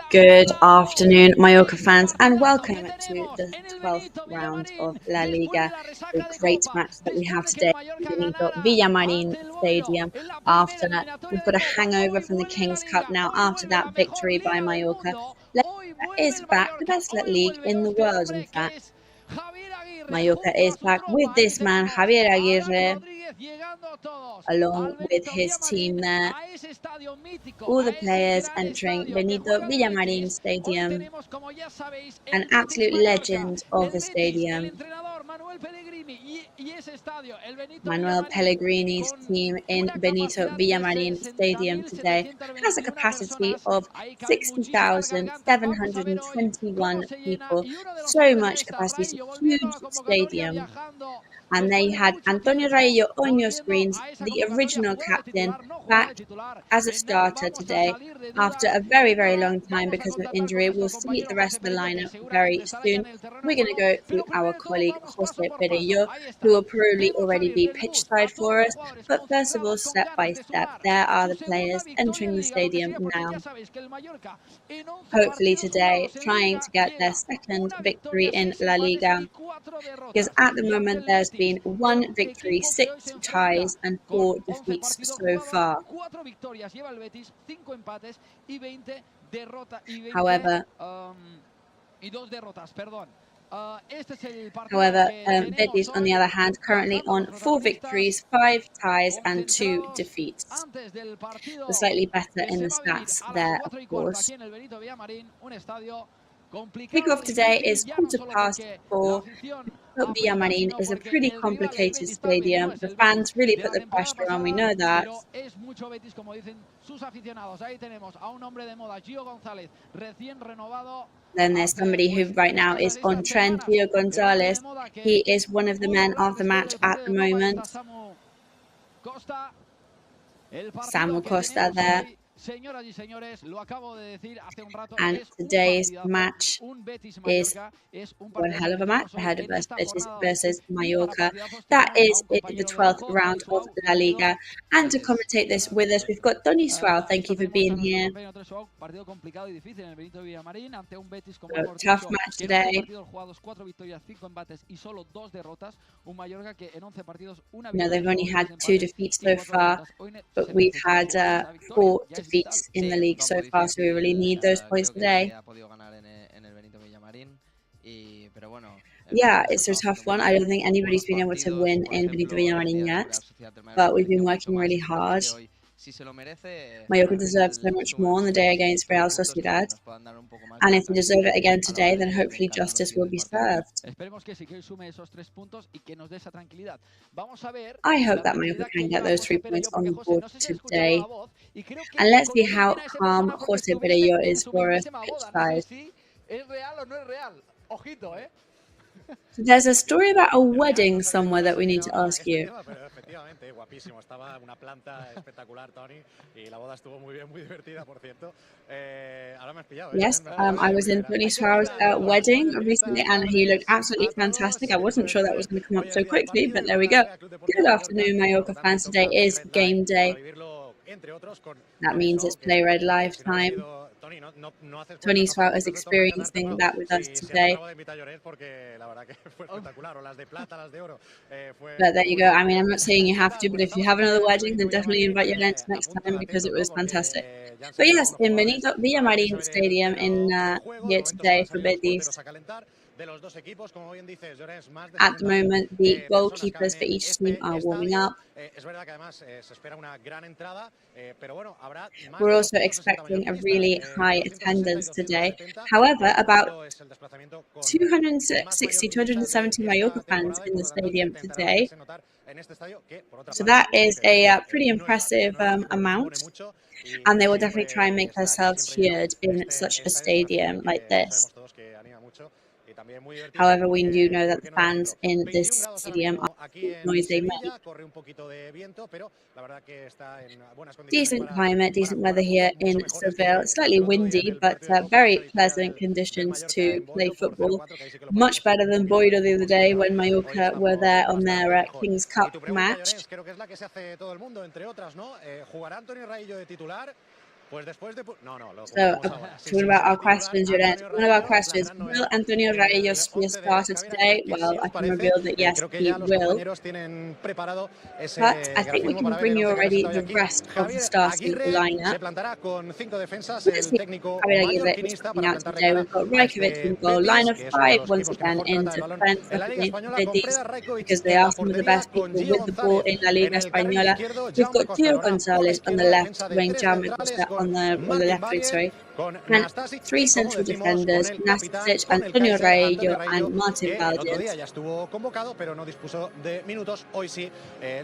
Good afternoon, Mallorca fans, and welcome to the 12th round of La Liga. A great match that we have today in Villamarín Stadium. After that, we've got a hangover from the King's Cup now. After that victory by Mallorca, La Liga is back, the best league in the world, in fact. Mallorca is back with this man, Javier Aguirre, along with his team there. All the players entering Benito Villamarín Stadium, an absolute legend of the stadium. Manuel Pellegrini's team in Benito Villamarín Stadium today has a capacity of 60,721 people. So much capacity, it's a huge stadium. And they had Antonio Raillo on your screens, the original captain, back as a starter today after a very, very long time because of injury. We'll see the rest of the lineup very soon. We're going to go through our colleague José Perello, who will probably already be pitch side for us. But first of all, step by step, there are the players entering the stadium now. Hopefully today, trying to get their second victory in La Liga. Because at the moment, there's been 1 victory, 6 ties, and 4 defeats so far. However, Betis, on the other hand, currently on 4 victories, 5 ties, and 2 defeats. They're slightly better in the stats there, of course. Kickoff today is 4:15. Villamarín is a pretty complicated stadium. The fans really put the pressure on, we know that. Then there's somebody who right now is on trend, Gio Gonzalez. He is one of the men of the match at the moment. Samuel Costa there. And today's match is one hell of a match ahead of us, Betis versus Mallorca. That is the 12th round of La Liga. And to commentate this with us, we've got Tony Sual. Thank you for being here. Tough match today. No, they've only had 2 defeats so far, but we've had 4 defeats in the league so far, so we really need those points today. Yeah, it's a tough one. I don't think anybody's been able to win in Benito Villamarín yet, but we've been working really hard. Mallorca deserves so much more on the day against Real Sociedad, and if they deserve it again today, then hopefully justice will be served. I hope that Mallorca can get those 3 points on the board today. And let's see how calm José Perello is for us pitch side. So there's a story about a wedding somewhere that we need to ask you. Yes, I was in Tony Sual's wedding recently and he looked absolutely fantastic. I wasn't sure that was going to come up so quickly, but there we go. Good afternoon, Mallorca fans. Today is game day. That means it's Play Red Live time. Tony Sual is experiencing that with us today. But there you go. I mean, I'm not saying you have to, but if you have another wedding, then definitely invite your friends next time because it was fantastic. But yes, in Benito Villamarín Stadium in here today for Betis. At the moment, the goalkeepers for each team are warming up. We're also expecting a really high attendance today. However, about 260, 270 Mallorca fans in the stadium today. So that is a pretty impressive amount. And they will definitely try and make themselves heard in such a stadium like this. However, we do know that the fans in this stadium are noise they make. Decent climate, decent weather here in Seville. Slightly windy, but very pleasant conditions to play football. Much better than Boiro the other day when Mallorca were there on their King's Cup match. So, talking about our questions, one of our questions, will Antonio Reyes be a starter today? Well, I can reveal that yes, he will. But I think we can bring you already the rest of the starting lineup. Let's see Javier Aguirre is coming out today. We've got Rajkovic in goal, line of 5 once again in defense against Betis, because they are some of the best people with the ball in La Liga Española. We've got Gio Gonzalez on the left wing, Jaume Costa on the left wing, sorry. And 3 central defenders, Nastasic, Antonio Raillo and Martin Valdez.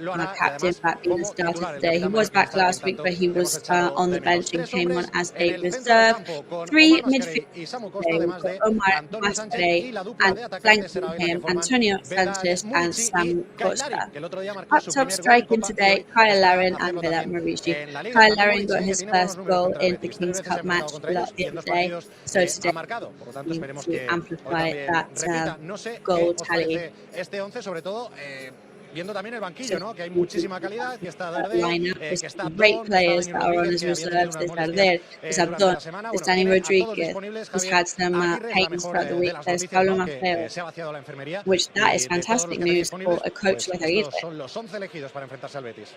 Our captain back being the starter today. He was back last week, but he was on the bench and came on as a reserve. 3 midfielders today. We've got Omar MATCHDAY and flanking him, Antonio Sanchez and Sam Costa. Up top striking today, Kyle Larin and Villa Maurici. Kyle Larin got his first goal in the King's Cup match the other day, so today we need to amplify that goal tally. Viendo también el banquillo, ¿no? Que hay muchísima calidad, que está Darder, que está great players that are on his reserves. There's Darder, there's Abdon, there's Dani Rodriguez, who's had some pains throughout the week. There's Pablo Maffeo, which that is fantastic news for a coach like Aguirre. Son los 11 elegidos para enfrentarse al Betis.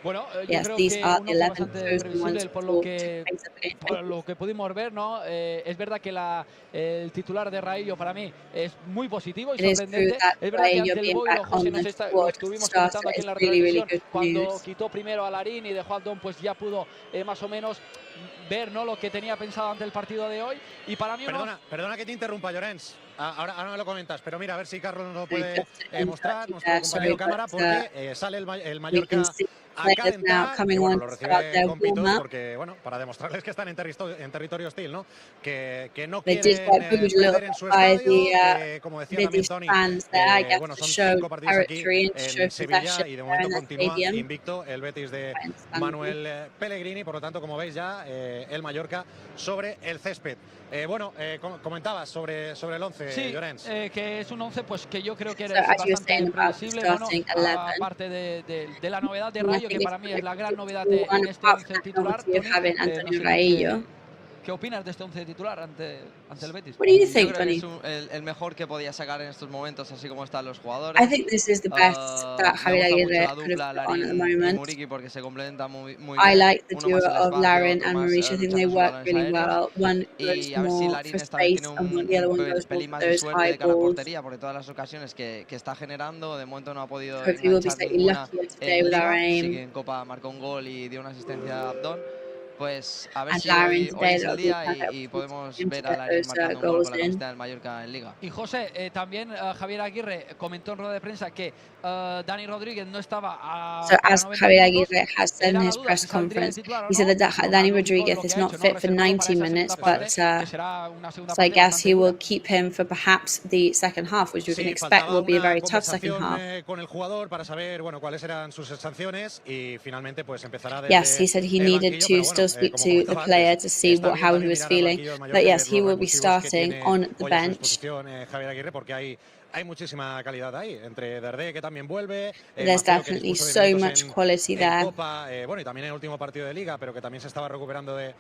Bueno, yes, these are the 11 chosen ones por lo que pudimos ver, ¿no? Es verdad que el titular de Raillo para mí es muy positivo y sorprendente. Es verdad que ante el Boiro, José, lo estuvimos comentando aquí en la redacción, cuando quitó primero a Larín y dejó a Abdón, pues ya pudo más o menos ver, ¿no?, lo que tenía pensado ante el partido de hoy. Y para mí Perdona que te interrumpa, Llorens. Ahora me lo comentas, pero mira, a ver si Carlos nos lo puede mostrar, nuestro compañero cámara, porque sale el Mallorca a calentar, y bueno, lo recibe con pitos porque, bueno, para demostrarles que están en territorio hostil, ¿no? Que no quieren perder en su estadio, como decía también Tony, bueno, son 5 partidos aquí en Sevilla y de momento continúa invicto el Betis de Manuel Pellegrini, por lo tanto, como veis ya, el Mallorca sobre el césped. Bueno, comentabas sobre el 11, sí, Llorens. Que es un 11 pues que yo creo que es bastante previsible, bueno, aparte de la novedad de Rayo, que para mí es la gran novedad en este 11 titular. ¿Qué opinas de este 11 titular ante el Betis? What do you think, Tony? Es el mejor que podía sacar en estos momentos, así como están los jugadores. I think this is the best that Javier Aguirre could have put on at the moment. Porque se complementa muy I like the duo of Larin and Mauricio. I think they work really well. One goes more for space and the other one goes more for those high balls. Porque todas las ocasiones que está generando, de momento no ha podido hopefully we'll be slightly luckier today with our aim. Sí que en Copa marcó un gol y dio una asistencia a Abdón. Pues a ver si hoy es el día y podemos ver a Larin marcando un gol con la camiseta del Mallorca en Liga. Y José, también Javier Aguirre comentó en rueda de prensa que Dani Rodríguez no estaba So as Javier Aguirre has said in his press conference, he said that Dani Rodríguez is not fit for 90 minutes, but so I guess he will keep him for perhaps the second half, which we can expect will be a very tough second half. Yes, he said he needed to still speak to the player to see how he was feeling, but yes, he will be starting on the bench. There's definitely so much quality there. Bueno, y también en el último partido de Liga, pero que también se estaba recuperando de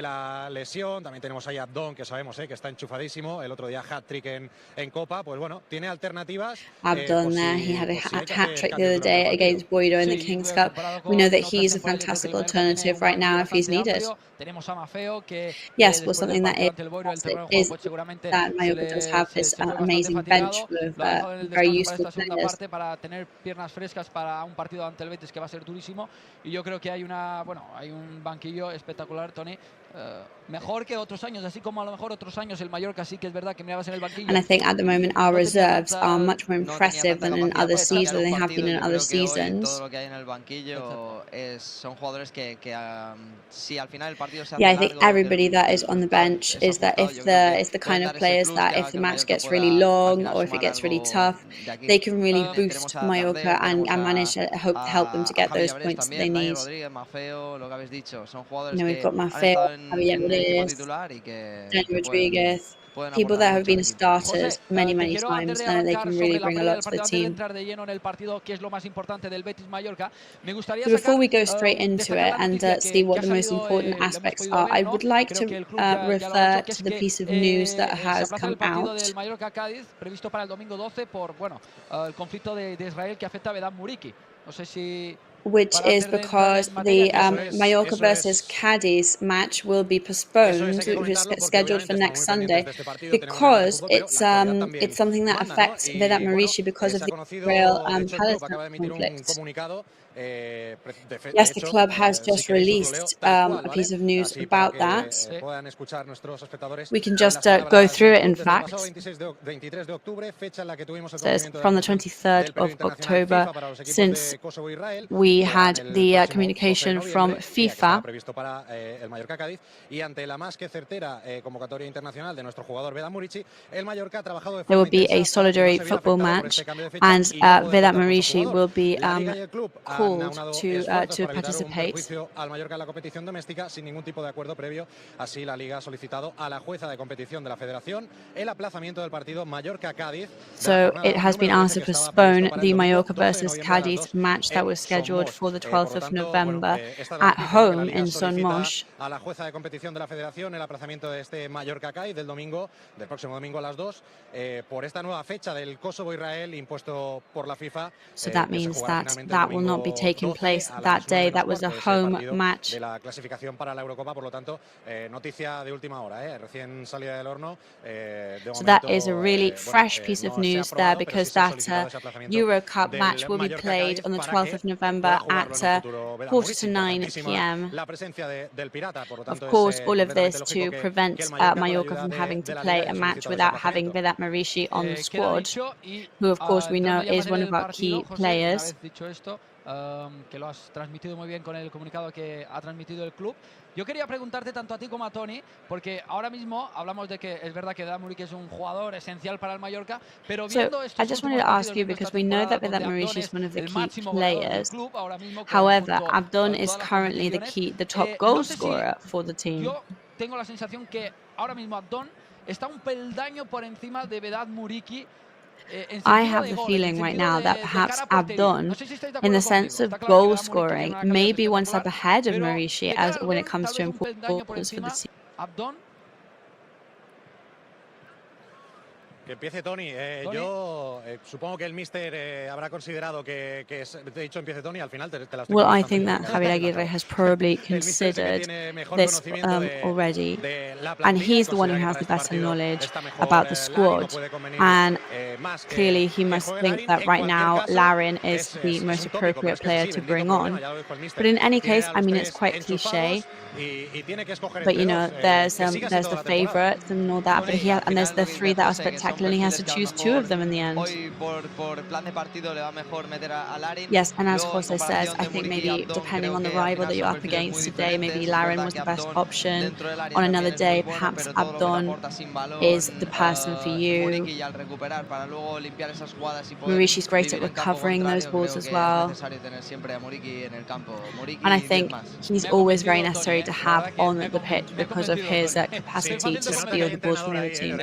la lesión. También tenemos ahí a Abdón, que sabemos que está enchufadísimo. El otro día hat-trick en Copa. Pues bueno, tiene alternativas. Abdón there, he had a hat-trick the other day against Boiro in the King's Cup. We know that he's a fantastic alternative right now if he's needed. Yes, well, something that is that Mallorca does have this amazing bench with very useful players. Para tener piernas frescas para un partido ante el Betis que va a ser durísimo, y yo creo que hay un banquillo espectacular, Tony, mejor que otros años, así como a lo mejor otros años el Mallorca sí que es verdad que mirabas en el banquillo. And I think at the moment our reserves are much more impressive than in other seasons, than they have been in other seasons. Todo lo que hay en el banquillo son jugadores que si al final el partido se hace I think everybody that is on the bench is that if the kind of players that if the match gets really long or if it gets really tough, they can really boost Mallorca and manage to help them to get those points that they need. We've got Maffeo, Javier Aguirre, Dani Rodríguez. people that have been starters many times, and they can really bring a lot to the team. So before we go straight into it and see what the most important aspects are, I would like to refer to the piece of news that has come out. Which is because the Mallorca versus Cadiz match will be postponed, which is scheduled for next Sunday, because it's something that affects Vedat Muriqi because of the Israel-Palestine conflict. Yes, the club has just released a piece of news about that. We can just go through it, in fact. So it's from the 23rd of October, since we had the communication from FIFA. There will be a solidarity football match, and Vedat Muriqi will be called to participate. So it has been asked to postpone the Mallorca versus Cadiz match that was scheduled for the 12th of November at home in Son Moix. So that means that will not be taking place that day. That was a home match. So that is a really fresh piece of news there, because that Euro Cup match will be played on the 12th of November at 8:45 p.m. Of course, all of this to prevent Mallorca from having to play a match without having Vedat Muriqi on the squad, who of course we know is one of our key players. Que lo has transmitido muy bien con el comunicado que ha transmitido el club. Yo quería preguntarte tanto a ti como a Tony, porque ahora mismo hablamos de que es verdad que Vedat Muriqi es un jugador esencial para el Mallorca, pero viendo estos I just wanted to ask you, because we know that Vedat Muriqi is one of the key players. However, Abdon is currently the top goal scorer for the team. Yo tengo la sensación que ahora mismo Abdon está un peldaño por encima de Vedat Muriqui. I have the feeling right now that perhaps Abdon, in the sense of goal scoring, may be one step ahead of Muriqi as when it comes to importance for the team. Que empiece Tony. Yo supongo que el míster habrá considerado que te he dicho empiece Tony, al final te la estoy. Well, I think that Javier Aguirre has probably considered this already, and he's the one who has the better knowledge about the squad, and clearly he must think that right now Larin is the most appropriate player to bring on. But in any case, I mean, it's quite cliche. But you know, there's the favourites and all that, but and there's the three that are spectacular, and he has to choose two of them in the end. Yes, and as Jose says, I think maybe depending on the rival that you're up against today, maybe Larin was the best option. On another day, perhaps Abdon is the person for you. Muriqi's great at recovering those balls as well. And I think he's always very necessary to have on the pitch because of his capacity to steal the balls from the other team.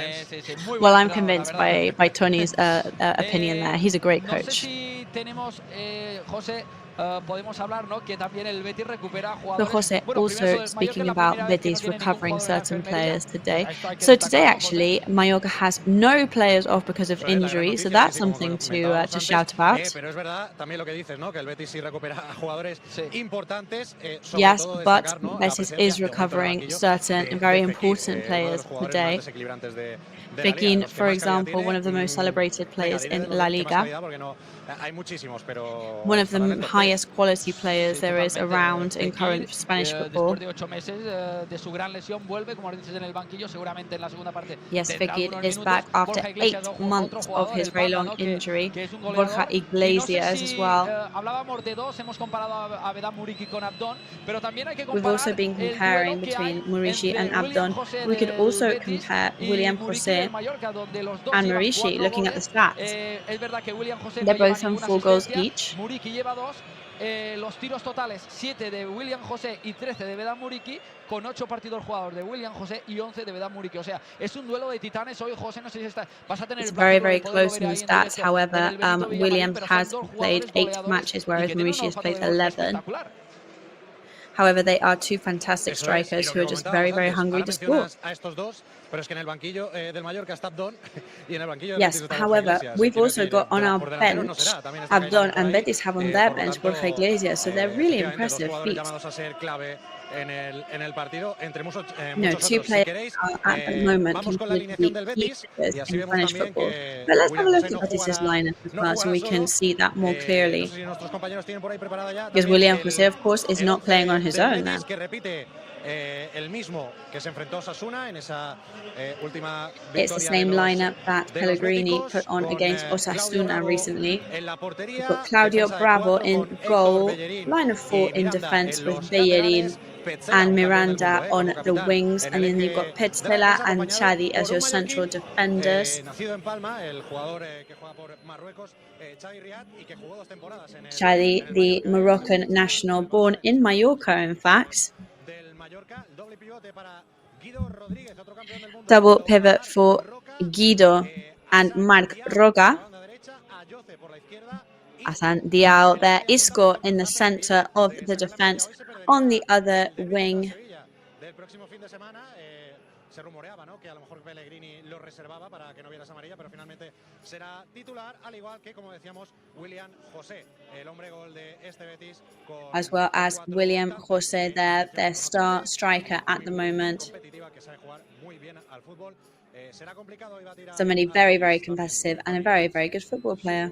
Well, I'm convinced by Tony's opinion there. He's a great coach. So Jose, also speaking about Betis recovering certain players today. So today, actually, Mallorca has no players off because of injury, so that's something to shout about. Yes, but Betis is recovering certain very important players today. Fekir, for example, one of the most celebrated players in La Liga. One of the highest quality players there is around in current Spanish football. Yes, Fekir is back after 8 months of his very long injury. Borja Iglesias as well. We've also been comparing between Muriqi and Abdon. We could also compare William Jose and Muriqi, looking at the stats. They're both on 4 goals each. los tiros totales, 7 de William José y 13 de Vedat Muriqi, con 8 partidos jugados de William José y 11 de Vedat Muriqi. O sea, es un duelo de titanes hoy, José. No sé si vas a tener It's very close in the stats. However, Williams has played 8 matches, whereas Muriqi has played 11. However, they are two fantastic strikers who are just very hungry to score. Yes, however, we've also got on our bench Abdon, and Betis have on their bench Borja Iglesias, so they're really impressive feats. No, two players are at the moment considered to be key figures in Spanish football. But let's have a look at Betis' lineup as well, so we can see that more clearly. Because William José, of course, is not playing on his own now. It's the same lineup that Pellegrini put on against Osasuna recently. We've got Claudio Bravo in goal, line of 4 in defence with Bellerin and Miranda on the wings, and then you've got Petzela and Chadi as your central defenders. Chadi, the Moroccan national, born in Mallorca, in fact. Double pivot for Guido and Marc Roca. Hassan Diao there. Isco in the centre of the defence. On the other wing, se rumoreaba, ¿no?, que a lo mejor Pellegrini lo reservaba para que no viera esa amarilla, pero finalmente será titular, al igual que, como decíamos, William José, el hombre gol de este Betis, as well as William José there, their star striker at the moment. Somebody very competitive and a very good football player.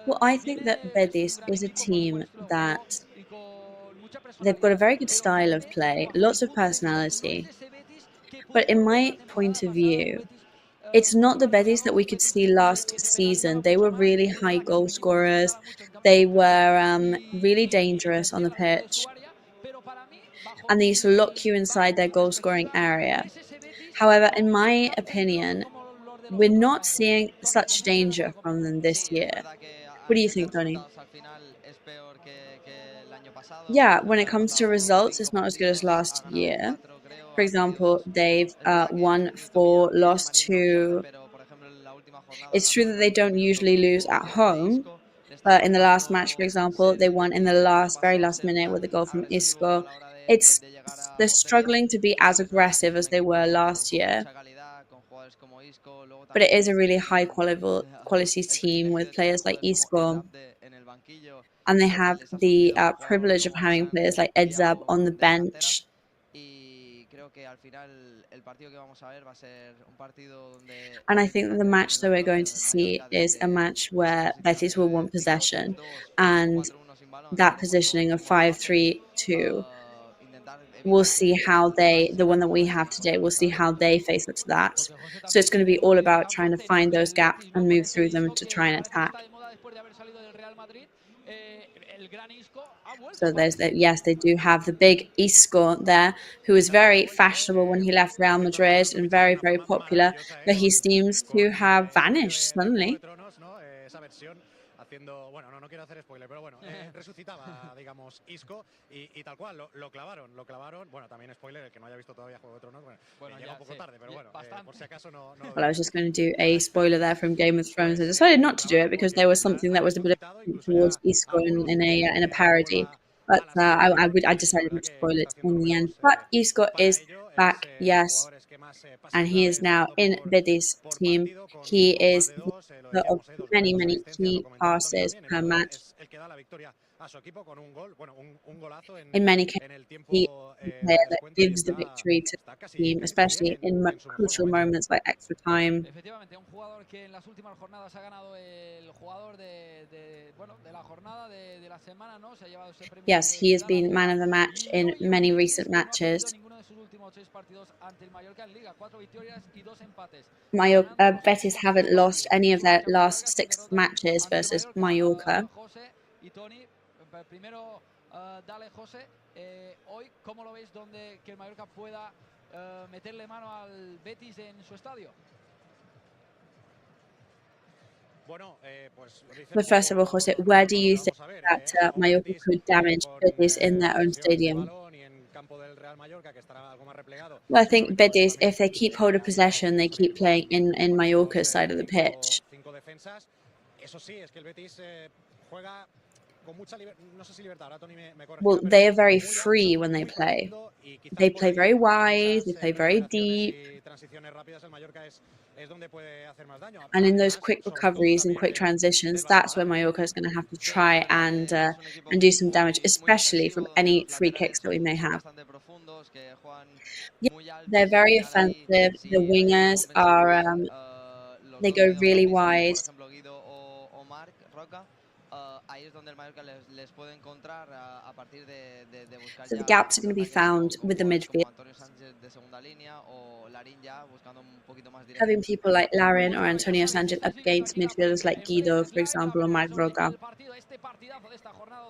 Well, I think that Betis is a team that they've got a very good style of play, lots of personality. But in my point of view, it's not the Betis that we could see last season. They were really high goal scorers. They were really dangerous on the pitch. And they used to lock you inside their goal scoring area. However, in my opinion, we're not seeing such danger from them this year. What do you think, Tony? Yeah, when it comes to results, it's not as good as last year. For example, they've won 4, lost 2. It's true that they don't usually lose at home, but in the last match, for example, they won in the very last minute with a goal from Isco. They're struggling to be as aggressive as they were last year. But it is a really high quality team with players like Isco. And they have the privilege of having players like Edzab on the bench. And I think that the match that we're going to see is a match where Betis will want possession, and that positioning of 5-3-2. We'll see how the one that we have today, we'll see how they face up to that. So it's going to be all about trying to find those gaps and move through them to try and attack. So yes, they do have the big Isco there, who was very fashionable when he left Real Madrid and very popular, but he seems to have vanished suddenly. Bueno, no quiero hacer spoiler, pero bueno, resucitaba, digamos, Isco y tal cual, lo clavaron. Bueno, también spoiler, el que no haya visto todavía Juego de Tronos, bueno llega un poco tarde, pero bueno, por si acaso no... Well, I was just going to do a spoiler there from Game of Thrones. I decided not to do it because there was something that was a bit of towards Isco in a parody. But I decided not to spoil it in the end. But Isco is back, yes. And he is now in Betis' team. He is the of many key passes per match. In many cases, he is the player that gives the victory to the team, especially in crucial moments like extra time. Yes, he has been man of the match in many recent matches. Betis haven't lost any of their last 6 matches versus Mallorca. meterle mano al Betis en su estadio. But first of all, Jose, where do you think that Mallorca could damage Betis in their own stadium? Well, I think Betis, if they keep hold of possession, they keep playing in Mallorca's side of the pitch. Well, they are very free when they play. They play very wide, they play very deep. And in those quick recoveries and quick transitions, that's where Mallorca is going to have to try and do some damage, especially from any free kicks that we may have. Yeah, they're very offensive. The wingers are, they go really wide. So the gaps are going to be found with the midfield. Having people like Larin or Antonio Sanchez up against midfielders like Guido, for example, or Mayoruka.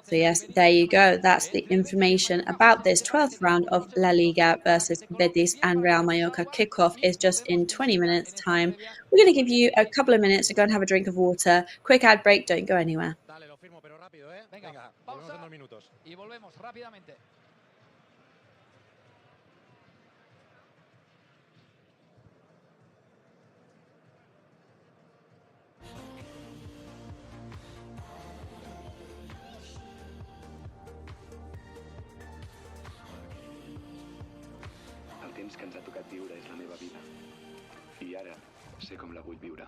So yes, there you go. That's the information about this 12th round of La Liga versus Betis and Real Mallorca. Kickoff is just in 20 minutes time. We're going to give you a couple of minutes to go and have a drink of water. Quick ad break, don't go anywhere. Venga, pausa y volvemos rápidamente. El temps que ens ha tocat viure és la meva vida. I ara sé com la vull viure.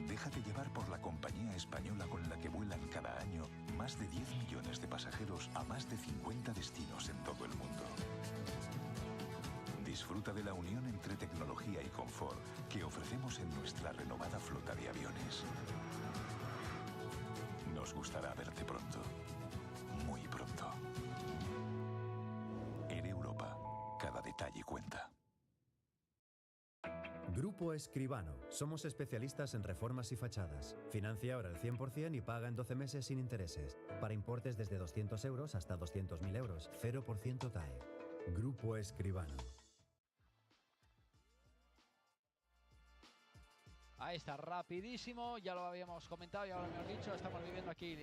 Déjate llevar por la compañía española con la que vuelan cada año más de 10 millones de pasajeros a más de 50 destinos en todo el mundo. Disfruta de la unión entre tecnología y confort que ofrecemos en nuestra renovada flota de aviones. Nos gustará verte pronto, muy pronto. En Europa, cada detalle cuenta. Grupo Escribano. Somos especialistas en reformas y fachadas. Financia ahora el 100% y paga en 12 meses sin intereses. Para importes desde 200 euros hasta 200.000 euros. 0% TAE. Grupo Escribano. Ahí está, rapidísimo, ya lo habíamos comentado, ya lo hemos dicho, estamos viviendo aquí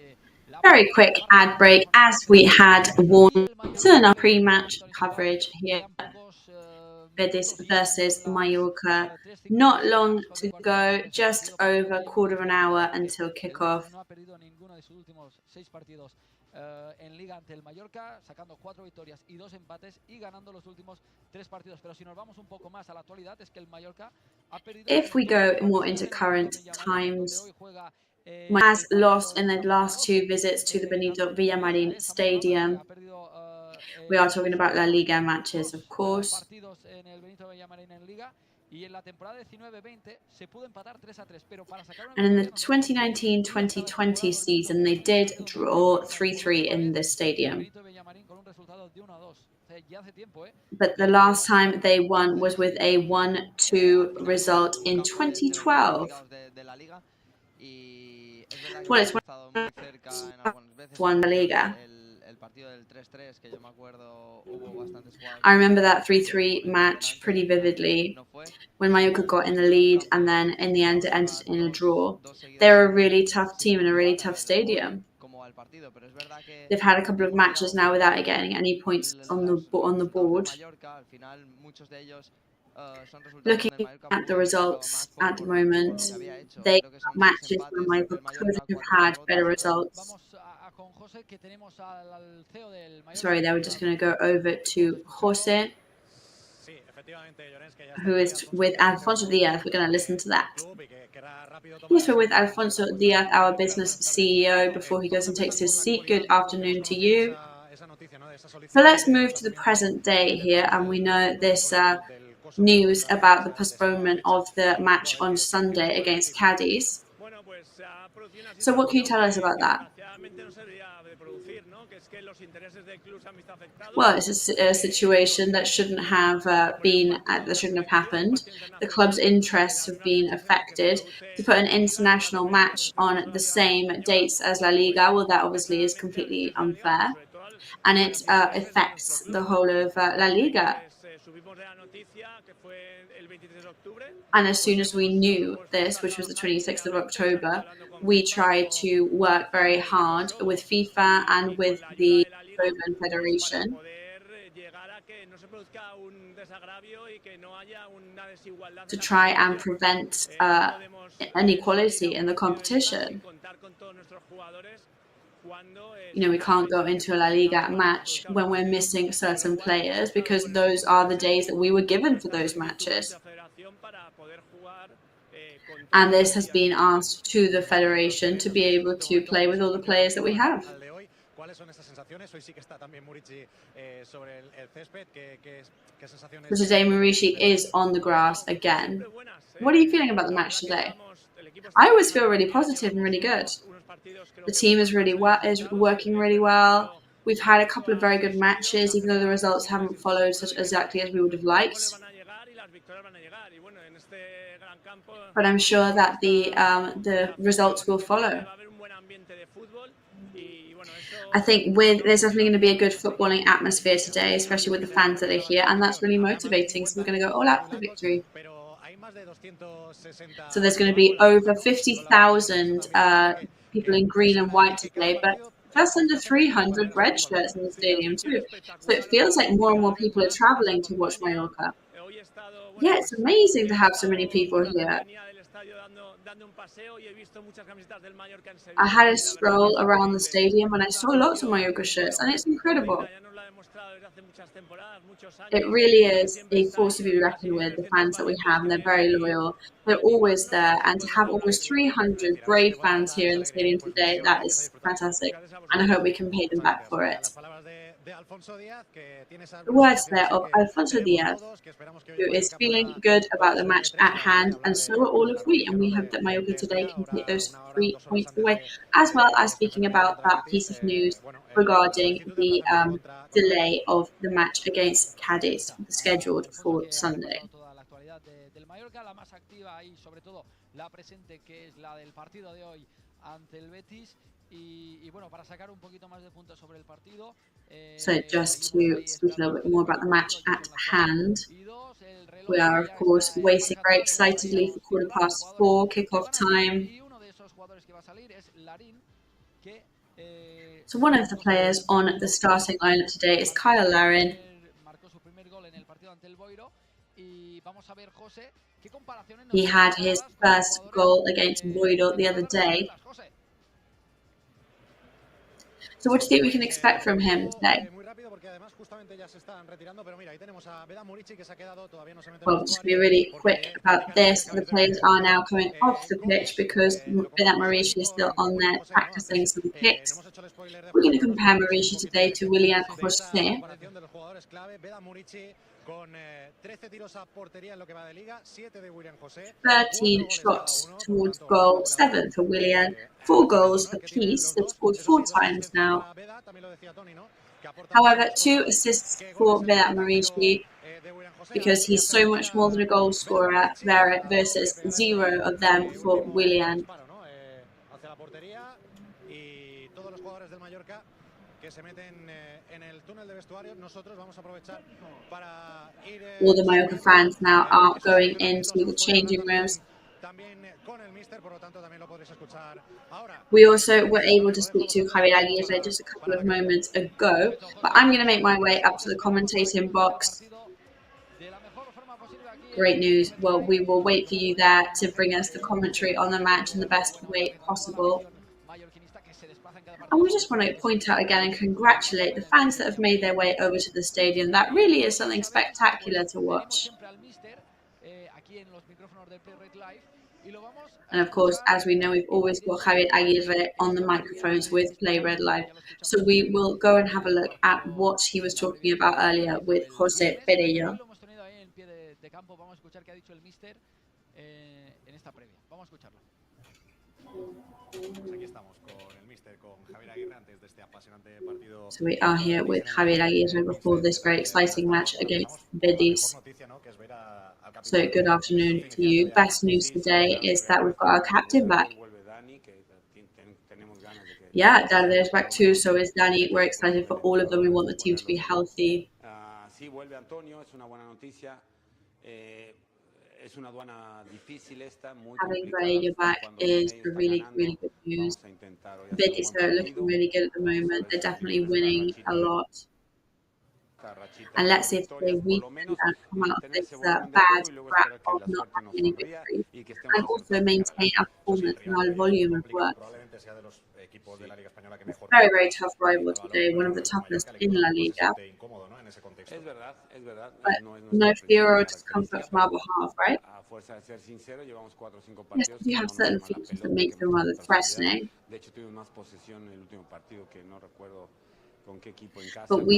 la Very quick ad break as we had warned. So enough pre-match coverage here. Betis versus Mallorca. Not long to go, just over a quarter of an hour until kickoff. No ha perdido ninguno de sus últimos 6 partidos en Liga ante el Mallorca, sacando 4 victorias y 2 empates y ganando los últimos 3 partidos. Pero si nos vamos un poco más a la actualidad, es que el Mallorca ha perdido. If we go more into current times, has lost in the last 2 visits to the Benito Villamarín Stadium. We are talking about La Liga matches, of course. And in the 2019-2020 season, they did draw 3-3 in this stadium. But the last time they won was with a 1-2 result in 2012. Well, it's won La Liga. I remember that 3-3 match pretty vividly when Mallorca got in the lead and then in the end it ended in a draw. They're a really tough team in a really tough stadium. They've had a couple of matches now without getting any points on the board. Looking at the results at the moment, they are matches where Mallorca could have had better results. Sorry, they were just going to go over to Jose, who is with Alfonso Diaz. We're going to listen to that. Yes, we're with Alfonso Diaz, our business CEO, before he goes and takes his seat. Good afternoon to you. So let's move to the present day here, and we know this news about the postponement of the match on Sunday against Cadiz. So what can you tell us about that? Well, it's a situation that shouldn't have happened. The club's interests have been affected. To put an international match on the same dates as La Liga, well, that obviously is completely unfair, and it affects the whole of La Liga. And as soon as we knew this, which was the 26th of October, we tried to work very hard with FIFA and with the Roman Federation to try and prevent inequality in the competition. You know, we can't go into a La Liga match when we're missing certain players because those are the days that we were given for those matches. And this has been asked to the Federation to be able to play with all the players that we have. So today Maurici is on the grass again. What are you feeling about the match today? I always feel really positive and really good. The team is working really well. We've had a couple of very good matches, even though the results haven't followed such exactly as we would have liked. But I'm sure that the results will follow. I think there's definitely going to be a good footballing atmosphere today, especially with the fans that are here, and that's really motivating. So we're going to go all out for victory. So there's going to be over 50,000 people in green and white today, but just under 300 red shirts in the stadium too. So it feels like more and more people are traveling to watch Mallorca. Yeah, it's amazing to have so many people here. I had a stroll around the stadium and I saw lots of Mallorca shirts, and it's incredible. It really is a force to be reckoned with, the fans that we have, and they're very loyal. They're always there, and to have almost 300 brave fans here in the stadium today, that is fantastic, and I hope we can pay them back for it. The words there of Alfonso Diaz, who is feeling good about the match at hand, and so are all of we, and we hope that Mallorca today can take those 3 points away, as well as speaking about that piece of news regarding the delay of the match against Cadiz, scheduled for Sunday. So just to speak a little bit more about the match at hand, we are of course waiting very excitedly for 4:15 kickoff time. So one of the players on the starting lineup today is Kyle Larin. He had his first goal against Boiro the other day. So what do you think we can expect from him today? Well, just to be really quick about this, the players are now coming off the pitch because Vedat Maurici is still on there practicing some kicks. We're going to compare Maurici today to Willian José. Con 13 tiros a portería en lo que va de liga, 7 de Willian José. 13 shots towards goal, 7 for Willian, 4 goals apiece. They've scored 4 times now. However, 2 assists for Vedat Maurici because he's so much more than a goal scorer versus 0 of them for Willian. All the Mallorca fans now are going into the changing rooms. We also were able to speak to Javier Aguirre just a couple of moments ago, but I'm going to make my way up to the commentating box. Great news. Well, we will wait for you there to bring us the commentary on the match in the best way possible. And we just want to point out again and congratulate the fans that have made their way over to the stadium. That really is something spectacular to watch. And of course, as we know, we've always got Javier Aguirre on the microphones with Play Red Live. So we will go and have a look at what he was talking about earlier with José Perello. So we are here with Javier Aguirre before this very exciting match against Betis. So good afternoon to you. Best news today is that we've got our captain back. Yeah, Dani is back too, so is Dani. We're excited for all of them. We want the team to be healthy. Having Perello back is really, really good news. Betis are looking really good at the moment. They're definitely winning a lot. And let's see if we can come out of this bad scrap of not having any victory and also maintain our performance and our volume of work. It's a very, very tough rival today, one of the toughest in La Liga. But no fear or discomfort from our behalf, right? Yes, we have certain features that make them rather threatening. But we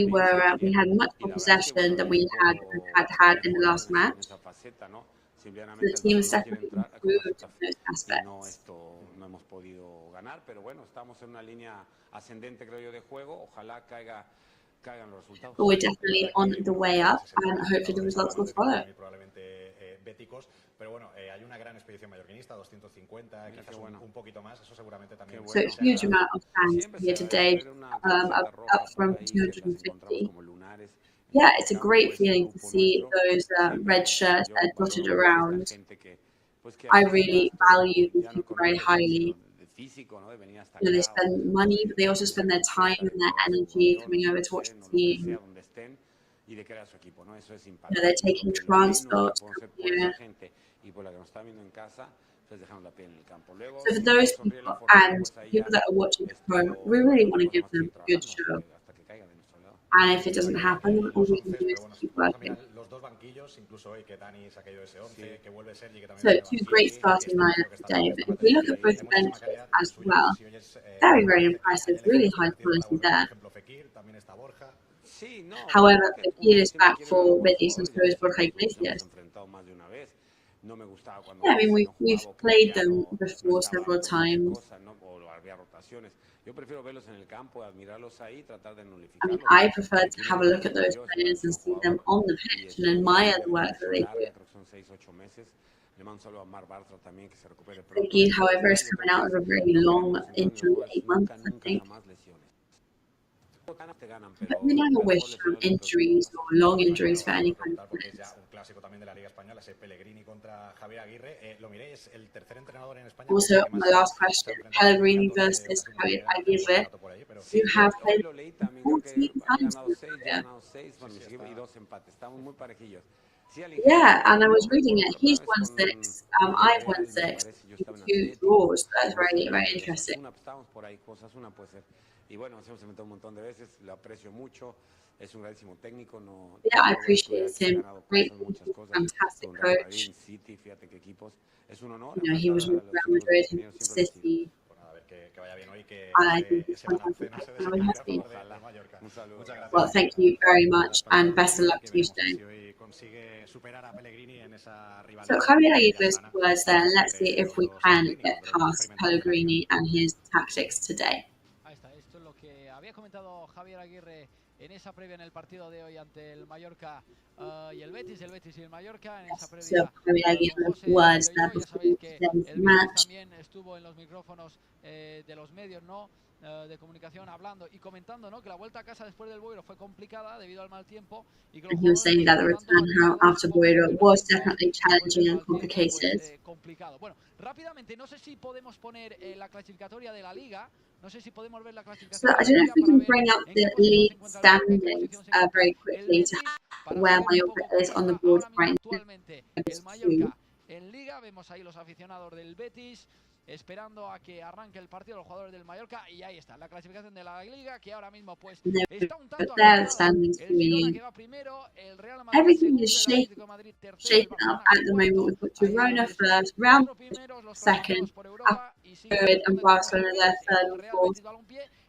had much more possession than we had in the last match. So the team has definitely improved in those aspects. But we're definitely on the way up, and hopefully the results will follow. So a huge amount of fans here today, up from 250. Yeah, it's a great feeling to see those red shirts that are dotted around. I really value these people very highly. They spend money, but they also spend their time and their energy coming over to watch the team. They're taking transport here. So for those people and people that are watching at home, we really want to give them a good show. And if it doesn't happen, then all we can do is keep working. So 2 great starting lineups today, but if we look at both benches as well, very, very impressive, really high quality there. However, Fekir is back for Betis and so is Borja Iglesias. Yeah, I mean, we've played them before several times. I mean, I prefer to have a look at those players and see them on the pitch and admire the work that they do. Fekir, however, is coming out of a very long injury, 8 months, I think. But we never wish for injuries or long injuries for any kind of players. Also, my last question, Pellegrini versus Javier Aguirre. You have played 14 times in your career. Yeah, and I was reading it. He's won 6. I've won 6. 2 draws. That's very, very interesting. Yeah, I appreciate him. Great, fantastic coach. You know, he was with Real Madrid, he was with City. I think it's fantastic. How he has been. Well, thank you very much, and best of luck to you today. So Javier Aguirre's words there, and let's see if we can get past Pellegrini and his tactics today. Ahí está, esto es lo que había comentado Javier Aguirre en esa previa en el partido de hoy ante el Mallorca y el Betis y el Mallorca en esa previa. So Javier Aguirre's words there before today's match. También estuvo en los micrófonos de los medios, ¿no? De comunicación hablando y comentando, ¿no? Que la vuelta a casa después del Boiro fue complicada debido al mal tiempo y que And he was saying that the return after Boiro was definitely challenging and complicated. Bueno, rápidamente, no sé si podemos poner la clasificatoria de la Liga. No sé si podemos ver la clasificación. So I don't know if we can bring up the league standings very quickly to where Mallorca is on the board right now. El Mallorca en Liga, vemos ahí los aficionados del Betis esperando a que arranque el partido los jugadores del Mallorca y ahí está la clasificación de la Liga que ahora mismo pues está un tanto Everything is shaken up at the moment. We've got Girona first, Real second, Madrid and Barcelona there third and fourth.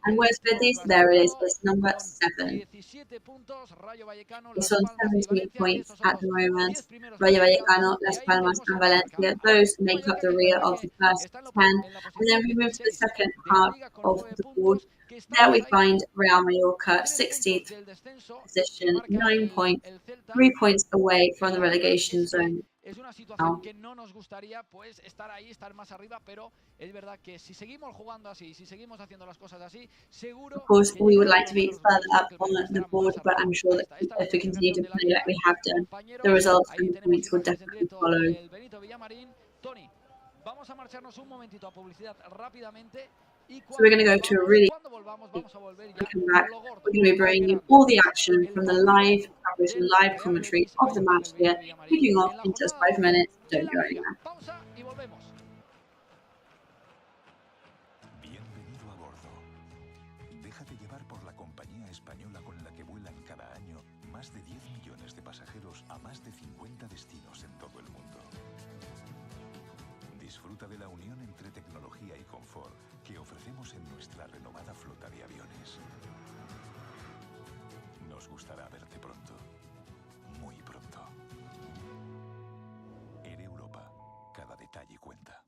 And where's Betis? There it is. It's number 7. It's on 17 points at the moment. Rayo Vallecano, Las Palmas and Valencia. Those make up the rear of the first 10. And then we move to the second half of the board. There we find Real Mallorca, 16th position, 9 points, 3 points away from the relegation zone. Es una situación que no nos gustaría pues estar ahí, estar más arriba, pero es verdad que si seguimos jugando así, si seguimos haciendo las cosas así, seguro. Of course, we would like to be further up on the board, but I'm sure that if we continue to play like we have done, the results and the points will definitely follow. Tony, vamos a marcharnos un momentito a publicidad rápidamente. So we're going to go to a really come back. We're going to be bringing you all the action from the live coverage and live commentary of the match here, kicking off in just 5 minutes. Don't go anywhere. Bienvenido a bordo. Déjate llevar por la compañía española con la que vuelan cada año más de 10 millones de pasajeros a más de 50 destinos en todo el mundo. Disfruta de la unión entre tecnología y confort que ofrecemos en nuestra renovada flota de aviones. Nos gustará verte pronto, muy pronto. Air Europa, cada detalle cuenta.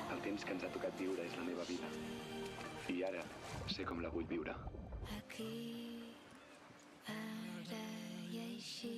El temps que ens ha tocat viure és la meva vida. I ara sé com la vull viure. Aquí, ara i així.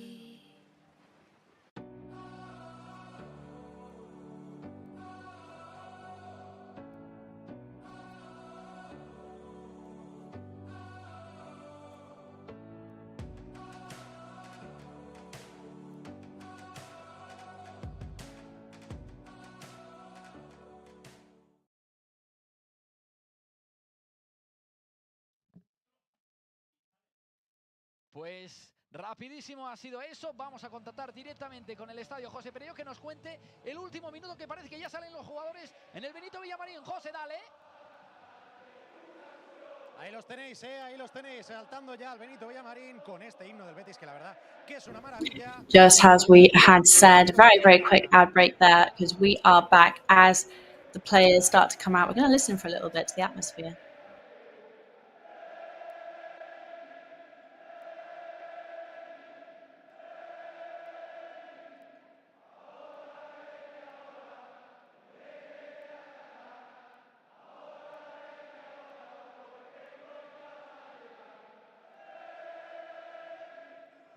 Pues rapidísimo ha sido eso. Vamos a contactar directamente con el estadio José Perello que nos cuente el último minuto, que parece que ya salen los jugadores en el Benito Villamarín. José, dale. Ahí los tenéis, saltando ya al Benito Villamarín con este himno del Betis que la verdad que es una maravilla. Just as we had said, very quick ad break there because we are back as the players start to come out. We're going to listen for a little bit to the atmosphere.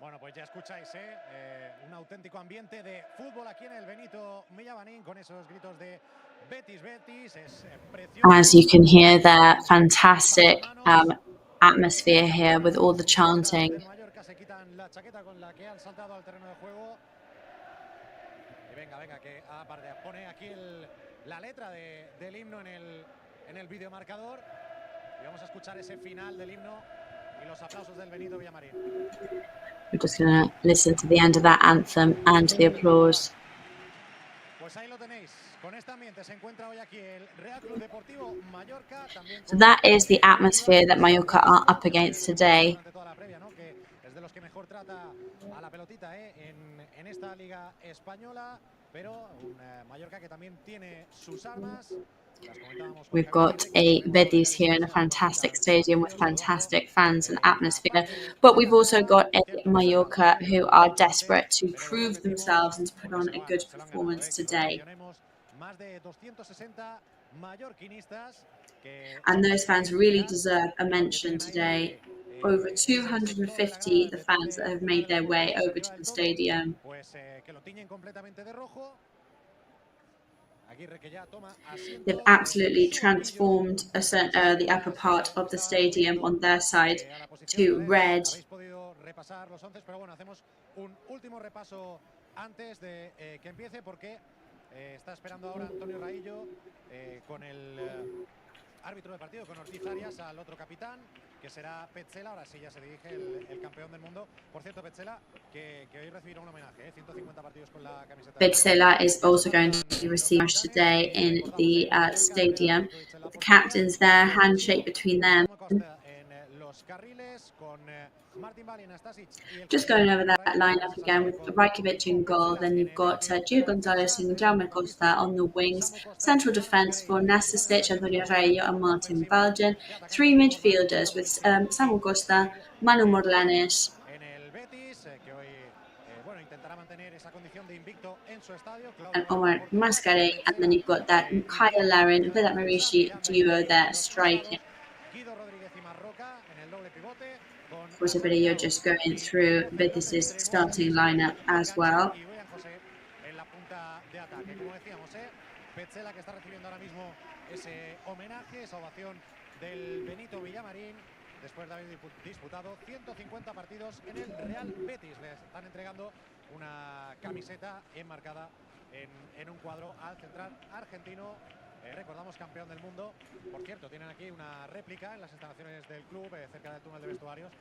Bueno, pues ya escucháis, un auténtico ambiente de fútbol aquí en el Benito Villamarín con esos gritos de Betis, Betis. Es precioso. As you can hear, the fantastic atmosphere here with all the chanting. Mallorca se quitan la chaqueta con la que han saltado al terreno de juego. Y venga, que pone aquí la letra del himno en el videomarcador. Y vamos a escuchar ese final del himno y los aplausos del Benito Villamarín. We're just going to listen to the end of that anthem and the applause. Pues ahí lo tenéis. Con este ambiente se encuentra hoy aquí el Real Club Deportivo Mallorca. So that is the atmosphere that Mallorca are up against today. Es de los que mejor trata a la pelotita en esta liga española, pero un Mallorca que también tiene sus armas. We've got a Betis here in a fantastic stadium with fantastic fans and atmosphere, but we've also got a Mallorca who are desperate to prove themselves and to put on a good performance today. And those fans really deserve a mention today. Over 250 the fans that have made their way over to the stadium. They've absolutely transformed the upper part of the stadium on their side to red. Árbitro de partido con Ortiz Arias al otro capitán, que será Petzela. Ahora sí ya se dirige el campeón del mundo. Por cierto, Petzela, que hoy recibirá un homenaje, 150 partidos con la camiseta. Petzela is also going to receive today in the stadium. The captains there, handshake between them. Just going over that lineup again with Rajkovic in goal. Then you've got Gio Gonzalez and Jaume Costa on the wings. Central defence for Nastasic, Antonio Rayo and Martin Baljan. Three midfielders with Samuel Costa, Manu Morlanes, and Omar Mascarell. And then you've got that Kyle Larin, Vedat Marici duo there striking. Portobello just going through Betis' starting lineup as well. Petzela que está recibiendo ahora mismo ese homenaje, esa ovación del Benito Villamarín después de haber disputado 150 partidos en el Real Betis. Le están entregando una camiseta enmarcada en un cuadro al central argentino. Recordamos, campeón del mundo. Por cierto, tienen aquí una réplica en las instalaciones del club, cerca del túnel de vestuarios.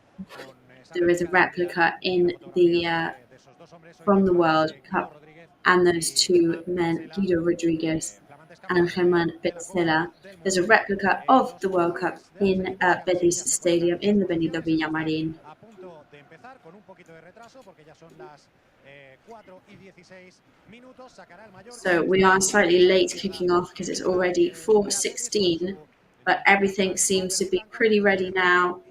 There is a replica in the from the World Cup, and those two men, Guido Rodriguez and Germán Petzela. There's a replica of the World Cup in Betis Stadium in the Benito Villamarín. So we are slightly late kicking off because it's already 4:16, but everything seems to be pretty ready now.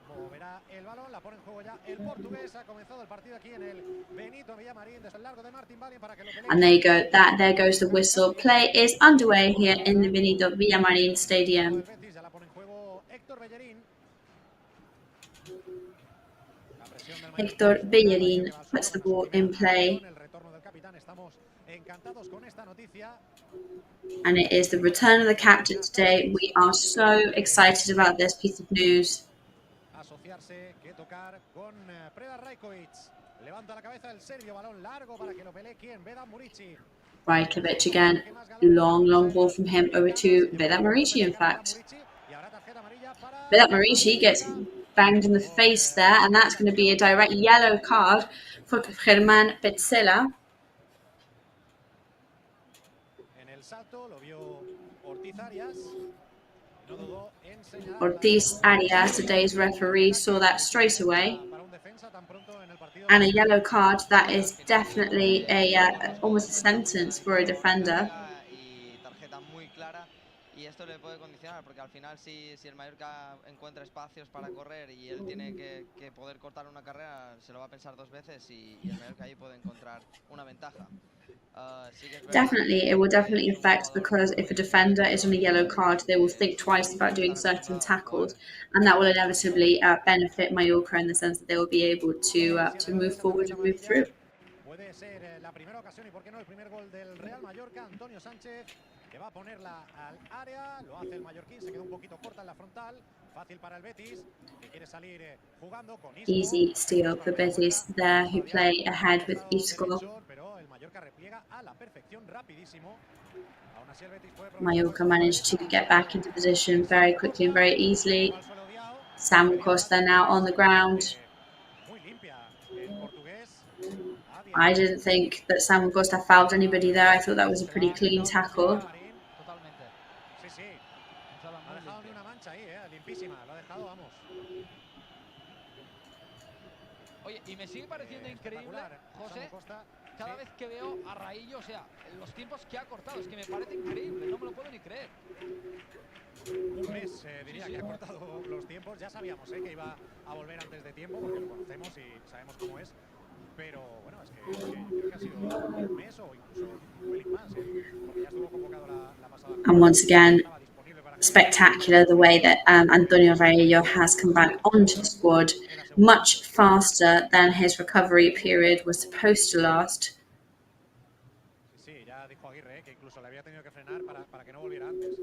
Moverá el balón, la pone en juego ya el portugués. Ha comenzado el partido aquí en el Benito Villamarín desde el largo de Martin Balin para que lo pelee. And there you go, there goes the whistle. Play is underway here in the Benito Villamarín Stadium. Ya la pone en juego Héctor Bellerín. Héctor Bellerín puts the ball in play. El retorno del capitán. Estamos encantados con esta noticia. And it is the return of the captain today. We are so excited about this piece of news. Asociarse, que tocar con Preda Rajkovic. Levanta la cabeza el serbio, balón largo para que lo pelee quien, Vedat Marici. Rajkovic again, long ball from him over to Vedat Marici, in fact. Vedat Marici gets banged in the face there, and that's going to be a direct yellow card for Germán Petzela. el salto, lo vio Ortiz Arias. No dudó en señalar. Ortiz Arias, today's referee, saw that straight away. And a yellow card, that is definitely almost a sentence for a defender. Y tarjeta muy clara, y esto le puede condicionar porque al final si el Mallorca encuentra espacios para correr y él tiene que poder cortar una carrera, se lo va a pensar dos veces y el Mallorca ahí puede encontrar una ventaja. Definitely, it will definitely affect, because if a defender is on a yellow card, they will think twice about doing certain tackles, and that will inevitably benefit Mallorca in the sense that they will be able to move forward and move through. Puede ser la primera ocasión y por qué no el primer gol del Real Mallorca. Antonio Sánchez, que va a ponerla al área, lo hace el mallorquín, se quedó un poquito corta en la frontal. Fácil para el Betis, que quiere salir jugando con Isco. Easy steal for Betis there, who play ahead with Isco. Pero el Mallorca repliega a la perfección, rapidísimo. Aún así el Betis puede Mallorca managed to get back into position very quickly and very easily. Samuel Costa now on the ground. I didn't think that Samuel Costa fouled anybody there. I thought that was a pretty clean tackle. Oye, y me sigue pareciendo increíble, José, cada vez que veo a Raillo, o sea, los tiempos que ha cortado, es que me parece increíble, no me lo puedo ni creer. Un mes diría que ha cortado los tiempos. Ya sabíamos que iba a volver antes de tiempo porque lo conocemos y sabemos cómo es. Pero bueno, es que yo creo que ha sido un mes o incluso un pelín más, porque ya estuvo convocado la pasada. And once again, spectacular the way that Antonio Raillo has come back onto the squad much faster than his recovery period was supposed to last. Sí, ya dijo Aguirre que incluso le había tenido que frenar para que no volviera antes.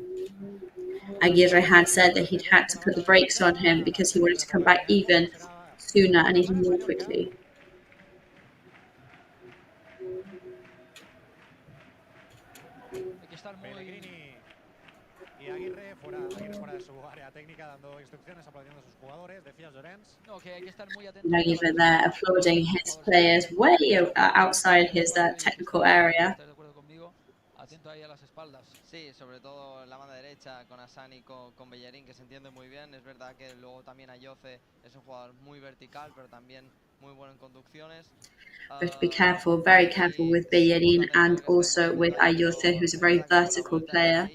Aguirre had said that he'd had to put the brakes on him because he wanted to come back even sooner and even more quickly. Y Aguirre fuera de su área técnica, dando instrucciones, aplaudiendo a sus jugadores. Decía Llorens. No, que hay que estar muy atento. Aguirre there applauding his players way outside his technical area. ¿Estás de acuerdo conmigo? Atento ahí a las espaldas. Sí, sobre todo en la banda derecha con Asani y con Bellerín, que se entiende muy bien. Es verdad que luego también Ayoce es un jugador muy vertical, pero también muy bueno en conducciones. We have to be careful, very careful with Bellerín and also with Ayoce, who's a very vertical player.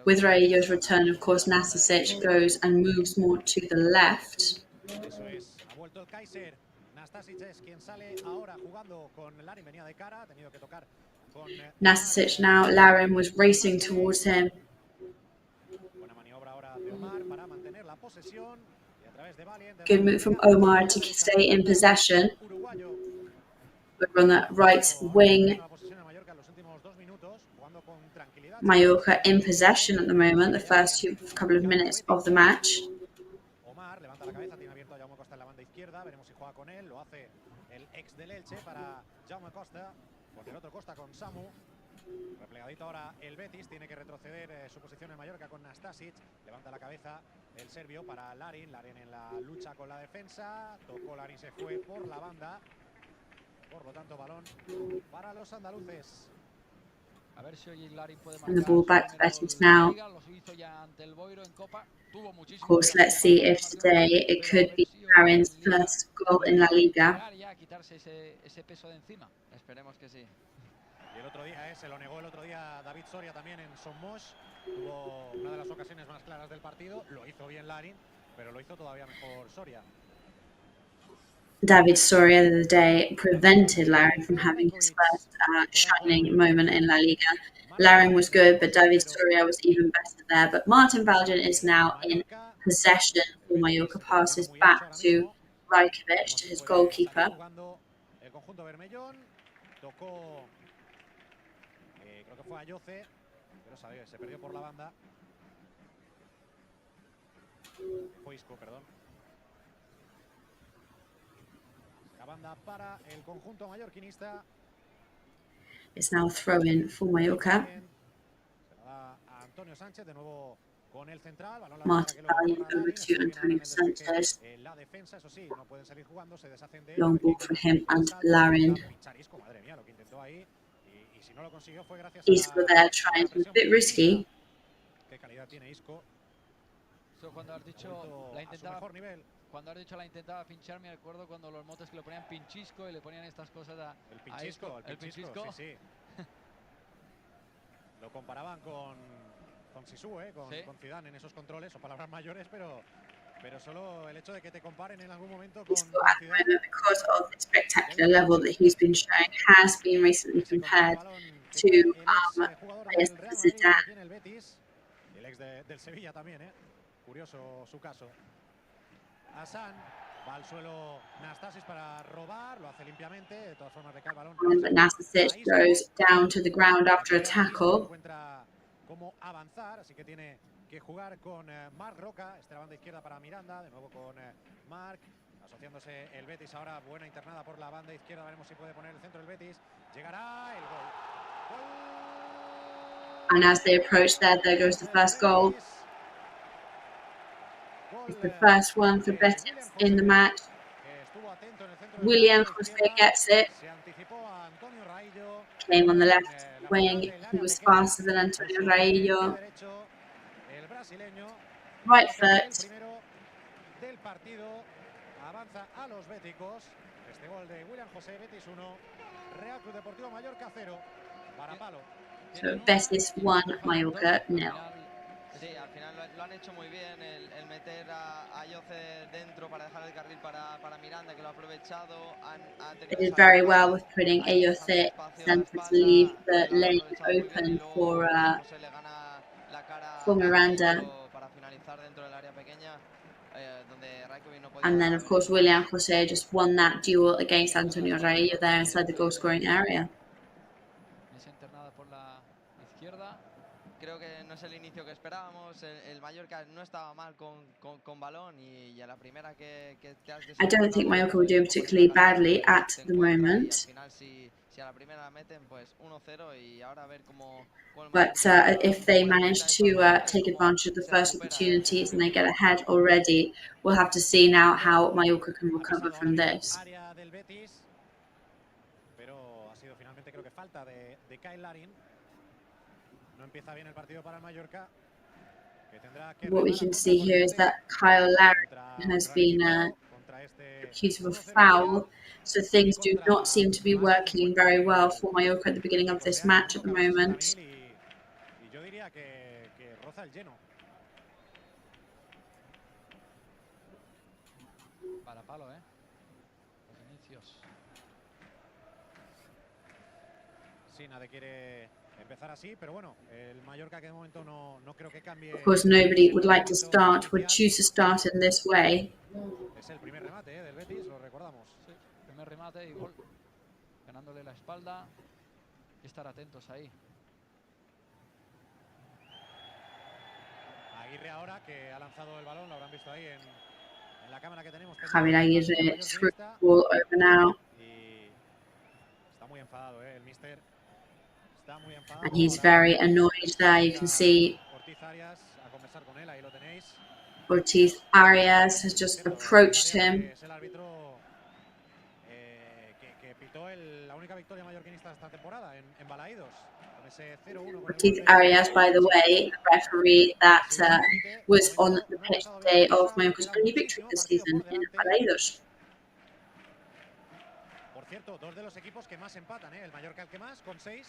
With Raillo's return, of course, Nastasic goes and moves more to the left. Eso es, ha vuelto el Kaiser. Nastasic es quien sale ahora jugando con Larin, venía de cara, ha tenido que tocar con Nastasic now, Larin was racing towards him. Buena maniobra ahora de Omar para mantener la posesión. Good move from Omar to stay in possession. We're on that right wing. Mallorca in possession at the moment, the first couple of minutes of the match. Omar levanta la cabeza, tiene abierto a Jaume Costa en la banda izquierda, veremos si juega con él, lo hace el ex del Elche para Jaume Costa, con el otro Costa con Samu. Replegadito ahora el Betis, tiene que retroceder su posición en Mallorca con Nastasic, levanta la cabeza el serbio para Larin, Larin en la lucha con la defensa, tocó Larin, se fue por la banda, por lo tanto balón para los andaluces. A ver si hoy Larin puede And the ball back to Betis now. Of course, let's see if today it could be Larin's first goal in La Liga. Esperemos que sí. Y el otro día, se lo negó el otro día David Soria también en Somos. Tuvo una de las ocasiones más claras del partido. Lo hizo bien Larin, pero lo hizo todavía mejor Soria. David Soria the other day prevented Larin from having his first shining moment in La Liga. Larin was good, but David Soria was even better there. But Martin Valjean is now in possession for Mallorca. Passes back to Rajkovic, to his goalkeeper. El conjunto Bermellón tocó, creo que fue Ayoce, pero se perdió por la banda. Fue Isco, perdón. La banda para el conjunto mallorquinista. It's now a throw-in for Mallorca. Se lo da a Antonio Sánchez, de nuevo con el central. Martin Valjean over to Antonio Sanchez. La defensa, eso sí, no pueden salir jugando, se deshacen de Long ball for him and Larin. Isco there trying to be a bit risky. Cuando has dicho la intentaba pinchar, me acuerdo cuando los motos que le ponían pinchisco y le ponían estas cosas el pinchisco, sí, sí. Lo comparaban con SIGUE, con Zidane en esos controles, o palabras mayores, pero solo el hecho de que te comparen en algún momento con Zidane, because of the spectacular level that he's been showing, has been recently compared to Zidane. El ex del Sevilla también, curioso su caso. Hassan va al suelo Nastasis para robar, lo hace limpiamente, de todas formas de balón. But Nastasis goes down to the ground after a tackle. Encuentra cómo avanzar, así que tiene que jugar con MATCHDAY, esta banda izquierda para Miranda, de nuevo con Marc, asociándose el Betis ahora, buena internada por la banda izquierda, veremos si puede poner el centro del Betis, llegará el gol. And as they approach there goes the first goal. It's the first one for Betis in the match. William José gets it. Came on the left wing. He was faster than Antonio Raillo. Right foot. Avanza a los béticos. Este gol de William José, Betis 1, Real Club Deportivo Mallorca 0, para palo. So Betis 1, Mallorca 0. Sí, al final lo han hecho muy bien, el meter a Yoce dentro para dejar el carril para Miranda, que lo ha aprovechado. They did very well with putting Ayoce centre to leave the lane open for Miranda. And then, of course, William José just won that duel against Antonio Raillo there inside the goal-scoring area. Creo que no es el inicio que esperábamos. El Mallorca no estaba mal con balón y a la primera que te has I don't think Mallorca were doing particularly badly at the moment. Si a la primera la meten, pues 1-0 y ahora a ver cómo. But if they manage to take advantage of the first opportunities and they get ahead already, we'll have to see now how Mallorca can recover from this. Pero ha sido finalmente, creo que falta de Kyle Larin. No empieza bien el partido para el Mallorca. What we can see here is that Kyle Larin has been accused of a foul, so things do not seem to be working very well for Mallorca at the beginning of this match at the moment. Para palo, los inicios. Sí, nadie quiere empezar así, pero bueno, el Mallorca que de momento no creo que cambie. Of course, nobody would like to start, would choose to start in this way. Es el primer remate del Betis, lo recordamos. Sí, primer remate y gol. Ganándole la espalda. Hay que estar atentos ahí. Aguirre ahora que ha lanzado el balón, lo habrán visto ahí en la cámara que tenemos. Javier Aguirre threw the ball over now. Y está muy enfadado, el mister. And he's very annoyed there, you can see. Ortiz Arias has just approached him. Ortiz Arias, by the way, the referee that was on the pitch today of Mallorca's only victory this season in Balaidos. Por cierto, dos de los equipos que más empatan, el Mallorca el que más, con 6,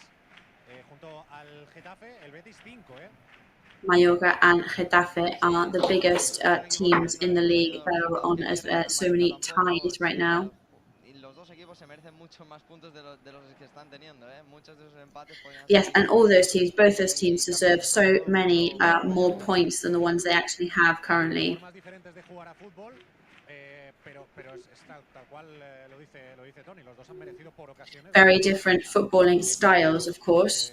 junto al Getafe, el Betis 5, Mallorca and Getafe are the biggest teams in the league. They're on so many ties right now. Yes, and all those teams, both those teams deserve so many more points than the ones they actually have currently. Very different footballing styles, of course.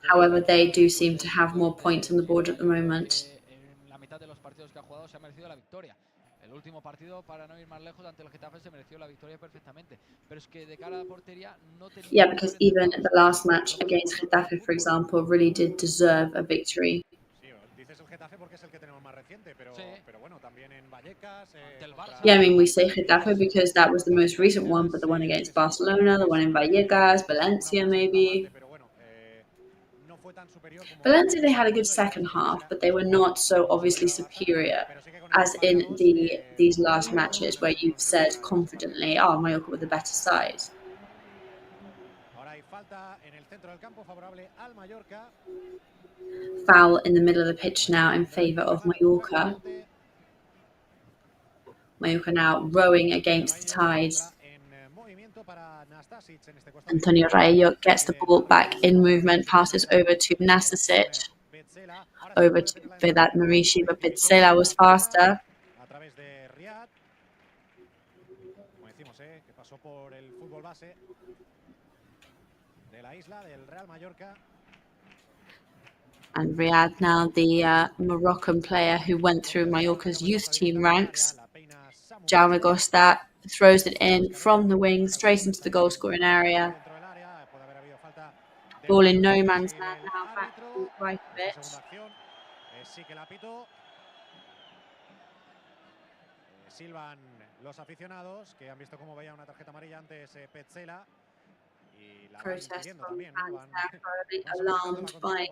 However, they do seem to have more points on the board at the moment. El último partido, para no ir más lejos, ante el Getafe se mereció la victoria perfectamente. Pero es que de cara a la portería no tenía. Yeah, because even the last match against Getafe, for example, really did deserve a victory. es el Getafe porque es el que tenemos más reciente, pero bueno, también en Vallecas. Yeah, I mean, we say Getafe because that was the most recent one, but the one against Barcelona, the one in Vallecas, Valencia maybe. Valencia, they had a good second half, but they were not so obviously superior as in these last matches where you've said confidently, oh, Mallorca were the better side. Foul in the middle of the pitch now in favour of Mallorca. Mallorca now rowing against the tides. Antonio Rayo gets the ball back in movement, passes over to Nastasic, over to Vedat Marishi, but Petzela was faster. And Riyad now, the Moroccan player who went through Mallorca's youth team ranks. Jaume Gosta throws it in from the wing straight into the goal scoring area. Ball in no man's land now, back to Rajkovic. Silban los aficionados que han visto cómo veía una tarjeta amarilla antes Petzela y la van pidiendo también, ¿no? Van alarmed by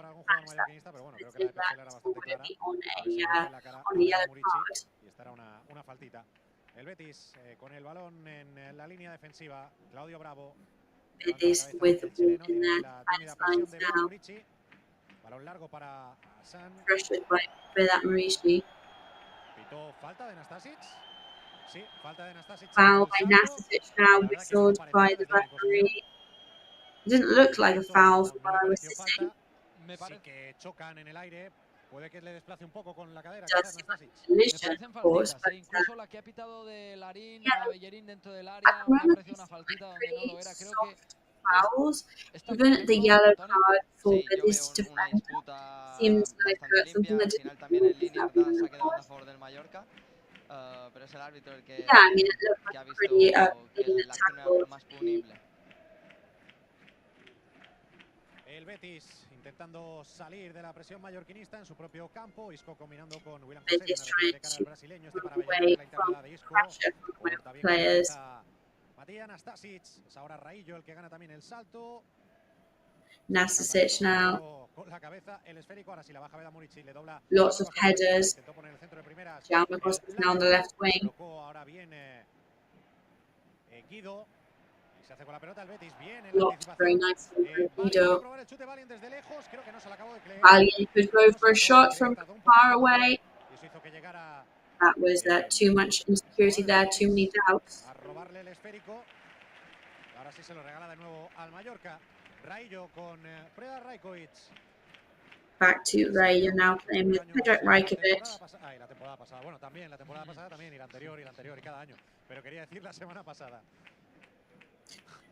pero bueno, creo que la de Petzela era bastante clara. On a yellow card. Y esta era una faltita. El Betis con el balón en la línea defensiva. Claudio Bravo. Betis with the ball in their lines now. Balón largo para Hassan. Pressured by Vedat Marishi. Pitó falta de Nastasic. Sí, falta de Nastasic. Foul by Nastasic now, whistled by the referee. It didn't look like a foul from where I was sitting. Sí que chocan en el aire. Puede que le desplace un poco con la cadera. Does seem like a collision, of course, but incluso la que ha pitado de Larín a Bellerín dentro del área at the me ha moment parecido una faltita donde pretty no lo era. Creo que fouls, even the yellow card for Betis defender seems like something that didn't se ha quedado a favor del Mallorca. Pero es el árbitro el que, yeah, I mean, it looked like ha a visto pretty que blatant la acción tackle. era más punible. El Betis intentando salir de la presión mallorquinista en su propio campo. Isco combinando con William José. Betis trying to brasileño este para move Bellerín, away la from interna de Isco. pressure from Mallorca players. Matías Nastasic. Es ahora Raillo el que gana también el salto. Nastasic now. Con la cabeza el esférico. Ahora sí la baja Vedat Marishi, le dobla. Lots of headers. Jaume Costa now on the left wing. Ahora viene Guido. Se hace con la pelota el Betis bien en Blocked very nicely by Guido. desde lejos, creo que no se la acabó de creer. Valiant could go for a shot from far away. That was too much insecurity there, too many doubts. A robarle el esférico. Ahora sí se lo regala de nuevo al Mallorca. Raillo con Predrag Rajkovic. Back to Rayo now playing with Predrag Rajkovic. La temporada pasada, bueno, también la temporada pasada también, y la anterior y cada año. Pero quería decir la semana pasada.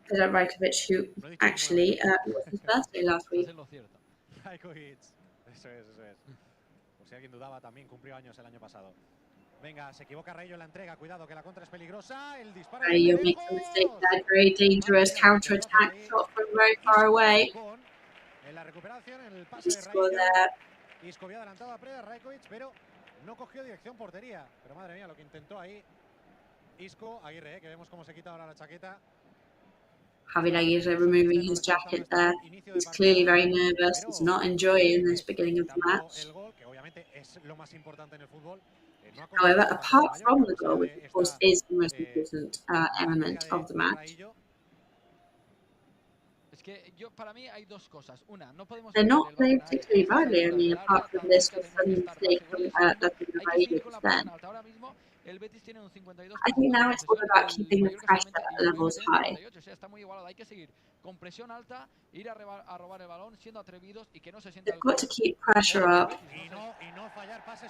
Predrag Rajkovic, who actually was his birthday last week. Rajkovic, eso es. Por si alguien dudaba, también cumplió años el año pasado. Venga, se equivoca Raillo en la entrega, cuidado que la contra es peligrosa. El disparo. Rayo makes a mistake there, very dangerous counter-attack shot from very far away. En la recuperación, en el pase de Score Raillo. there. Isco había adelantado a Predrag Rajkovic, pero no cogió dirección portería. Pero madre mía, lo que intentó ahí Isco Aguirre, que vemos cómo se quita ahora la chaqueta. Javier Aguirre removing his jacket there. He's clearly very nervous. He's not enjoying this beginning of the match. However, apart from the goal, which of course is the most important element of the match, they're not playing particularly badly. I mean, apart from this sudden mistake from Rayo then. I think now it's all about keeping the pressure levels high. They've got to keep pressure up,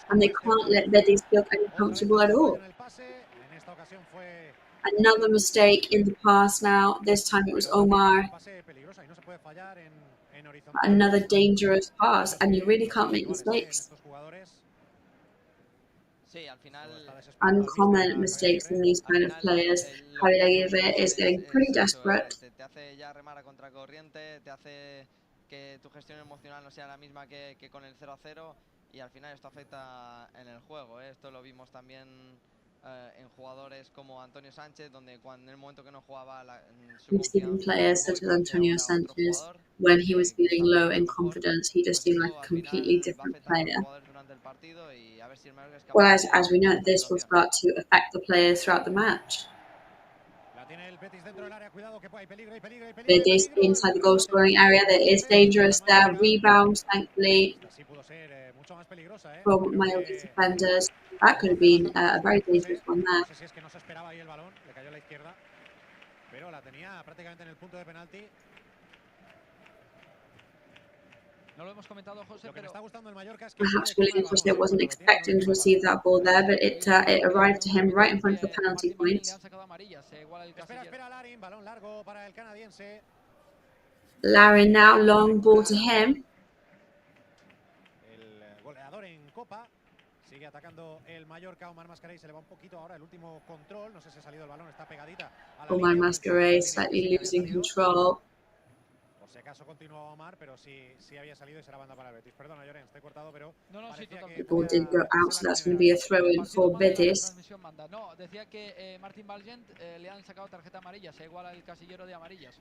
and they can't let Betis feel uncomfortable at all. Another mistake in the pass now. This time it was Omar. Another dangerous pass, and you really can't make mistakes. Uncommon mistakes in these kind of players. Javier Aguirre is getting pretty desperate. Te hace ya remar a contracorriente, te hace que tu gestión emocional no sea la misma que con el 0-0 y al final esto afecta en el juego, ¿eh? Esto lo vimos también en jugadores como Antonio Sánchez, donde en el momento que no jugaba su We've seen confianza, players such as Antonio Sanchez, when he was feeling low in confidence, he just seemed like a completely different player. Well, as we know, this will start to affect the players throughout the match. Betis inside the goal scoring area. There is dangerous there. Rebounds, thankfully, from Mallorca's defenders. That could have been a very dangerous one there. Perhaps William Jose wasn't expecting to receive that ball there, but it arrived to him right in front of the penalty point. Larin now, long ball to him. Sigue atacando el Mallorca. Omar Mascaray se le va un poquito ahora el último control. No sé si ha salido el balón, está pegadita a la Omar línea. Mascaray slightly losing control. Por si acaso continuaba Omar, pero sí había salido y será banda para el Betis. Perdona, Llorens, te he cortado, pero The ball did go out, so that's going to be a throw-in for Betis.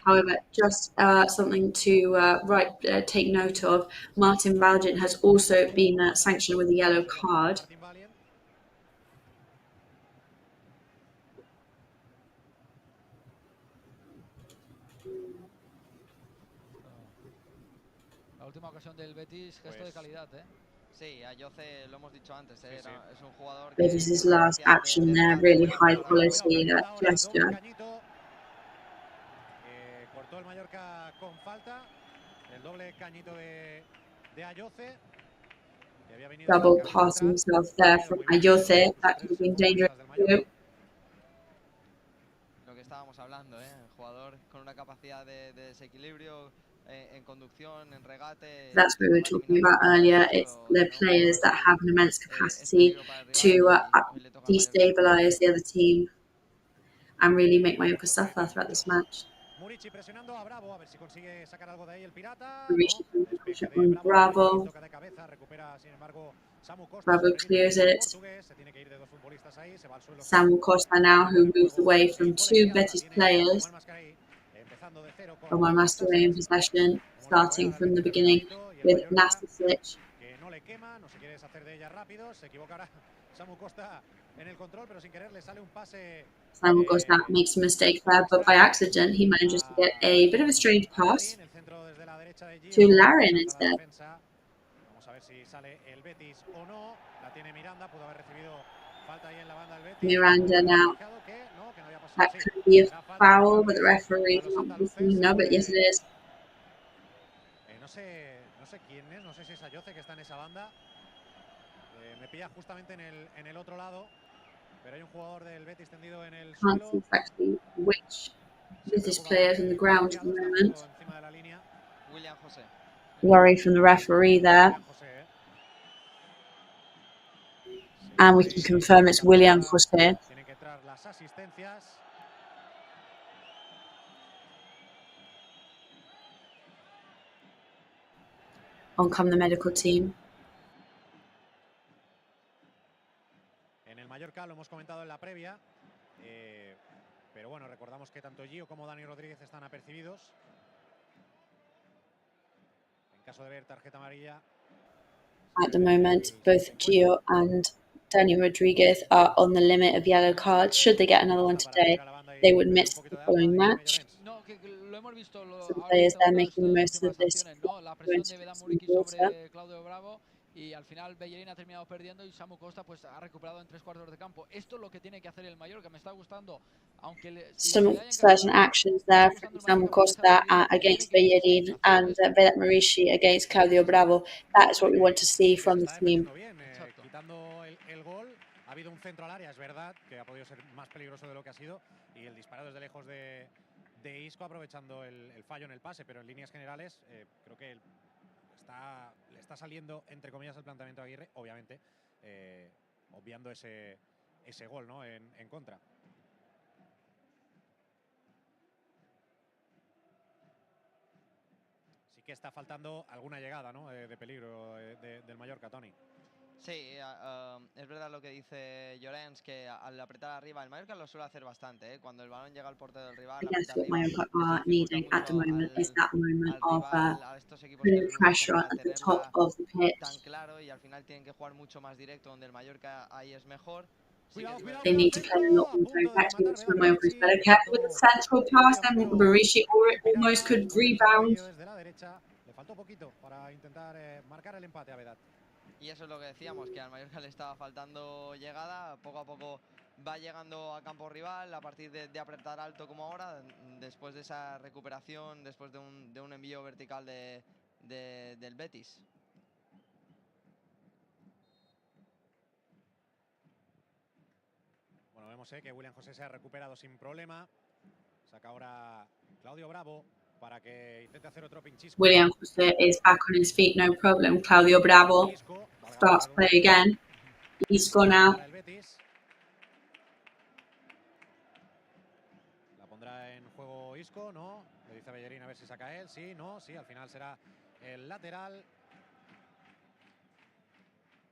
However, just something to take note of, Martin Valiant has also been sanctioned with a yellow card. La última ocasión del Betis, gesto de calidad, ¿eh? Sí, Ayoce, lo hemos dicho antes, es un jugador Betis' last action there, really high quality, that gesture. Cortó el Mallorca con falta, el doble cañito de Ayoce. Double pass himself there from Ayoce, that could have been dangerous too. Lo que estábamos hablando, un jugador con una capacidad de desequilibrio en conducción, en regate. That's what we were talking about earlier. It's the players that have an immense capacity to destabilize the other team and really make Mallorca suffer throughout this match. Murici presionando a Bravo, a ver si consigue sacar algo de ahí el pirata. On Bravo. Bravo clears it. Samu Costa now, who moves away from two Betis players. Omar Mascaray in possession, starting from the beginning with Nastasic. Samu Costa makes a mistake there, but by accident he manages to get a bit of a strange pass to Larin instead. Miranda now. That could be a foul, but the referee is not listening. No, but yes it is. No sé quién es, no sé si es Ayoce que está en esa banda. Me pilla justamente en el otro lado, pero hay un jugador del Betis tendido en el suelo. Can't see exactly which Betis players on the ground at the moment. William José. Worry from the referee there. And we can confirm it's William José. On come the medical team. En el Mallorca lo hemos comentado en la previa, pero bueno, recordamos que tanto Gio como Dani Rodríguez están apercibidos. En caso de ver tarjeta amarilla. At the moment, both Gio and Dani Rodríguez are on the limit of yellow cards. Should they get another one today, they would miss the following match. Some players there making the most of this. Y al final Bellerín ha terminado perdiendo y Samu Costa pues ha recuperado en 3/4 de campo. Esto es lo que tiene que hacer el Mallorca, me está gustando. Aunque some certain actions there from Samu Costa against Bellerín and Vedat Marici against Claudio Bravo. That is what we want to see from the team. Quitando el gol, ha habido un centro al área, es verdad, que ha podido ser más peligroso de lo que ha sido, y el disparo desde lejos de Isco aprovechando el fallo en el pase, pero en líneas generales creo que le está saliendo, entre comillas, el planteamiento de Aguirre, obviamente, obviando ese gol, ¿no? en contra. que está faltando alguna llegada, ¿no? De peligro del Mallorca, Tony. Sí, es verdad lo que dice Llorens, que al apretar arriba, el Mallorca lo suele hacer bastante, ¿eh? Cuando el balón llega al portero del rival, I guess aprieta what arriba, Mallorca are needing at the moment is that moment of a estos equipos que putting les gusta pressure como at the tenerla top of the pitch. tan claro y al final tienen que jugar mucho más directo, donde el Mallorca ahí es mejor. Sí que Cuidado, es cuidado They con need el to play a centro, lot a more punto de directly, rematar which Real Mallorca is Betis, better kept with the central pass, and Berisha almost could rebound. desde la derecha. Le faltó poquito para intentar marcar el empate a Vedat. Y eso es lo que decíamos, que al Mallorca le estaba faltando llegada, poco a poco va llegando a campo rival, a partir de apretar alto como ahora, después de esa recuperación, después de un envío vertical del Betis. Bueno, vemos que William José se ha recuperado sin problema. Saca ahora Claudio Bravo para que intente hacer otro pinchisco. William José is back on his feet, no problem. Claudio Bravo starts play again. Isco now. La pondrá en juego Isco, ¿no? Le dice a Bellerín a ver si saca él. Sí, no, sí, al final será el lateral.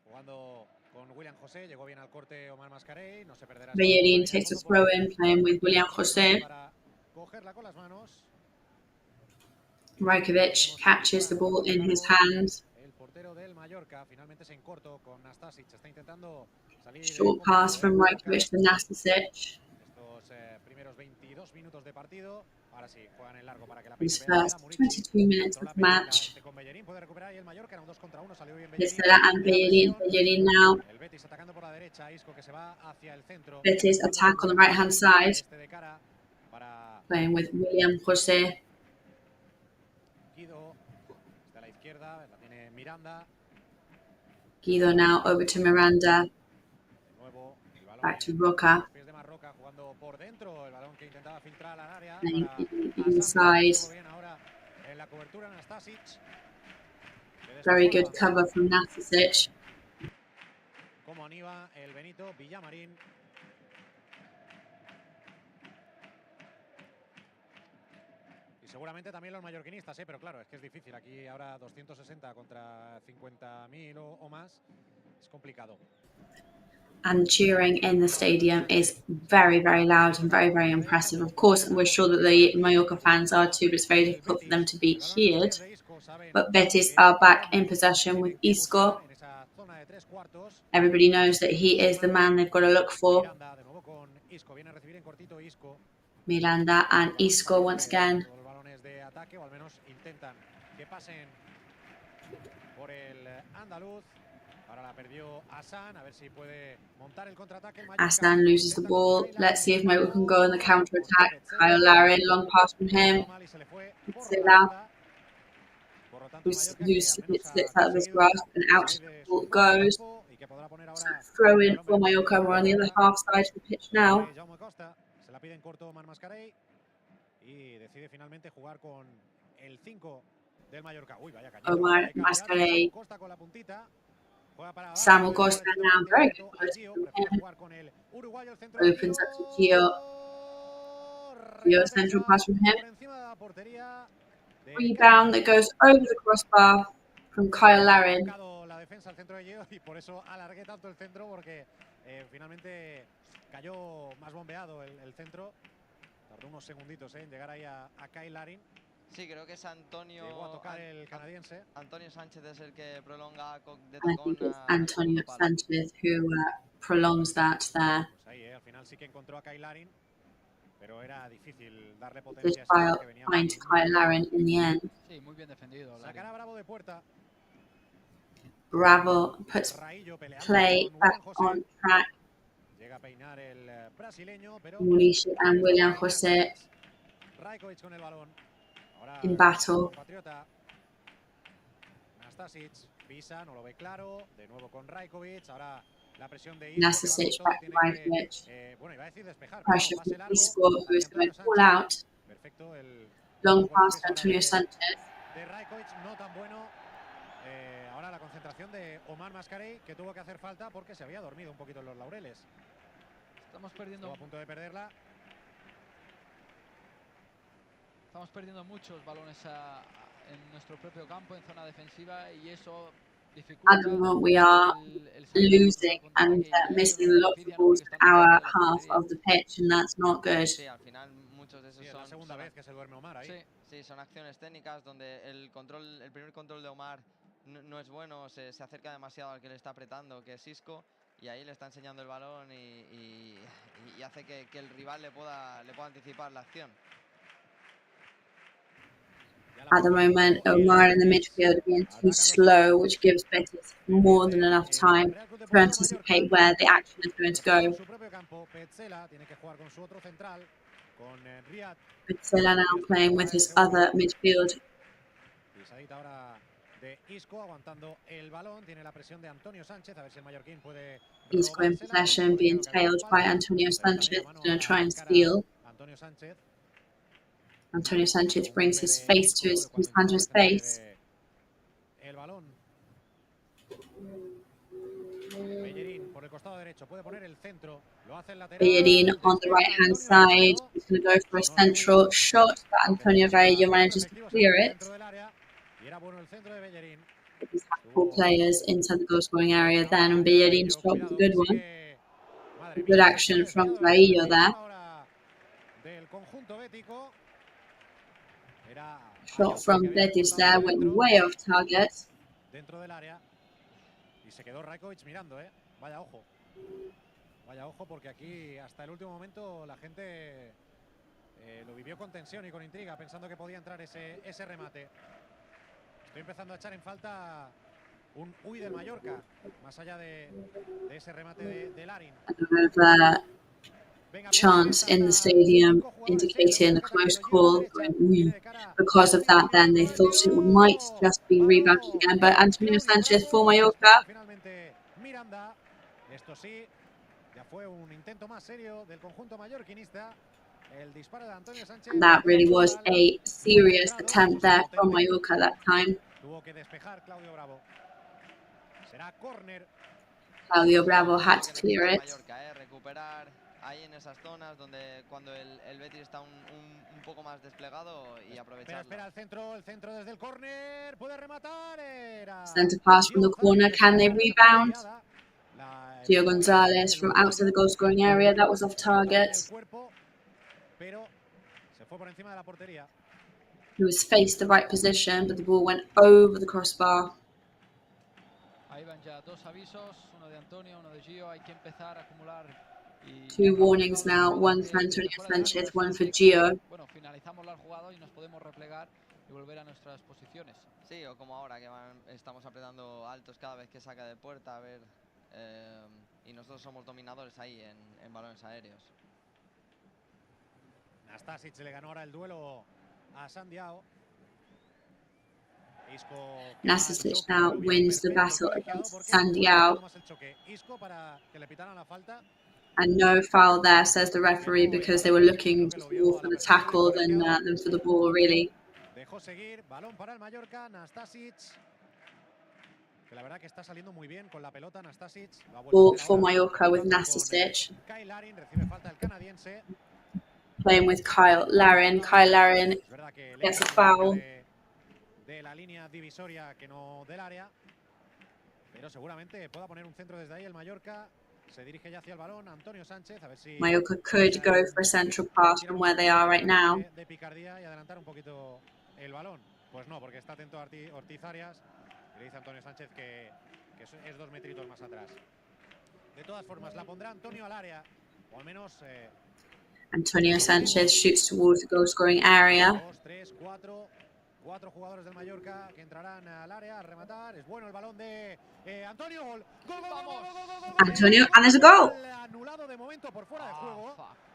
Jugando con William José, llegó bien al corte Omar Mascarell, no se perderá. Bellerín takes a throw in, playing with William José. Para cogerla con las manos. Rajkovic catches the ball in his hands. El portero del Mallorca finalmente se encortó con Nastasic, está intentando salir. Short pass from Rajkovic to Nastasic. Estos primeros 22 minutos de partido. Ahora sí, juegan en largo para que la His first 22 minutes of the match. Listera and Bellerín. Bellerín now. Betis attack on the right hand side. Playing with William José. Guido now over to Miranda. Back to Roca. Inside. Very good cover from Nastasic. Como Aníbal, el Benito, Villamarín. Y seguramente también los mallorquinistas, pero claro, es que es difícil. Aquí ahora 260 contra 50.000 o más. Es complicado. And cheering in the stadium is very, very loud and very, very impressive. Of course, we're sure that the Mallorca fans are too, but it's very difficult for them to be heard. But Betis are back in possession with Isco. Everybody knows that he is the man they've got to look for. Miranda and Isco once again. Aslan loses the ball. Let's see if Mallorca can go on the counter attack. Kyle Larin, long pass from him. Silla, who slips out of his grasp and out the ball goes. So throw in for Mallorca. We're on the other half side of the pitch now. Omar Mascarell. Samuel Costa now, very good from him. Opens up to Gio. Gio central pass from him. Rebound that goes over the crossbar from Kyle Larin. Cayó más bombeado el centro. Tardó unos segunditos en llegar ahí a Kyle Larin. Sí, creo que es Antonio. Llegó a tocar el canadiense. Antonio Sánchez es el que prolonga de I think it's Antonio Sanchez who prolongs that there. Pues ahí, al final sí que encontró a Kyle Larin, pero era difícil darle Just potencia. find Kyle Larin in the end. Sí, muy bien defendido. Sacará Bravo de puerta. Bravo puts play back on track. Llega a peinar el brasileño, pero Mauricio and William José Rajkovic con el balón. Ahora in battle. Nastasic pisa, no lo ve claro. De nuevo con Rajkovic. Ahora la presión de Nastasic back to Rajkovic. Bueno, iba a decir despejar. Pressure from Isco, who is going to pull out. Perfecto. Long pass to Antonio Sanchez. De Rajkovic no tan bueno. Ahora la concentración de Omar Mascarell, que tuvo que hacer falta porque se había dormido un poquito en los laureles. Estamos perdiendo. Estuvo a punto de perderla. Estamos perdiendo muchos balones en nuestro propio campo, en zona defensiva, y eso At the moment, we are losing and missing lots of balls in our half of the pitch, and that's not good. Sí, al final muchos de esos Es la segunda vez que se duerme Omar ahí. Sí, son acciones técnicas donde el primer control de Omar no es bueno, se acerca demasiado al que le está apretando, que es SIGUE, y ahí le está enseñando el balón y hace que el rival le pueda anticipar la acción. At the moment, Omar in the midfield are being too slow, which gives Betis more than enough time to anticipate where the action is going to go. Petzela now playing with his other midfield. Isco in possession, being tailed by Antonio Sanchez, going to try and steal. Antonio Sanchez brings his face to Sandro's face. Bellerin on the right-hand side. He's going to go for a central shot, but Antonio Raillo manages to clear it. He's had 4 players inside the goal-scoring area then, and Bellerin's shot was a good one. Good action from Raillo there. Shot from Betis there went way off target. Vaya ojo, porque aquí hasta el último momento la gente lo vivió con tensión y con intriga, pensando que podía entrar ese remate. Estoy empezando a echar en falta un uy del Mallorca, más allá de ese remate de Larin. Chants in the stadium indicating a close call. Because of that, then they thought it might just be rebounded again. But Antonio Sanchez for Mallorca. And that really was a serious attempt there from Mallorca that time. Claudio Bravo had to clear it. Ahí en esas zonas donde cuando el Betis está un poco más desplegado y aprovecharlo. Espera el centro desde el córner, puede rematar. Centre pass from the corner, can they rebound? Gio Gonzalez from outside the goal-scoring area, that was off target. He was faced the right position, but the ball went over the crossbar. Ahí van ya 2 avisos, uno de Antonio, uno de Gio, hay que empezar a acumular. 2 warnings now, one for Antonio Sanchez, one for Gio. Bueno, finalizamos la jugada y nos podemos replegar y volver a nuestras posiciones. Sí, o como ahora que estamos apretando altos cada vez que saca de puerta, a ver, y nosotros somos dominadores ahí en balones aéreos. Nastasic le ganó ahora el duelo a Sandiao. Nastasic now wins the battle against Sandiao. And no foul there, says the referee, because they were looking more for the tackle than for the ball, really. Ball for Mallorca with Nastasic. Playing with Kyle Larin. Kyle Larin gets a foul. Mallorca could go for a central pass from where they are right now. Pues no, porque está atento a Ortiz Arias. Le dice a Antonio Sánchez que es 2 metritos más atrás. De todas formas, la pondrá Antonio al área. O al menos... Antonio Sanchez shoots towards the goal-scoring area. 2, 3, 4 jugadores del Mallorca que entrarán al área a rematar. Es bueno el balón de Antonio. Gol. Antonio, and there's a goal. Anulado de momento por fuera de juego.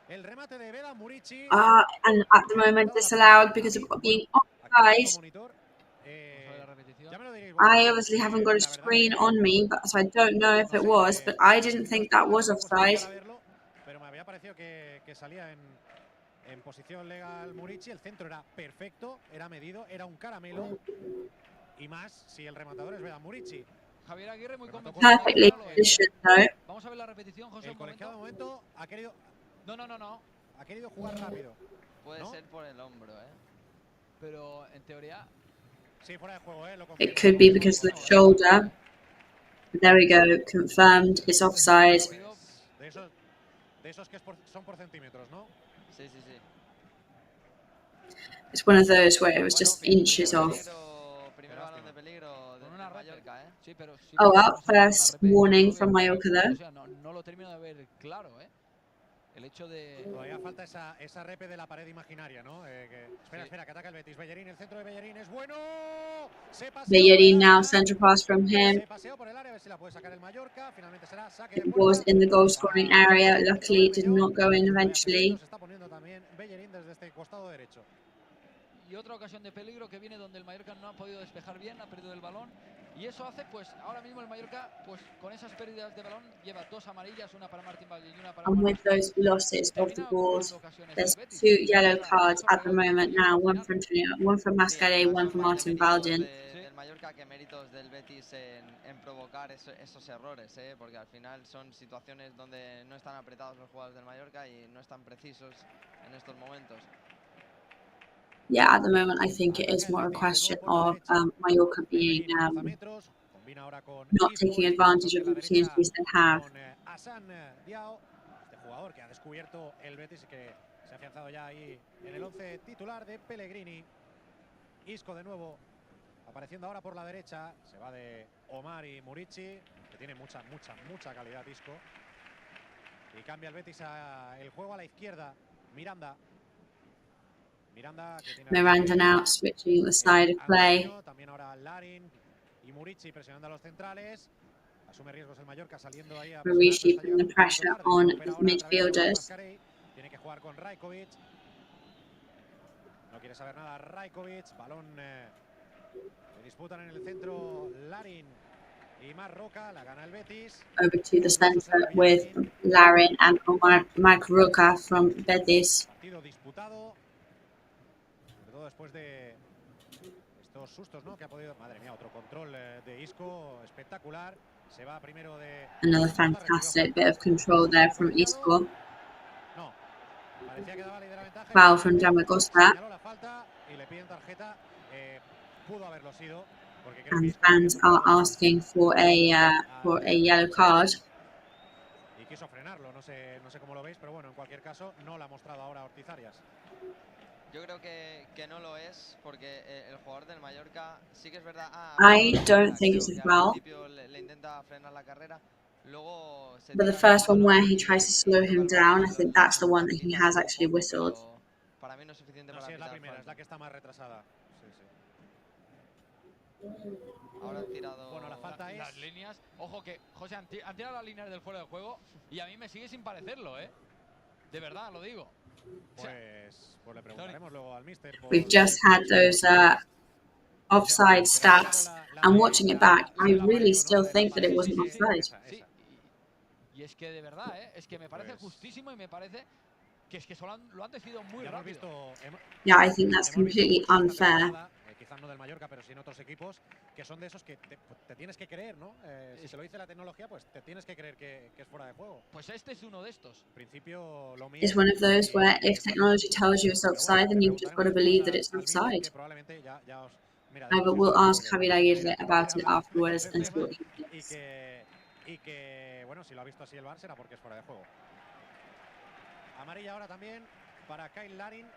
El remate de Veda Murici. And at the moment disallowed because of being offside. I obviously haven't got a screen on me, but so I don't know if it was, but I didn't think that was offside. Pero me había parecido que salía en posición legal Murici. El centro era perfecto, era medido, era un caramelo. Y más si el rematador es Veda Murici. Javier Aguirre muy convencido. Perfectly positioned, though. Vamos a ver la repetición, José. El colegiado de momento ha querido... No. Ha querido jugar rápido. Puede ser por el hombro, Pero en teoría It could be because of the shoulder. There we go, confirmed. It's offside. De esos que son por centímetros, ¿no? Sí, sí, sí. It's one of those where it was just inches off. Primer balón de peligro del Mallorca, ¿eh? Sí, pero sí, Oh, well, first warning from Mallorca though. O sea, no lo termino de ver claro, ¿eh? El hecho de... Todavía falta esa repe de la pared imaginaria, ¿no? Espera, que ataca el Betis. Bellerín, el centro de Bellerín es bueno. Bellerín now, central pass from him. Se paseó por el área, a ver si la puede sacar el Mallorca. Finalmente será saque de It puerta. was in the goal scoring area. Luckily, it did not go in eventually. Se está poniendo también Bellerín desde este costado derecho. Y otra ocasión de peligro que viene donde el Mallorca no ha podido despejar bien, ha perdido el balón. Y eso hace, pues, ahora mismo el Mallorca, pues, con esas pérdidas de balón, lleva 2 amarillas, una para Martín Valle y una para... And with those losses of the balls, there's 2 yellow cards at the moment now. One for Antonio, one for MATCHDAY, one for Martin Valjean. Del Mallorca que méritos del Betis en provocar esos errores, porque al final son situaciones donde no están apretados los jugadores del Mallorca y no están precisos en estos momentos. Yeah, at the moment, I think it is more a question of Mallorca being not taking advantage of the opportunities they have. Este jugador que ha descubierto el Betis y que se ha afianzado ya ahí en el 11 titular de Pellegrini. Isco de nuevo apareciendo ahora por la derecha. Se va de Omar y Murici, que tiene mucha calidad Isco. Y cambia el Betis el juego a la izquierda. Miranda now switching the side of play. También ahora Larin y Murici presionando a los centrales. Asume riesgos el Mallorca saliendo ahí a Murici putting the pressure on his midfielders. Tiene que jugar con Rajkovic. No quiere saber nada Rajkovic. Balón que disputan en el centro Larin y Marroca. La gana el Betis. Over to the centre with Larin and Marroca from Betis. Partido disputado. Después de estos sustos, ¿no? Que ha podido, madre mía, otro control de Isco espectacular. Se va primero de another fantastic bit of control there from Isco. No. Parecía que daba la ventaja. Foul from Damagosta. La falta y le piden tarjeta. Pudo haberlo sido porque and fans are asking for a yellow card. Y quiso frenarlo, no sé cómo lo veis, pero bueno, en cualquier caso no la ha mostrado ahora Ortiz Arias. Yo creo que no lo es, porque el jugador del Mallorca sí que es verdad. I don't think it's a foul. Le intenta frenar la carrera. Luego But the first one where he tries to slow him down, I think that's the one that he has actually whistled. Para mí no es suficiente para es la primera, es la que está más retrasada. Sí. Ahora han tirado. Bueno, la falta es. Las líneas. Ojo que, José, han tirado las líneas del fuera de juego y a mí me sigue sin parecerlo, ¿eh? De verdad, lo digo. Pues le preguntaremos luego al míster. We've just had those offside stats, and watching it back, I really still think that it wasn't offside. Sí. Y es que de verdad, es que me parece justísimo y me parece que es que lo han decidido muy rápido. Yeah, I think that's completely unfair. Quizás no del Mallorca, pero sí en otros equipos, que son de esos que te tienes que creer, ¿no? Si se lo dice la tecnología, pues te tienes que creer que es fuera de juego. Pues este es uno de estos. En principio, lo mismo. It's one of those where if technology tells you it's offside, then you've just got to believe that it's offside. But we'll ask Javier Aguirre about it afterwards and see what he thinks. Y que, bueno, si lo ha visto así el VAR será porque es fuera de juego. Amarilla ahora también para Kyle Larin.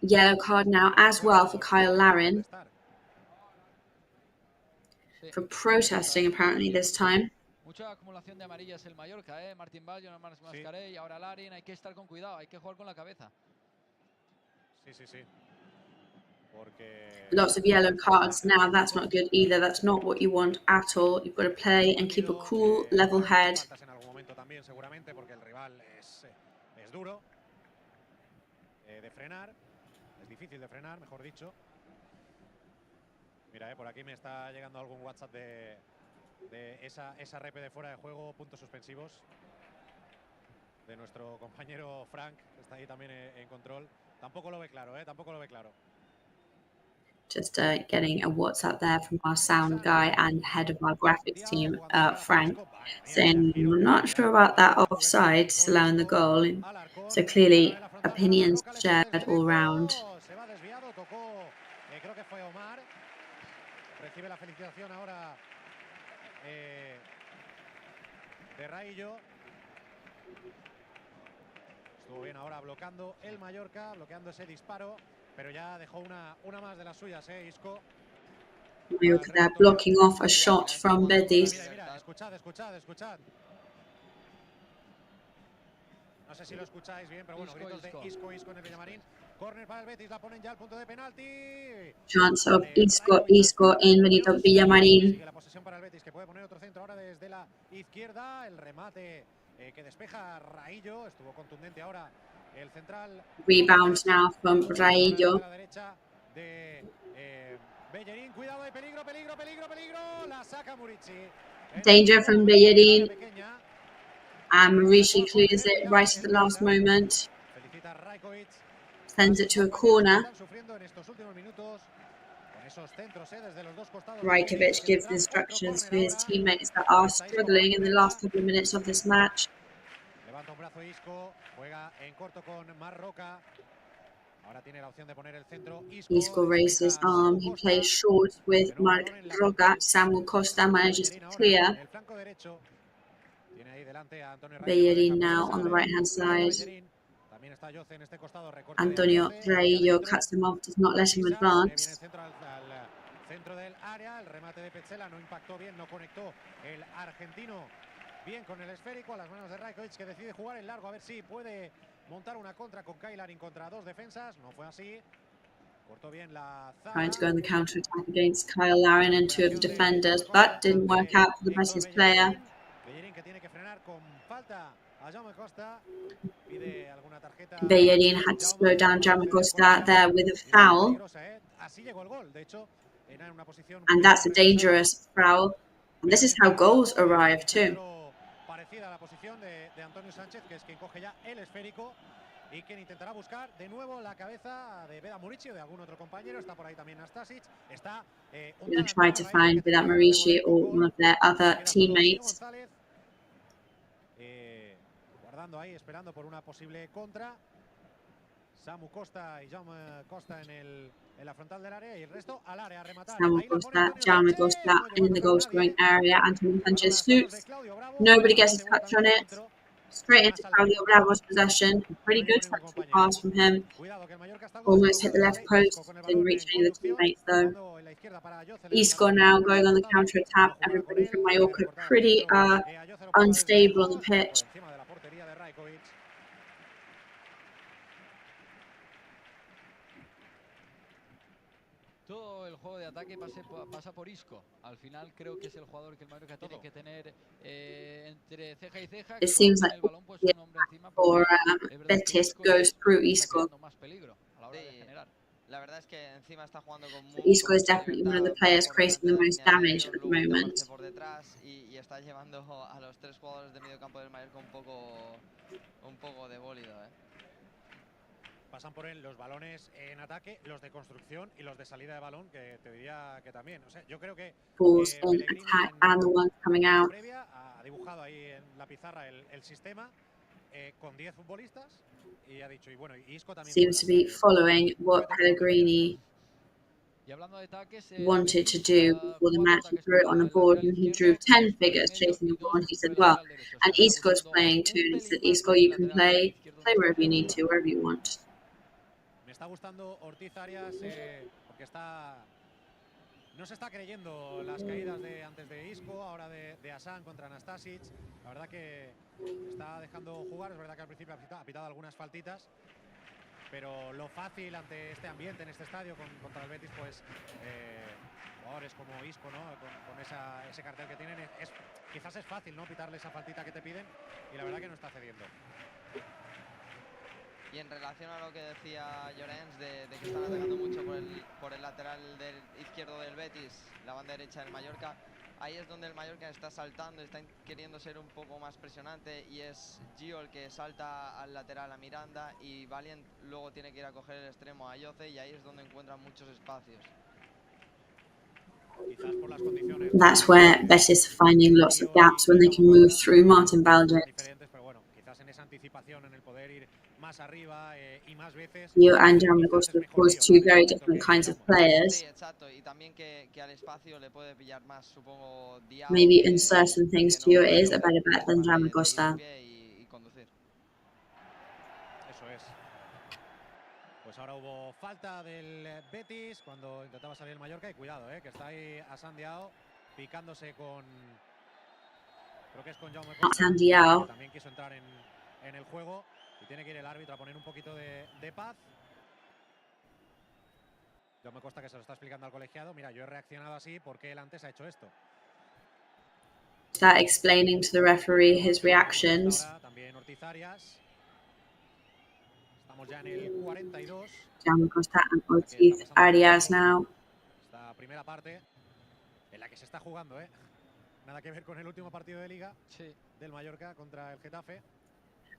Yellow card now as well for Kyle Larin for protesting apparently this time. Mucha acumulación de amarillas el Mallorca, Martín Valle, MATCHDAY y ahora Larin. Hay que estar con cuidado, hay que jugar con la cabeza. Sí. Porque... Lots of yellow cards now. That's not good either. That's not what you want at all. You've got to play and keep a cool, level head. En algún momento también, seguramente, porque el rival es duro de frenar. Difícil de frenar, mejor dicho. Mira, por aquí me está llegando algún WhatsApp de esa repe de fuera de juego, puntos suspensivos, de nuestro compañero Frank, que está ahí también en control. Tampoco lo ve claro, tampoco lo ve claro. Just getting a WhatsApp there from our sound guy and head of our graphics team, Frank, saying we're not sure about that offside, disallowing the goal. So clearly, opinions shared all round. recibe la felicitación ahora de Raillo. Estuvo bien ahora bloqueando el Mallorca, bloqueando ese disparo, pero ya dejó una más de las suyas, Isco. Mallorca there blocking off a shot from Betis. Mira, escuchad. No sé si lo escucháis bien, pero bueno, gritos de Isco en el Villamarín. Corner para el Betis, la ponen ya al punto de penalti. Chance of Isco in Benito Villamarín. Sigue la posesión para el Betis, que puede poner otro centro ahora desde la izquierda. El remate que despeja Raillo, estuvo contundente ahora el central. Rebound now from Raillo. A la derecha de Bellerín, cuidado de peligro. La saca Murici. Danger from Bellerín. And Murici clears it right at the last moment. Sends it to a corner. Rajkovic gives instructions to his teammates that are struggling in the last couple of minutes of this match. Levanta un brazo Isco, juega en corto con Marroca. Ahora tiene la opción de poner el centro. Isco raises his arm. He plays short with Marroca. Samuel Costa manages to clear. Bellerín now on the right-hand side. Antonio Raillo cuts him off, does not let him advance. Centro del área, el remate de Petzela no impactó bien, no conectó el argentino bien con el esférico a las manos de Rajkovic, que decide jugar en largo a ver si puede montar una contra con Kailarin contra dos defensas. No fue así. Cortó bien la zaga. Trying to go on the counter-attack against Kyle Larin and two of the defenders, but didn't work out for the Betis player. Bellerín had to slow down Jaume Costa there with a foul. And that's a dangerous foul. And this is how goals arrive too. Y quien intentará buscar de nuevo la cabeza de Vedat Murici o de algún otro compañero. Está por ahí también Nastasic. Está going to try to find Vedat Murici or one of their other teammates. Guardando ahí, esperando por una posible contra. Samu Costa y Jaume Costa en la frontal del área y el resto al área a rematar. Samu Costa, Jaume Costa in the goal scoring area. Antonio Sanchez shoots. Nobody gets a touch on it. Straight into Claudio Bravo's possession. Pretty good touch pass from him. Almost hit the left post. Didn't reach any of the teammates though. Isco now going on the counter attack. Everybody from Mallorca pretty unstable on the pitch. Todo el juego de ataque pasa por Isco. Al final creo que es el jugador que el Mallorca tiene que tener entre ceja y ceja. It seems like the attack for Betis goes through Isco. La verdad es que encima está jugando con Isco is definitely one of the players creating the most damage at the moment. Por detrás y está llevando a los tres jugadores de medio campo del Mallorca un poco de bólido, Pasan por él los balones en ataque, los de construcción y los de salida de balón, que te diría que también. O sea, yo creo que balls in attack and the ones coming out. Ha dibujado ahí en la pizarra el sistema con 10 futbolistas y ha dicho, y bueno, Isco también seems to be following what Pellegrini wanted to do before the match. He threw it on the board and he drew 10 figures chasing the ball, and he said, well, and Isco's playing too, and he said, Isco, you can play wherever you need to, wherever you want. Me está gustando Ortiz Arias porque no se está creyendo las caídas de antes de Isco, ahora de Hassan contra Nastasic. La verdad que está dejando jugar. Es verdad que al principio ha pitado algunas faltitas, pero lo fácil ante este ambiente, en este estadio contra el Betis, pues jugadores como Isco, ¿no? Con ese cartel que tienen, quizás es fácil, ¿no? Pitarle esa faltita que te piden, y la verdad que no está cediendo. Y en relación a lo que decía Llorens de que están atacando mucho por el lateral izquierdo del Betis, la banda derecha del Mallorca, ahí es donde el Mallorca está saltando, está queriendo ser un poco más presionante, y es Gio el que salta al lateral a Miranda, y Valiant luego tiene que ir a coger el extremo a Yoce, y ahí es donde encuentran muchos espacios. That's where Betis are finding lots of gaps when they can move through Martin Baldock. Gio and Dramagosta, of course, two very different kinds of players. Maybe in certain things, Gio is a better bet than Dramagosta. Pues ahora hubo falta del Betis cuando intentaba salir el Mallorca y cuidado, que está ahí asandeado, picándose con, creo que es con Jaume Costa, que también quiso entrar en el juego y tiene que ir el árbitro a poner un poquito de paz. Jaume Costa que se lo está explicando al colegiado, mira, yo he reaccionado así porque él antes ha hecho esto. Start explaining to the referee his reactions. También Ortiz Arias. Estamos ya en el 42. Jaume Costa and Ortiz Arias now. Esta primera parte en la que se está jugando, nada que ver con el último partido de Liga del Mallorca contra el Getafe.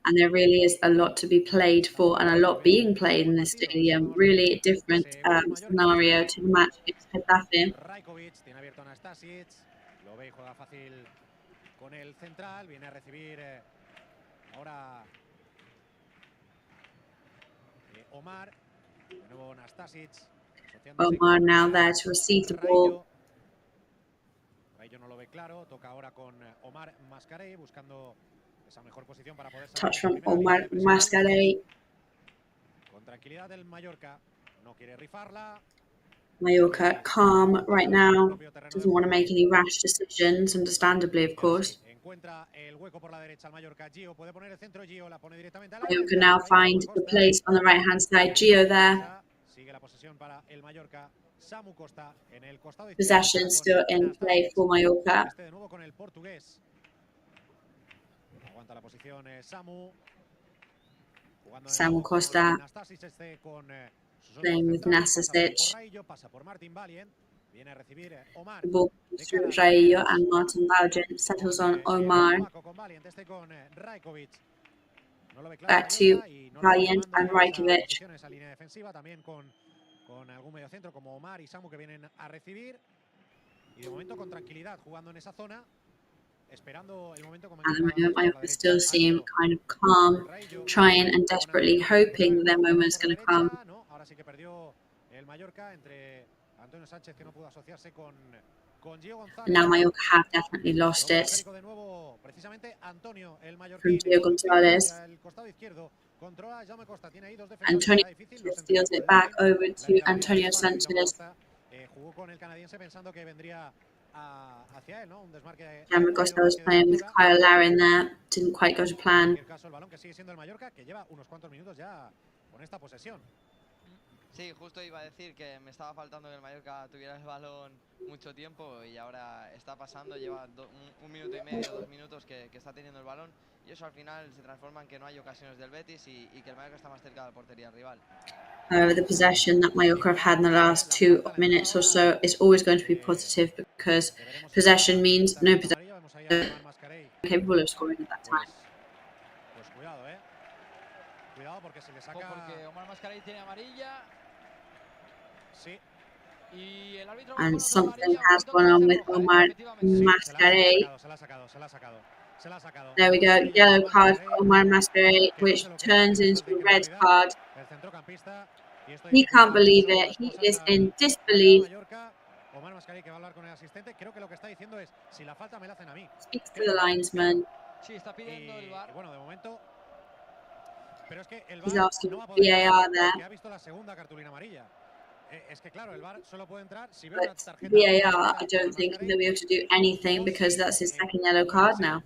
And there really is a lot to be played for and a lot being played in this stadium. Really different scenario to the match against Getafe. Rajkovic tiene abierto a Nastasic. Lo ve y juega fácil con el central. Viene a recibir ahora Omar. De nuevo Nastasic. Omar now there to receive the ball. Rayo no lo ve claro. Toca ahora con Omar MATCHDAY buscando esa mejor posición para poder Touch from Omar MATCHDAY. Con tranquilidad del Mallorca. No quiere rifarla. Mallorca calm right now. Doesn't want to make any rash decisions, understandably, of course. Encuentra el hueco por la derecha al Mallorca. Gio puede poner el centro. Gio la pone directamente al Mallorca now find the place on the right-hand side. Gio there. Sigue la posesión para el Mallorca. Samu Costa en el costado. Possession still in play for Mallorca. De nuevo con el portugués. Aguanta la posición Samu. Samu Costa playing with Nastasic. The ball through Rayo and Martin Valiant settles on Omar. Back to Valiant and Rajkovic. Con algún medio centro como Omar y Samu que vienen a recibir. Y de momento con tranquilidad jugando en esa zona. Esperando el momento como Mallorca still seem kind of calm, trying and desperately hoping their moment's going to come. Ahora sí que perdió el Mallorca entre Antonio Sánchez que no pudo asociarse con Gio González. And now Mallorca have definitely lost it. De nuevo, precisamente Antonio el From Gio González. El costado izquierdo controla Jaume Costa, tiene ahí dos Antonio steals it back over to Antonio Sanchez. Jugó con el canadiense pensando que vendría hacia él, ¿no? Un desmarque. Jaume Costa was playing with Kyle Larin there. Didn't quite go to plan. En cualquier caso, el balón que sigue siendo el Mallorca, que lleva unos cuantos minutos ya con esta posesión. Sí, justo iba a decir que me estaba faltando que el Mallorca tuviera el balón mucho tiempo y ahora está pasando, lleva un minuto y medio, 2 minutos que está teniendo el balón y eso al final se transforma en que no hay ocasiones del Betis y que el Mallorca está más cerca de la portería rival. The possession that Mallorca have had in the last 2 minutes or so is always going to be positive because possession means no possession capable of scoring at that time. Pues cuidado, cuidado porque se le saca. Porque Omar MATCHDAY tiene amarilla. Sí. And something has gone on with Omar MATCHDAY. There we go, yellow card for Omar MATCHDAY, which turns into a red card. He can't believe it. He is in disbelief. Speaks to the linesman. He's asking for VAR there. But VAR, I don't think they'll be able to do anything because that's his second yellow card now.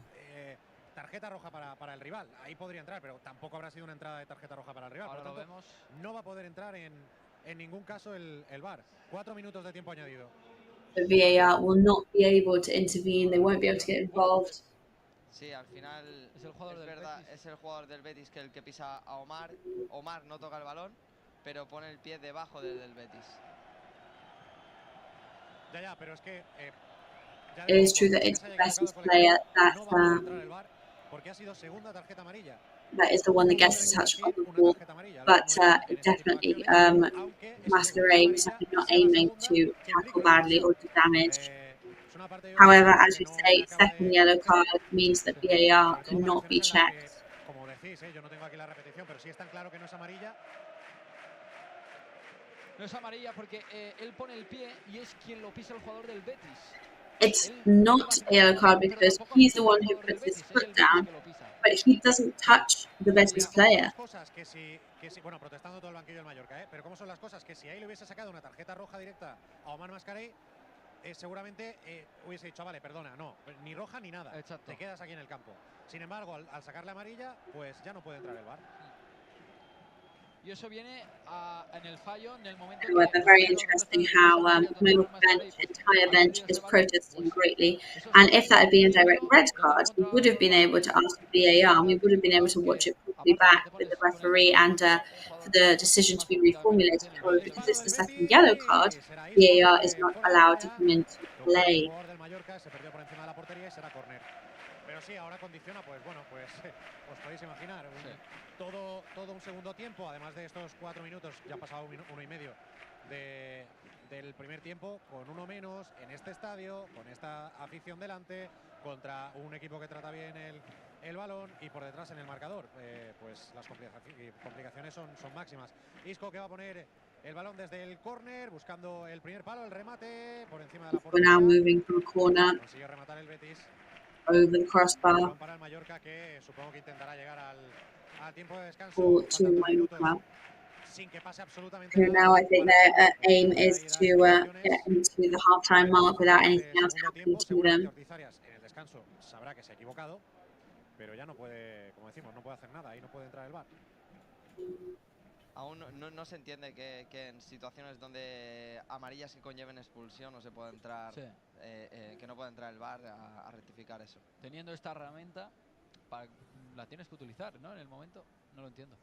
Tarjeta roja para el rival. Ahí podría entrar, pero tampoco habrá sido una entrada de tarjeta roja para el rival. Por lo tanto, no va a poder entrar en ningún caso el VAR. 4 minutos de tiempo añadido. The VAR will not be able to intervene. They won't be able to get involved. Sí, al final es el jugador del Betis que el que pisa a Omar. Omar no toca el balón, pero pone el pie debajo del Betis. Ya, pero es que it is true that it's the Betis player that is the one that gets the touch on the ball, but definitely MATCHDAY was not aiming to tackle badly or do damage. However, as we say, second yellow card means that VAR cannot be checked. decís, yo no tengo aquí la repetición, pero sí es tan claro que no es amarilla. No es amarilla porque él pone el pie y es quien lo pisa el jugador del Betis. It's not a yellow card because he's the one who puts his foot down, but he doesn't touch the Betis player. Bueno, protestando todo el banquillo del Mallorca, pero ¿cómo son las cosas? Que si ahí le hubiese sacado una tarjeta roja directa a Omar Mascarell, seguramente hubiese dicho, vale, perdona, no, ni roja ni nada. Exacto. Te quedas aquí en el campo. Sin embargo, al sacarle amarilla, pues ya no puede entrar el VAR. Y eso viene en el fallo, en el momento However, very interesting how Mallorca bench, entire bench is protesting greatly. And if that had been a direct red card, we would have been able to ask for VAR. We would have been able to watch it properly back with the referee and for the decision to be reformulated. However, because it's the second yellow card, VAR is not allowed to come into play. Pero sí, ahora condiciona, pues bueno, pues os podéis imaginar, todo un segundo tiempo, además de estos 4 minutos, ya ha pasado uno y medio del primer tiempo, con uno menos en este estadio, con esta afición delante, contra un equipo que trata bien el balón y por detrás en el marcador, pues las complicaciones son máximas. Isco que va a poner el balón desde el córner, buscando el primer palo, el remate por encima de la portería. We're now moving from a corner consiguió rematar el Betis. Over the crossbar. Para el Mallorca, que supongo que intentará llegar al tiempo de descanso. To Mallorca. Sin que pase absolutamente Here now, I think their aim is to get into the half-time mark without anything else happening to them. En el descanso sabrá que se ha equivocado, pero ya no puede, como decimos, no puede hacer nada, ahí no puede entrar el VAR. Aún no se entiende que en situaciones donde amarillas que conlleven expulsión no se puede entrar, que no puede entrar el VAR a rectificar eso. Teniendo esta herramienta, la tienes que utilizar, ¿no? En el momento, no lo entiendo.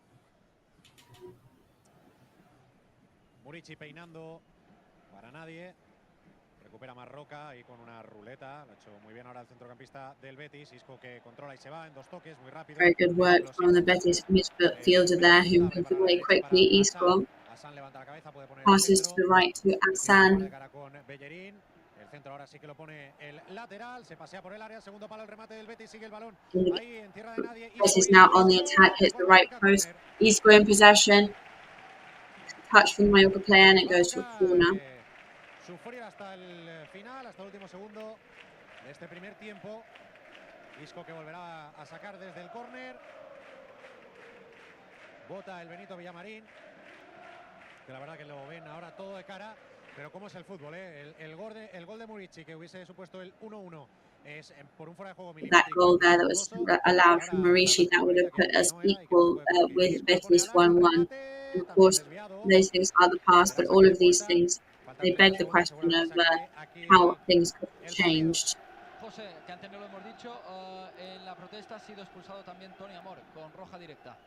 Murici peinando para nadie. Recupera Marroca y con una ruleta. Lo ha hecho muy bien ahora el centrocampista del Betis. Isco que controla y se va en 2 toques, muy rápido. Very good work from the Betis midfielder there, who moved away quickly. Isco passes to the right to Hassan. El centro ahora sí que lo pone el lateral. Se pasea por el área. Segundo palo, el remate del Betis. Sigue el balón. Ahí en tierra de nadie. Betis now on the attack. Hits the right post. Isco in possession. Touch from the Mallorca player and it goes to a corner. Sufrir hasta el final, hasta el último segundo de este primer tiempo. Isco que volverá a sacar desde el córner. Bota el Benito Villamarín, que la verdad que lo ven ahora todo de cara. Pero cómo es el fútbol, el gol de Murici, que hubiese supuesto el 1-1, es por un fuera de juego milimétrico. That goal there that was allowed from Murici, that would have put us equal with Betis 1-1. And of course, those things are the past, but all of these things, they beg the question of how things could have changed. José, que antes no lo hemos dicho, en la protesta ha sido expulsado también Tony Amor con roja directa.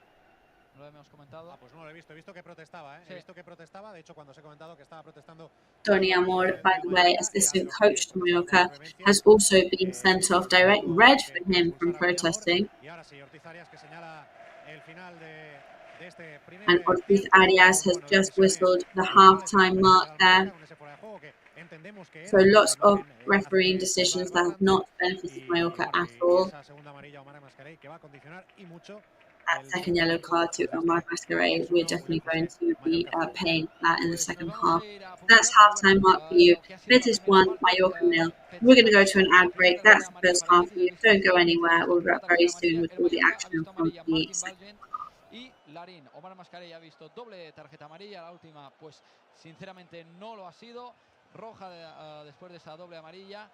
No lo hemos comentado. Pues no lo he visto que protestaba, Sí. He visto que protestaba, de hecho cuando os he comentado que estaba protestando. Tony Amor, by the way, assistant coach to Mallorca, has also been sent off direct red for him from protesting. Y ahora sí, Ortiz Arias que señala el final de este primer And Ortiz Arias has just whistled the half-time mark there. So lots of refereeing decisions that have not benefited Mallorca at all. That second yellow card to Omar Mascarell, we're definitely going to be paying that in the second half. That's half-time mark for you. Betis 1, Mallorca 0. We're going to go to an ad break. That's the first half for you. Don't go anywhere. We'll be back very soon with all the action from the second half. Y Larín, Omar Mascarell ha visto doble tarjeta amarilla, la última pues sinceramente no lo ha sido, roja después de esa doble amarilla.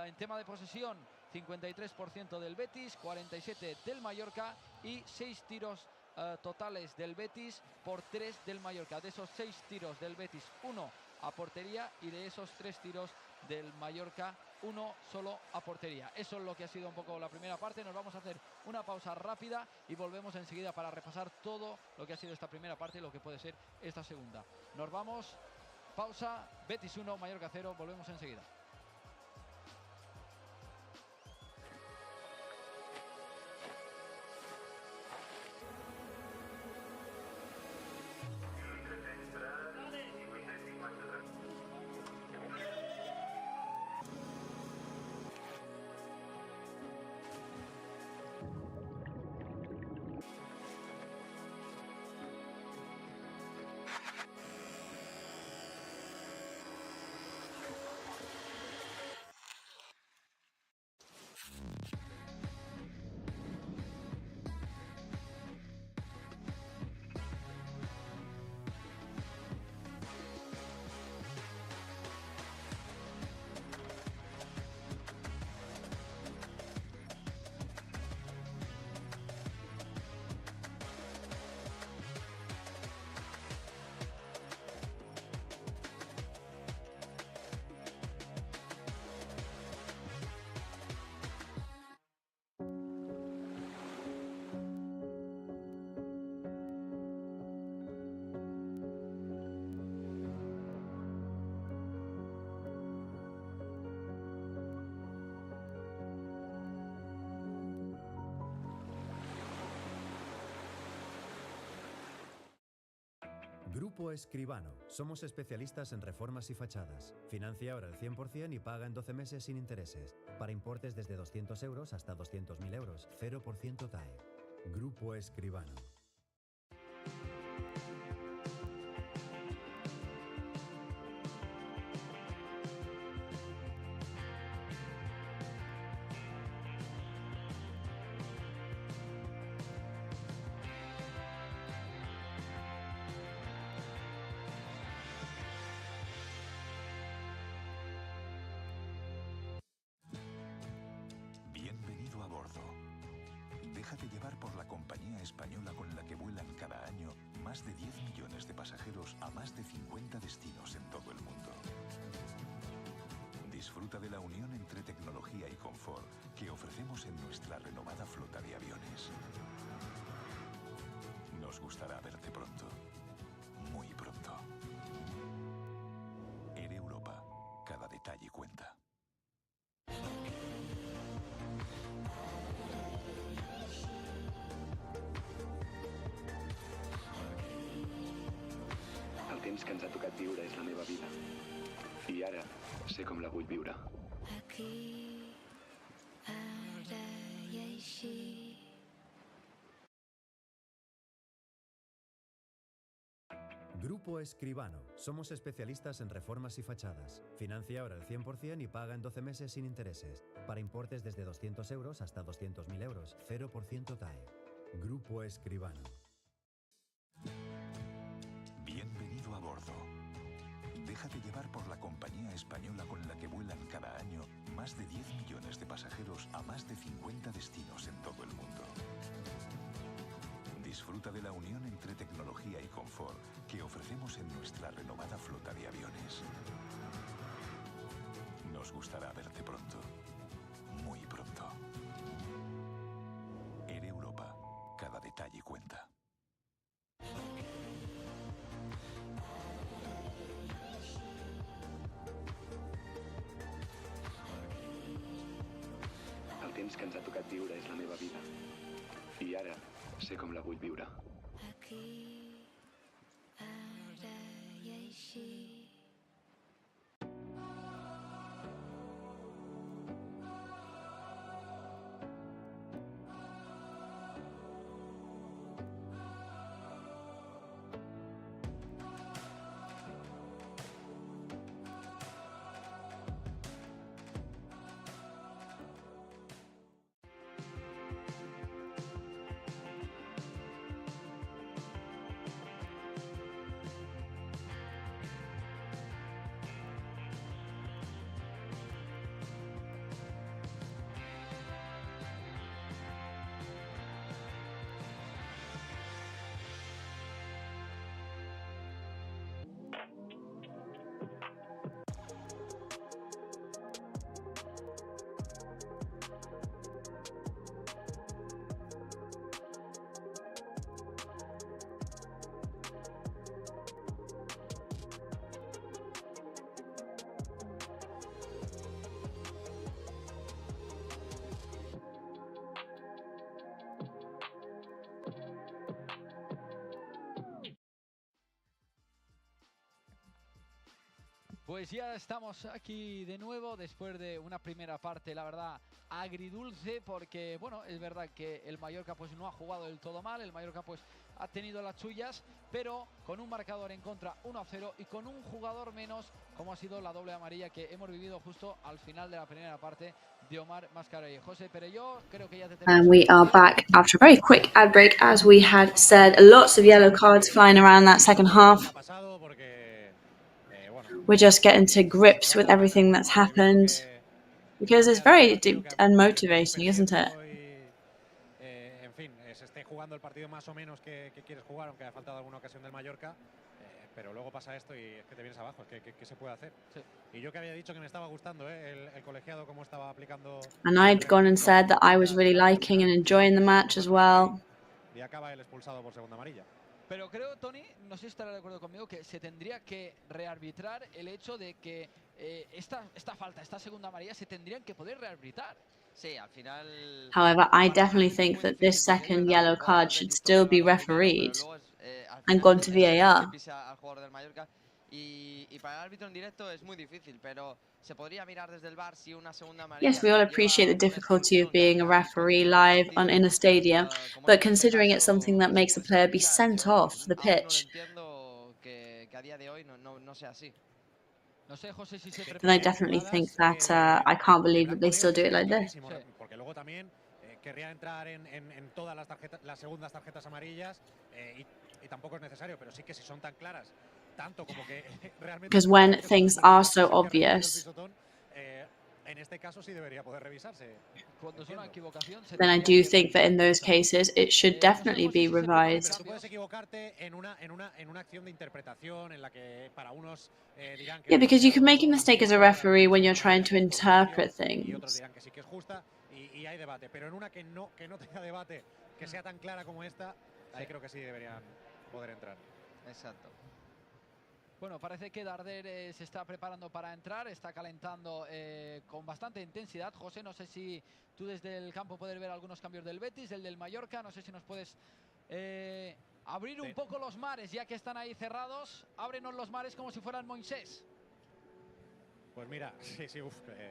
En tema de posesión, 53% del Betis, 47% del Mallorca y 6 tiros totales del Betis por 3 del Mallorca. De esos 6 tiros del Betis, 1 a portería y de esos 3 tiros del Mallorca, 1 solo a portería. Eso es lo que ha sido un poco la primera parte. Nos vamos a hacer una pausa rápida y volvemos enseguida para repasar todo lo que ha sido esta primera parte y lo que puede ser esta segunda. Nos vamos, pausa, Betis 1, Mallorca 0, volvemos enseguida. Grupo Escribano. Somos especialistas en reformas y fachadas. Financia ahora el 100% y paga en 12 meses sin intereses. Para importes desde 200 euros hasta 200.000 euros. 0% TAE. Grupo Escribano. Bienvenido a bordo. Déjate llevar por la compañía española con la que vuelan cada año más de 10 millones de pasajeros a más de 50 destinos en todo el mundo. Disfruta de la unión entre tecnología y confort que ofrecemos en nuestra renovada flota de aviones. Nos gustará verte pronto, muy pronto. Air Europa, cada detalle cuenta. El temps que ens ha tocat viure és la meva vida. I ara sé com la vull viure. Aquí, ara i així. Grupo Escribano. Somos especialistas en reformas y fachadas. Financia ahora el 100% y paga en 12 meses sin intereses. Para importes desde 200 euros hasta 200.000 euros. 0% TAE. Grupo Escribano. Bienvenido a bordo. Déjate llevar por la compañía española con la que vuelan cada año más de 10 millones de pasajeros a más de 50 destinos en todo el mundo. Disfruta de la unión entre tecnología y confort que ofrecemos en nuestra renovada flota de aviones. Nos gustará verte pronto, muy pronto. Air Europa, cada detalle cuenta. El temps que ens ha tocat viure és la meva vida. I ara sé com la vull viure. Aquí, ara i així. Pues ya estamos aquí de nuevo después de una primera parte, la verdad, agridulce, porque, bueno, es verdad que el Mallorca pues no ha jugado del todo mal, el Mallorca pues ha tenido las suyas, pero con un marcador en contra 1-0 y con un jugador menos, como ha sido la doble amarilla que hemos vivido justo al final de la primera parte de Omar Mascarell. José, pero yo creo que ya te And we are back after a very quick ad break, as we had said. Lots of yellow cards flying around that second half. We're just getting to grips with everything that's happened, because it's very deep and motivating, isn't it? En fin, se esté jugando el partido más o menos que quieres jugar, aunque haya faltado alguna ocasión del Mallorca, pero luego pasa esto y es que te vienes abajo. ¿Qué se puede hacer? Sí. Y yo que había dicho que me estaba gustando el colegiado, cómo estaba aplicando. And I'd gone and said that I was really liking and enjoying the match as well. Y acaba el expulsado por segunda amarilla. Pero creo, Tony, no sé si estará de acuerdo conmigo, que se tendría que rearbitrar el hecho de que esta falta, esta segunda amarilla, se tendrían que poder rearbitrar. Sí, al final. However, I definitely think that this second yellow card should still be refereed. Al and gone to VAR. Yes, we all appreciate the difficulty of being a referee live in a stadium, but considering it's something that makes a player be sent off the pitch, then I definitely think that I can't believe that they still do it like this. Querría entrar en todas las segundas tarjetas amarillas y tampoco es necesario, pero sí que si son tan claras, tanto como que realmente. Because when things are so obvious, en este caso sí debería poder revisarse. then I do think that in those cases it should definitely be revised. Yeah, because you can make a mistake as a referee when you're trying to interpret things. Y hay debate, pero en una que no tenga debate, que sea tan clara como esta, ahí creo que sí deberían poder entrar. Exacto. Bueno, parece que Darder se está preparando para entrar, está calentando con bastante intensidad. José, no sé si tú desde el campo puedes ver algunos cambios del Betis, el del Mallorca, no sé si nos puedes abrir un poco los mares, ya que están ahí cerrados. Ábrenos los mares como si fueran Moisés. Pues mira, sí,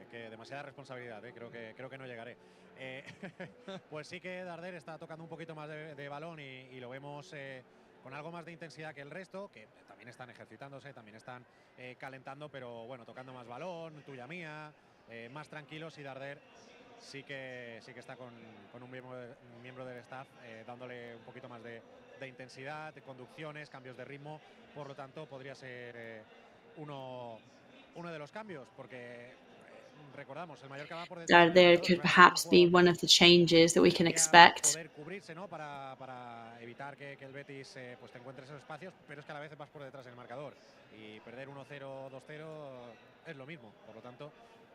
que demasiada responsabilidad, creo que no llegaré. Pues sí que Darder está tocando un poquito más de balón y lo vemos con algo más de intensidad que el resto, que también están ejercitándose, también están calentando, pero bueno, tocando más balón, tuya mía, más tranquilos, y Darder sí que está con un miembro del staff dándole un poquito más de intensidad, de conducciones, cambios de ritmo, por lo tanto podría ser uno de los cambios, porque recordamos, el Mallorca va por detrás. There could perhaps be one of the changes that we can expect. Poder cubrirse, ¿no? Para evitar que el Betis pues te encuentre esos espacios, pero es que a la vez vas por detrás del marcador y perder 1-0, 2-0 es lo mismo. Por lo tanto,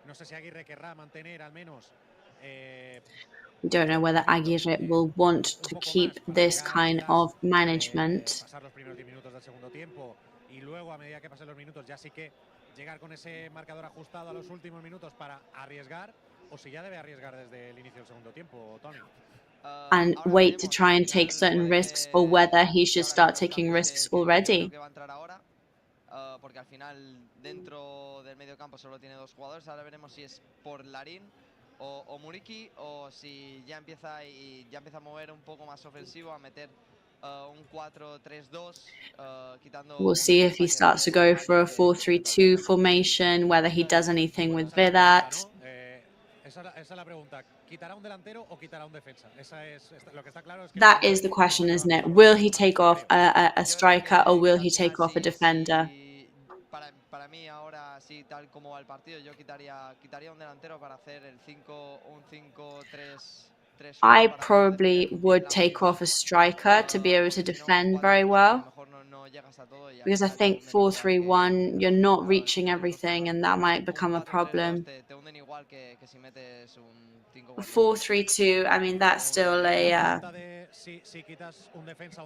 no sé si Aguirre querrá mantener al menos. We don't know whether Aguirre will want to keep this kind of management. Pasar los primeros 10 minutos del segundo tiempo y luego, a medida que pasen los minutos, ya sí que llegar con ese marcador ajustado a los últimos minutos para arriesgar, o si ya debe arriesgar desde el inicio del segundo tiempo, Tony. And wait to try and take certain risks, or whether he should start taking risks already. Porque al final dentro del medio campo solo tiene dos jugadores. Ahora veremos si es por Larín o Muriqui, o si ya empieza a mover un poco más ofensivo, a meter un 4-3-2, quitando. We'll see if he starts to go for a 4-3-2 formation, whether he does anything with Vedat. Esa es la pregunta. ¿Quitará un delantero o quitará un defensa? Lo que está claro es que that is the question, isn't it? Will he take off a striker or will he take off a defender? Para mí ahora sí, tal como va el partido, yo quitaría un delantero para hacer el 5-3. I probably would take off a striker to be able to defend very well, because I think 4-3-1, you're not reaching everything, and that might become a problem. 4-3-2, I mean, that's still a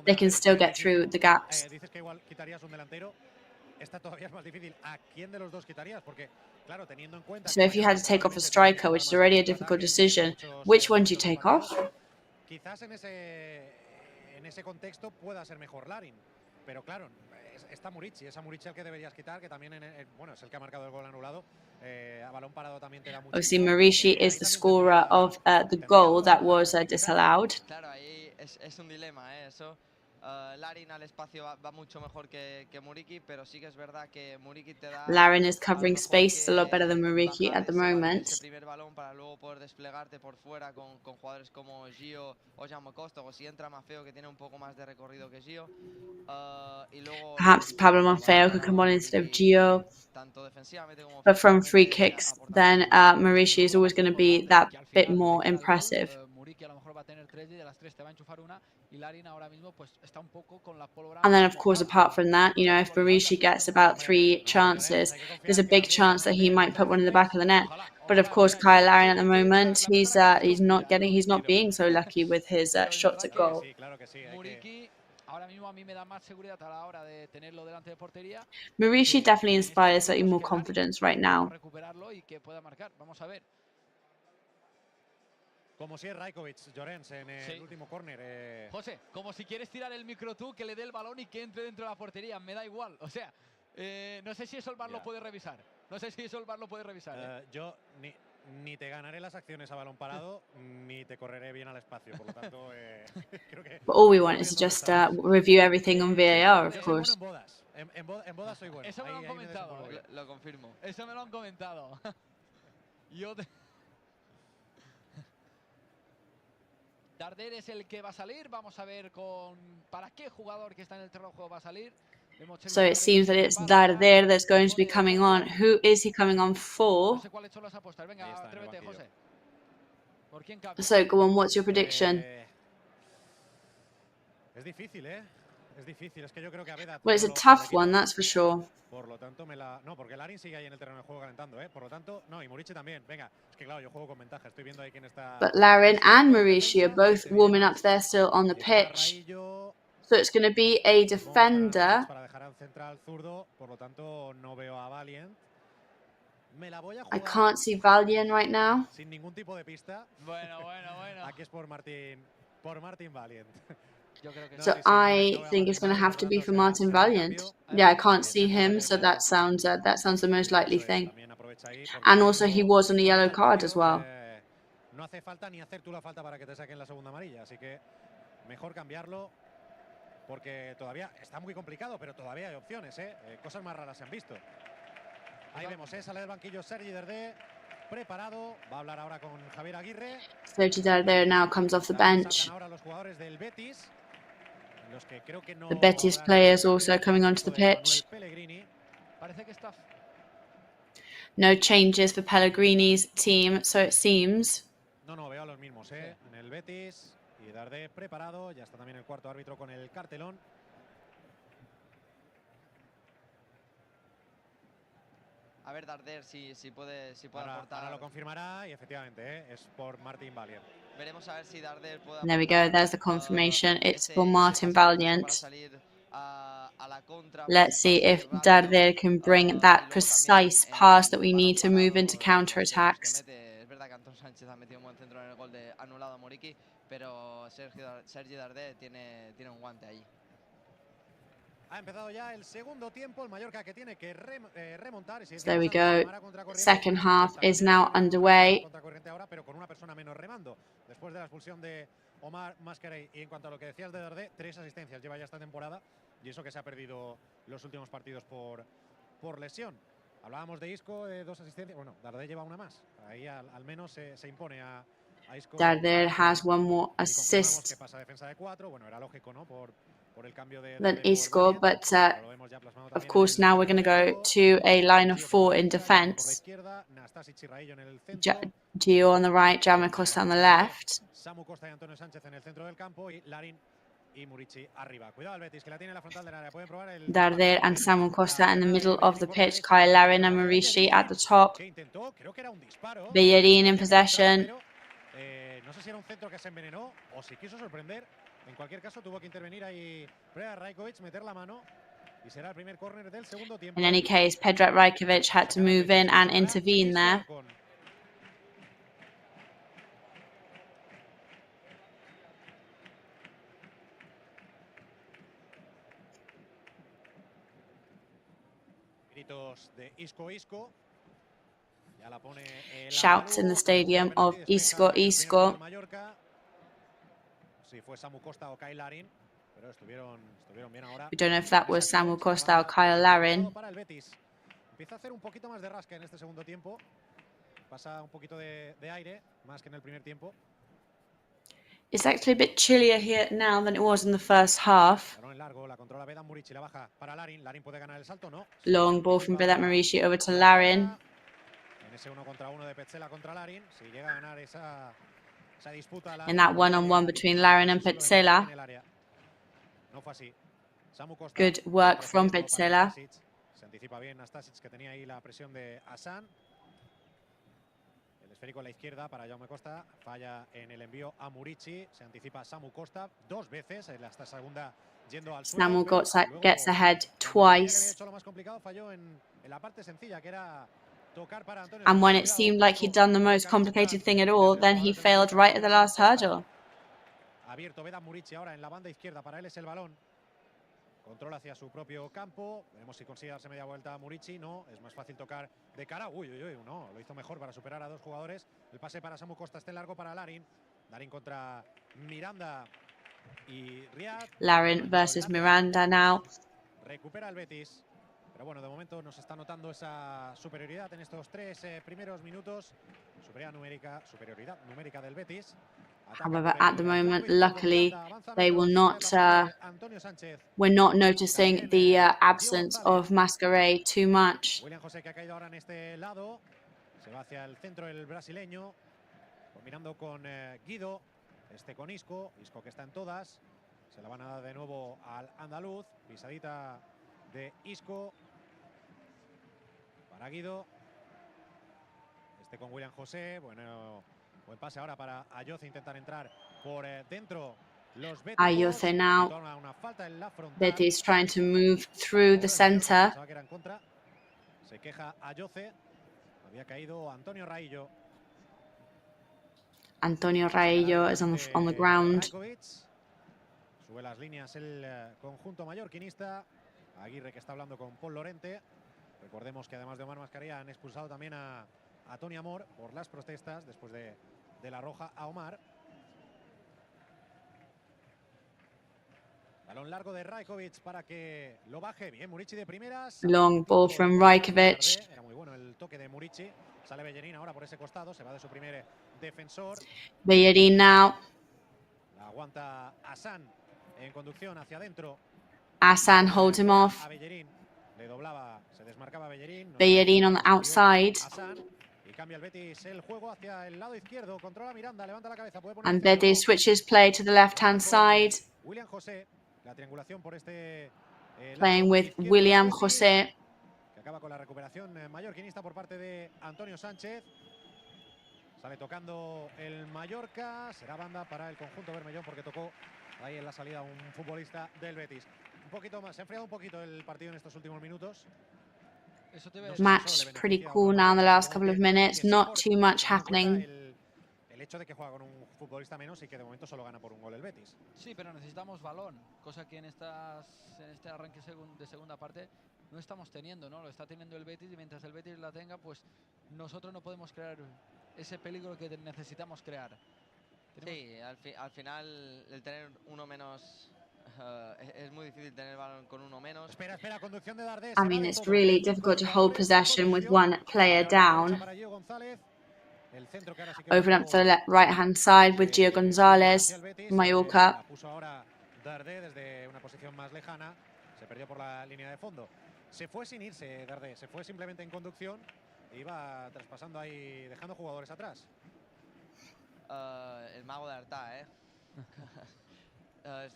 they can still get through the gaps. So if you had to take off a striker, which is already a difficult decision, which one do you take off? Quizás en ese contexto pueda ser mejor Larin, pero claro, está Muriqui, es a Muriqui el que deberías quitar, que también bueno, es el que ha marcado el gol anulado. A balón parado también te da mucho. Obviously, Muriqi is the scorer of the goal that was disallowed. Claro, ahí es un dilema, eso. Larin al espacio va mucho mejor que Muriqui, pero sí que es verdad que Muriqui te da. Larin is covering space a lot better than Muriqi at the moment. Ese primer balón para luego poder desplegarte por fuera con jugadores como Gio o Jaume Costa, o si entra Maffeo, que tiene un poco más de recorrido que Gio. Y luego, perhaps Pablo Maffeo could come on instead of Gio. But from free kicks, then Muriqi is always going to be that bit more impressive. And then, of course, apart from that, you know, if Muriqi gets about 3 chances, there's a big chance that he might put one in the back of the net. But of course, Kyle Larin at the moment, he's not being so lucky with his shots at goal. Muriqi definitely inspires slightly more confidence right now. Como si es Rajkovic, Llorens, en el último córner. José, como si quieres tirar el micro tú, que le dé el balón y que entre dentro de la portería. Me da igual. O sea, no sé si eso el VAR lo puede revisar. No sé si eso el VAR lo puede revisar. Yo ni te ganaré las acciones a balón parado, ni te correré bien al espacio. Por lo tanto, creo que... But all we want is just review everything on VAR, of course. En bodas soy bueno. Eso me lo han comentado. Lo confirmo. Eso me lo han comentado. Yo te... Darder es el que va a salir. Vamos a ver para qué jugador que está en el terreno de juego va a salir. So it seems that it's Darder that's going to be coming on. Who is he coming on for? No sé cuáles son las apuestas. Venga, atrévete, José. ¿Por quién cambia? So go on, what's your prediction? Es difícil, ¿eh? Es difícil. Es que yo creo que a Veda... Well, it's a tough one, that's for sure. Por lo tanto, no, porque Larin sigue ahí en el terreno de juego calentando, ¿eh? Por lo tanto, no, y Murici también. Venga, es que claro, yo juego con ventaja. Estoy viendo ahí quién está... But Larin and Mauricio are both warming up there still on the pitch. So it's going to be a defender. Para dejar al central zurdo, por lo tanto, no veo a Valiant. Me la voy a I jugar can't see Valiant right now. sin ningún tipo de pista. Bueno. Aquí es por Martin Valiant. So I think it's going to have to be for Martin Valiant. Yeah, I can't see him, so that sounds the most likely thing. And also he was on a yellow card as well. No hace falta ni hacer tú la falta para que te saquen la segunda amarilla, así que mejor cambiarlo porque todavía está muy complicado, pero todavía hay opciones, cosas más raras se han visto. Ahí vemos, sale del banquillo Sergi Dardé, preparado, va a hablar ahora con Javier Aguirre. Sergi Dardé now comes off the bench. Ahora los jugadores del Betis. The Betis players also coming onto the pitch. No changes for Pellegrini's team, so it seems. No, veo a los mismos, en el Betis. Y Dardé preparado, ya está también el cuarto árbitro con el cartelón. A ver, Darder, si puede aportar. Ahora lo confirmará y efectivamente es por Martin Valiant. Veremos a ver si Darder puede. There we go, there's the confirmation. It's for Martin Valiant. Let's see if Darder can bring that precise pass that we need to move into counter-attacks. Es verdad que Antón Sánchez ha metido un buen centro en el gol de anulado a Muriqui, pero Sergi Dardé tiene un guante ahí. Ha empezado ya el segundo tiempo, el Mallorca que tiene que remontar. So there we go. Second half is now underway. Ahora, pero con una persona menos remando. Después de la expulsión de Omar MATCHDAY. Y en cuanto a lo que decías de Dardé, 3 asistencias lleva ya esta temporada. Y eso que se ha perdido los últimos partidos por lesión. Hablábamos de Isco, 2 asistencias. Bueno, Dardé lleva una más. Ahí al menos se impone a Isco. Dardé has one more assist. Que pasa a defensa de 4. Bueno, era lógico, ¿no? Por el cambio than Isco, but of course now we're going to go to a line of 4 in defense. Gio on the right, Jaume Costa on the left. Darder and Samu Costa in the middle of the pitch, Kyle Larin and Maurici at the top. Bellerin in possession. No sé si era un centro que se envenenó o si quiso sorprender. En cualquier caso, tuvo que intervenir ahí Rajkovic, meter la mano y será el primer córner del segundo tiempo. In any case, Predrag Rajkovic had to move in and intervene there. Gritos de Isco. Ya la pone shouts in the stadium of Isco. Si fue Samu Costa o Kyle Larin, pero estuvieron bien ahora. We don't know if that was Samu Costa or Kyle Larin. Para el Betis. Empieza a hacer un poquito más de rasca en este segundo tiempo. Pasa un poquito de aire, más que en el primer tiempo. It's actually a bit chillier here now than it was in the first half. Long ball from Predrag Maurici over to Larin. En ese 1 contra 1 de Petzela contra Larin, si llega a ganar esa disputa in that one-on-one between Larin and Petzela. Good work from Petzela. Se anticipa bien Nastasic, que tenía ahí la presión de Hassan. El esférico a la izquierda para Jaume Costa. Falla en el envío a Murici. Se anticipa Samu Costa 2 veces. Esta segunda yendo al suelo. Samu Costa gets ahead twice. Lo más complicado falló en la parte sencilla, que era And when it seemed like he'd done the most complicated thing at all, then he failed right at the last hurdle. Abierto Vedan Murici ahora en la banda izquierda. Para él es el balón. Controla hacia su propio campo. Veremos si consigue darse media vuelta a Murici. No, es más fácil tocar de cara. Uy, uy, uy, no. Lo hizo mejor para superar a dos jugadores. El pase para Samu Costa está largo para Larin. Larin contra Miranda y Riyad. Larin versus Miranda now. Recupera el Betis. Pero bueno, de momento nos está notando esa superioridad en estos tres primeros minutos. Superioridad numérica del Betis. However, at the moment, luckily, they will not. We're not noticing the absence of MATCHDAY too much. William José, que ha caído ahora en este lado, se va hacia el centro el brasileño, combinando con Guido, con Isco que está en todas. Se la van a dar de nuevo al andaluz, pisadita de Isco para Guido. Con William José, bueno, buen pase ahora para Ayoce, intentar entrar por dentro. Ayoce now. Betis trying to move through the center. Se queja Ayoce. Había caído Antonio Raillo. Antonio Raillo is on the ground. Sube las líneas el conjunto mallorquinista. Aguirre, que está hablando con Paul Lorente. Recordemos que además de Omar Mascarilla han expulsado también a Tony Amor por las protestas después de la roja a Omar. Balón largo de Rajkovic para que lo baje. Bien, Murici de primeras. Long ball from Rajkovic. Era muy bueno el toque de Murici. Sale Bellerín ahora por ese costado. Se va de su primer defensor. Bellerín now. La aguanta Hassan en conducción hacia adentro. Hassan holds him off. A Bellerín. Le doblaba, se desmarcaba Bellerín. Bellerín on the outside. Cambia el Betis el juego hacia el lado izquierdo. Controla Miranda, levanta la cabeza. And Betis switches play to the left-hand side. William José, la triangulación por playing with William José. Que acaba con la recuperación mallorquinista por parte de Antonio Sánchez. Sale tocando el Mallorca. Será banda para el conjunto bermellón porque tocó ahí en la salida un futbolista del Betis. Un poquito más, se ha enfriado un poquito el partido en estos últimos minutos. Match pretty cool now in the last couple of minutes. Not too much happening. El hecho de que juega con un futbolista menos y que de momento solo gana por un gol el Betis. Sí, pero necesitamos balón, cosa que en este arranque de segunda parte no estamos teniendo, ¿no? Lo está teniendo el Betis y mientras el Betis la tenga, pues nosotros no podemos crear ese peligro que necesitamos crear. Sí, al final el tener uno menos es muy difícil tener balón con uno menos. Espera, conducción de Dardés. I mean, it's really difficult to hold possession with one player down. Open up to the right-hand side with Gio González, Mallorca. Puso ahora Dardé desde una posición más lejana. Se perdió por la línea de fondo. Se fue sin irse Dardé, se fue simplemente en conducción. E iba traspasando ahí, dejando jugadores atrás. El mago de Artá, ¿eh?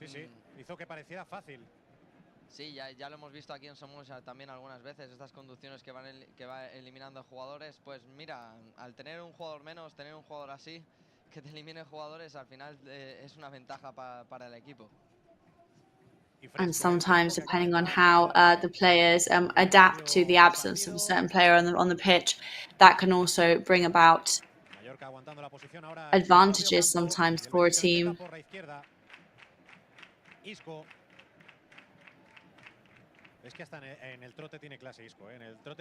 Sí, hizo que pareciera fácil. Sí, ya lo hemos visto aquí en Somos también algunas veces, estas conducciones que va eliminando jugadores. Pues mira, al tener un jugador menos, tener un jugador así, que te elimine jugadores, al final es una ventaja para el equipo. And sometimes, depending on how the players adapt to the absence of a certain player on the pitch, that can also bring about advantages sometimes for a team.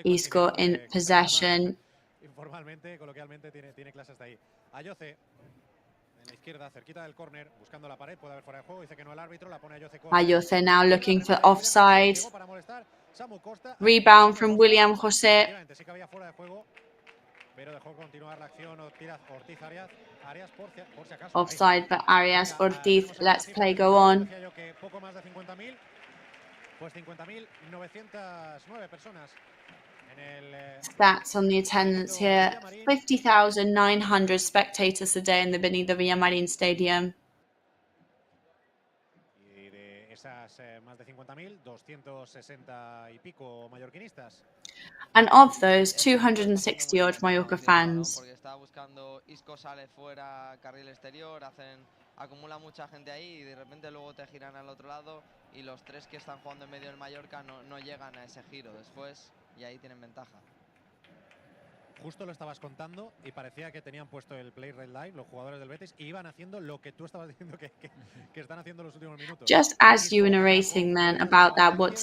Isco in possession. Informalmente, coloquialmente, tiene clase hasta ahí. Ayoce en la izquierda, cerquita del córner, buscando la pared, puede haber fuera de juego, dice que no el árbitro, la pone Ayoce. Ayoce now looking for offside. Rebound from William José. Sí que había fuera de juego, pero dejó continuar la acción Ortiz Arias por si acaso. Offside by Arias Ortiz. Let's play go on. Poco más de 50.000. Pues 50.909 personas en el stats on the attendance here. 50,900 spectators today in the Benito Villamarín Stadium. Y de esas más de 50.000, 260 y pico mallorquinistas. And of those, 260 odd Mallorca fans. Porque está buscando Isco, sale fuera, carril exterior, acumula mucha gente ahí y de repente luego te giran al otro lado y los tres que están jugando en medio del Mallorca no llegan a ese giro después y ahí tienen ventaja. justo lo estabas contando y parecía que tenían puesto el play red live los jugadores del Betis y iban haciendo lo que tú estabas diciendo que están haciendo los últimos minutos. Just as you were narrating then about that, what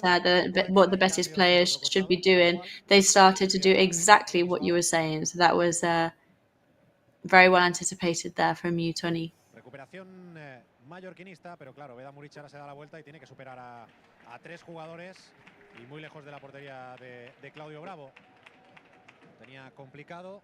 the Betis players should be doing, they started to do exactly what you were saying. So that was very well anticipated there from you, Tony. Recuperación mallorquinista, pero claro, Veda Muric ahora se da la vuelta y tiene que superar a 3 jugadores y muy lejos de la portería de Claudio Bravo. Tenía complicado.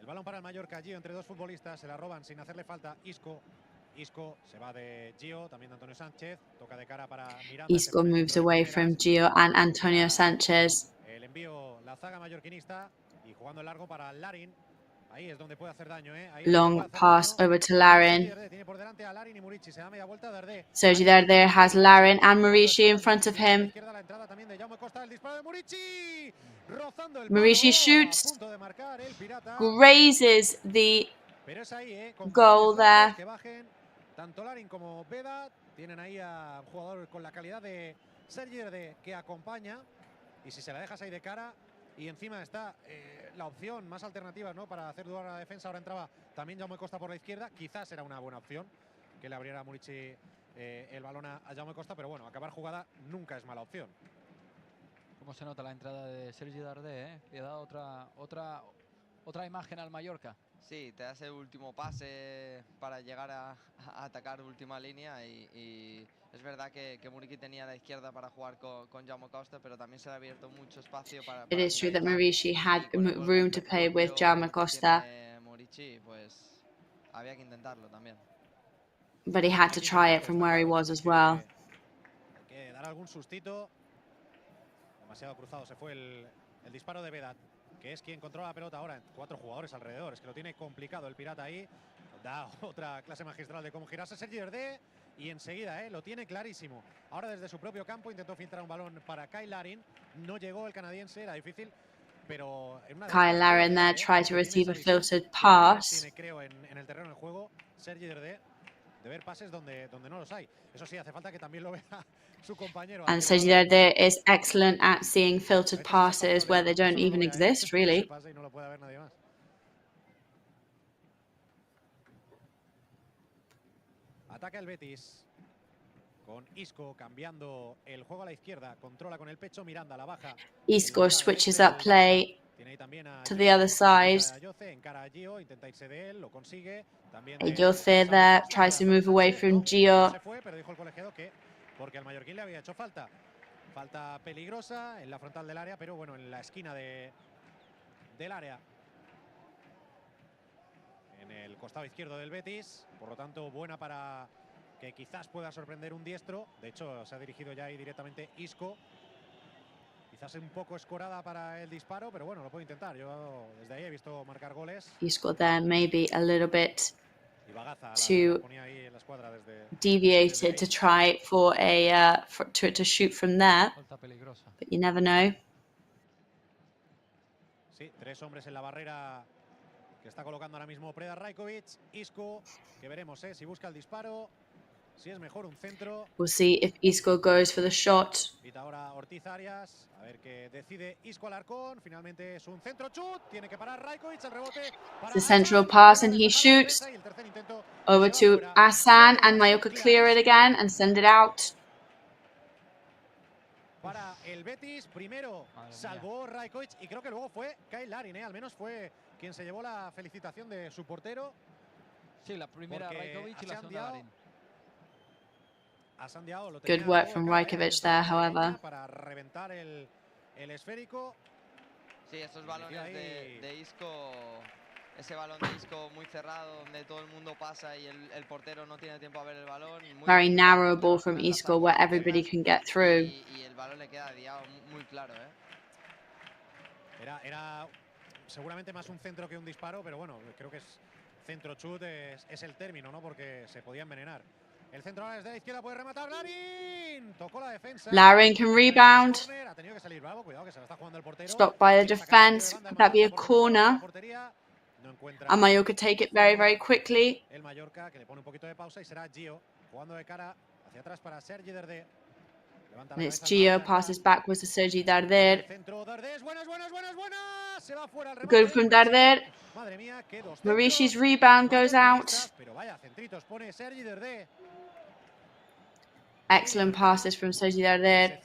El balón para el Mallorca, Gio entre 2 futbolistas, se la roban sin hacerle falta. Isco se va de Gio, también de Antonio Sánchez, toca de cara para Miranda. Isco moves away from Gio and Antonio Sanchez. El envío, la zaga mallorquinista y jugando el largo para Larin. Ahí es donde puede hacer daño, Long pass over to Larin. Sergi Darder has Larin and Murici in front of him. Murici shoots, grazes the goal there. Tanto Larin como Veda tienen ahí a un jugador con la calidad de Sergi Darder que acompaña, y si se la dejas ahí de cara y encima está la opción más alternativa, ¿no?, para hacer dudar a la defensa. Ahora entraba también Jaume Costa por la izquierda, quizás era una buena opción que le abriera a Murici el balón a Jaume Costa, pero bueno, acabar jugada nunca es mala opción. Cómo se nota la entrada de Sergi Darder, ¿eh? Le da otra imagen al Mallorca. Sí, te da ese último pase para llegar a atacar última línea y es verdad que Murici tenía la izquierda para jugar con Jaume Costa, pero también se le ha abierto mucho espacio para It is true that Murici had room to play with Jaume Costa, Murici, pues había que intentarlo también. but he had to try it from where he was as well. Hay que dar algún sustito. Demasiado cruzado se fue el disparo de Vedat, que es quien controla la pelota ahora. 4 jugadores alrededor, es que lo tiene complicado el pirata ahí. Da otra clase magistral de cómo girarse Sergi Darder y enseguida lo tiene clarísimo. Ahora desde su propio campo intentó filtrar un balón para Kyle Larin. No llegó el canadiense, era difícil, pero en una Kyle Larin there tried to receive a filtered pass. Tiene, creo, en el terreno de juego Sergi Darder de ver pases donde no los hay. Eso sí, hace falta que también lo vea su compañero. And Sergi Darder is excellent at seeing filtered passes where they don't even exist, really. Ataca el Betis con Isco cambiando el juego a la izquierda, controla con el pecho, Miranda la baja. Isco switches up play to the other side. Ayoce there tries to move away from Gio. Porque al mallorquín le había hecho falta. Falta peligrosa en la frontal del área, pero bueno, en la esquina del área. En el costado izquierdo del Betis, por lo tanto buena para que quizás pueda sorprender un diestro. De hecho se ha dirigido ya ahí directamente Isco. Quizás un poco escorada para el disparo, pero bueno, lo puedo intentar. Yo desde ahí he visto marcar goles. Isco there maybe a little bit too deviated to try for to shoot from there, but you never know. Sí, 3 hombres en la barrera que está colocando ahora mismo Preda Rajkovic. Isco, que veremos si busca el disparo, si es mejor un centro. We'll see if Isco goes for the shot. Ahora Ortiz Arias, a ver qué decide Isco Alarcón. Finalmente es un centro chut, tiene que parar Rajkovic, el rebote. The central pass and he shoots over to Asan, and Mallorca clear it again and send it out. Para el Betis, primero salvó Rajkovic y creo que luego fue Kyle Larin, al menos fue quien se llevó la felicitación de su portero. Sí, la primera Rajkovic y la segunda Larin. Good work from Rajkovic there, however. Para reventar el esférico. Sí, esos balones de Isco, ese balón de Isco muy cerrado, donde todo el mundo pasa y el portero no tiene tiempo a ver el balón. Very narrow ball from Isco where everybody can get through. Y el balón le queda guiado muy claro, Era seguramente más un centro que un disparo, pero bueno, creo que es centro chut, es el término, ¿no? Porque se podía envenenar. El centro ahora desde la izquierda, puede rematar Larin. Tocó la defensa. Larin can rebound. Ha tenido que salir Bravo, cuidado que se la está jugando el portero. Stopped by the defense. Could that be a corner? And Mallorca take it very, very quickly. El Mallorca que le pone un poquito de pausa y será Gio jugando de cara hacia atrás para Sergi Dardé. And it's Gio, passes backwards to Sergi Darder. Good from Darder. Marishi's rebound goes out. Excellent passes from Sergi Darder.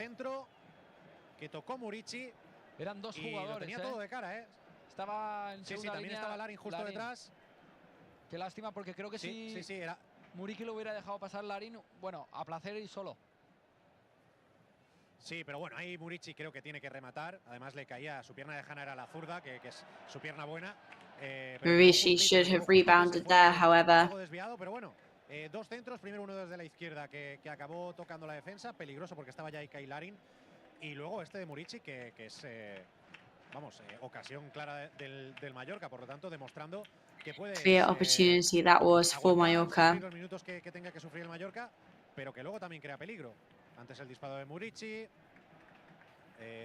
Eran dos jugadores, Estaba en segunda línea. Estaba Larin justo detrás. Qué lástima, porque creo que si Muriqui lo hubiera dejado pasar Larin, bueno, a placer y solo. Sí, pero bueno, ahí Muriqui creo que tiene que rematar. Además le caía, su pierna de Jana era la zurda, que es su pierna buena. Marishi should have rebounded there, however. Desviado, pero bueno, dos centros, primero uno desde la izquierda que acabó tocando la defensa, peligroso porque estaba ya ahí Larin. Y luego este de Muriqui que es, vamos, ocasión clara del Mallorca, por lo tanto demostrando que puede... Clear opportunity that was for Mallorca. Los minutos que tenga que sufrir el Mallorca, pero que luego también crea peligro. Antes el disparo de Muriqui.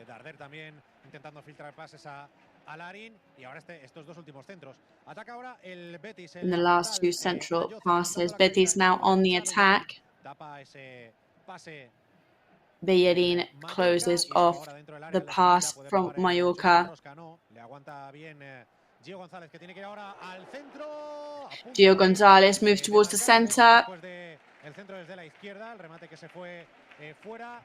Darder también intentando filtrar pases a Larin. Y ahora estos dos últimos centros. Ataca ahora el Betis. In the last two central passes, Betis now on the attack. Tapa ese pase. Bellerin closes off the pass from Mallorca. Le aguanta bien Gio González, que tiene que ir ahora al centro. Gio González moves towards the center. El centro desde la izquierda, el remate que se fue fuera.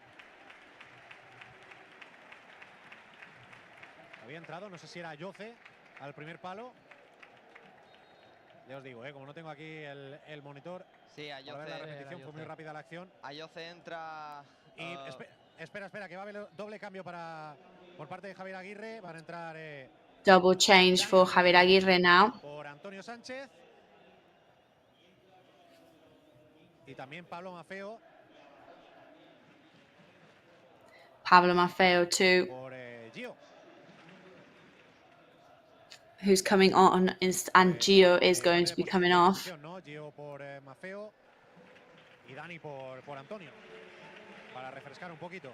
Había entrado, no sé si era Ayoce al primer palo. Ya os digo, como no tengo aquí el monitor. Sí, Ayoce. La repetición fue muy rápida la acción. Ayoce entra. Y espera, que va a haber doble cambio por parte de Javier Aguirre. Van a entrar. Double change for Javier Aguirre now. Por Antonio Sánchez. Y también Pablo Maffeo. Pablo Maffeo too. Por Gio. Who's coming on, and Gio is going to be coming off. Gio por Maffeo y Dani por Antonio. Para refrescar un poquito.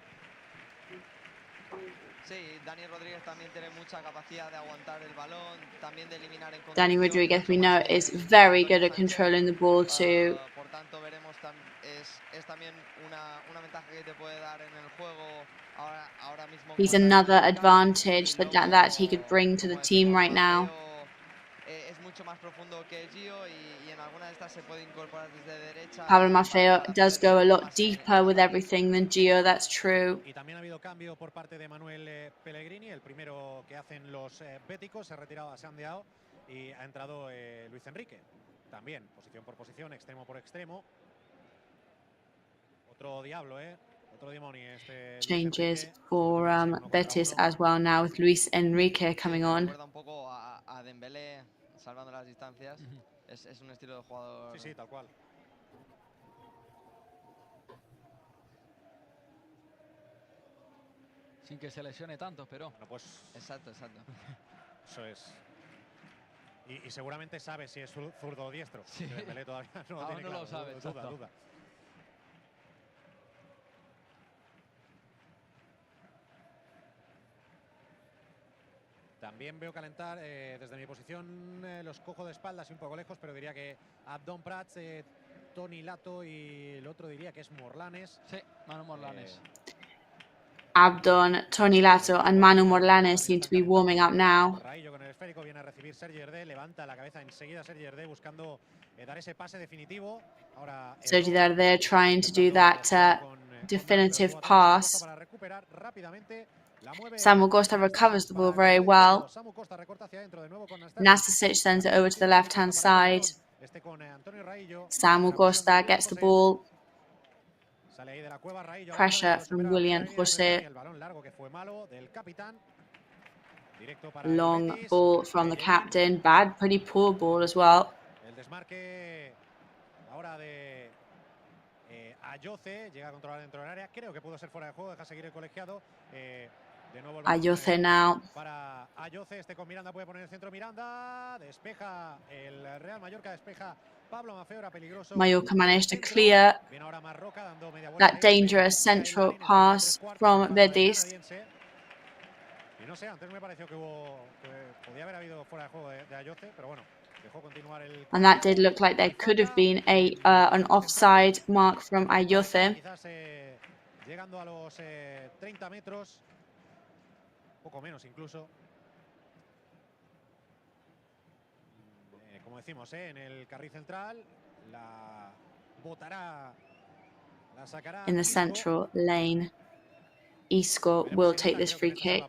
Sí, Dani Rodríguez también tiene mucha capacidad de aguantar el balón, también de eliminar en conducción. Dani Rodríguez, we know, is very good at controlling the ball too. Por tanto, veremos, es también una ventaja que te puede dar en el juego ahora mismo. He's another advantage that he could bring to the team right now. Es mucho más profundo que Gio y en alguna de estas se puede incorporar desde derecha. Pablo Maffeo does go a lot deeper with everything than Gio, that's true. Y también ha habido cambio por parte de Manuel Pellegrini, el primero que hacen los béticos, se ha retirado a Sandeao y ha entrado Luis Enrique. También, posición por posición, extremo por extremo. Otro diablo, otro demonio. Changes for Betis as well now with Luis Enrique coming on. Recuerda un poco a Dembélé salvando las distancias. Es un estilo de jugador. Sí, tal cual. Sin que se lesione tanto, pero. Bueno, pues. Exacto. Eso es. Y seguramente sabe si es zurdo o diestro. Sí. Dembélé todavía no lo tiene no claro. Lo sabe, duda. También veo calentar desde mi posición, los cojo de espaldas y un poco lejos, pero diría que Abdón Prats, Toni Lato y el otro diría que es Morlanes. Sí, Manu Morlanes. Abdon, Toni Lato and Manu Morlanes seem to be warming up now. Raillo con el esférico, viene a recibir Sergi Dardé, levanta la cabeza enseguida Sergi Dardé buscando dar ese pase definitivo. Ahora Sergi Dardé trying to do that definitive pass. Para recuperar rápidamente. Samu Costa recovers the ball very well. Nastasic sends it over to the left-hand side. Samu Costa gets the ball. Pressure from William José. Long ball from the captain. Bad, pretty poor ball as well. El desmarque ahora de Ayoce, llega a controlar dentro del área. Creo que pudo ser fuera de juego, deja seguir el colegiado. De nuevo el Ayoce now. Para Ayoce, con Miranda puede poner el centro. Miranda despeja el Real Mallorca, despeja Pablo Maffeo, era peligroso. Mallorca managed to clear that dangerous central pass from Betis. Y no sé, antes me pareció que podía haber habido fuera de juego de Ayoce, pero bueno, dejó continuar el. And that did look like there could have been an offside mark from Ayoce. Quizás llegando a los 30 metros, poco menos incluso. Como decimos, en el carril central, la botará, la sacará. In the central lane, Isco will take this free kick.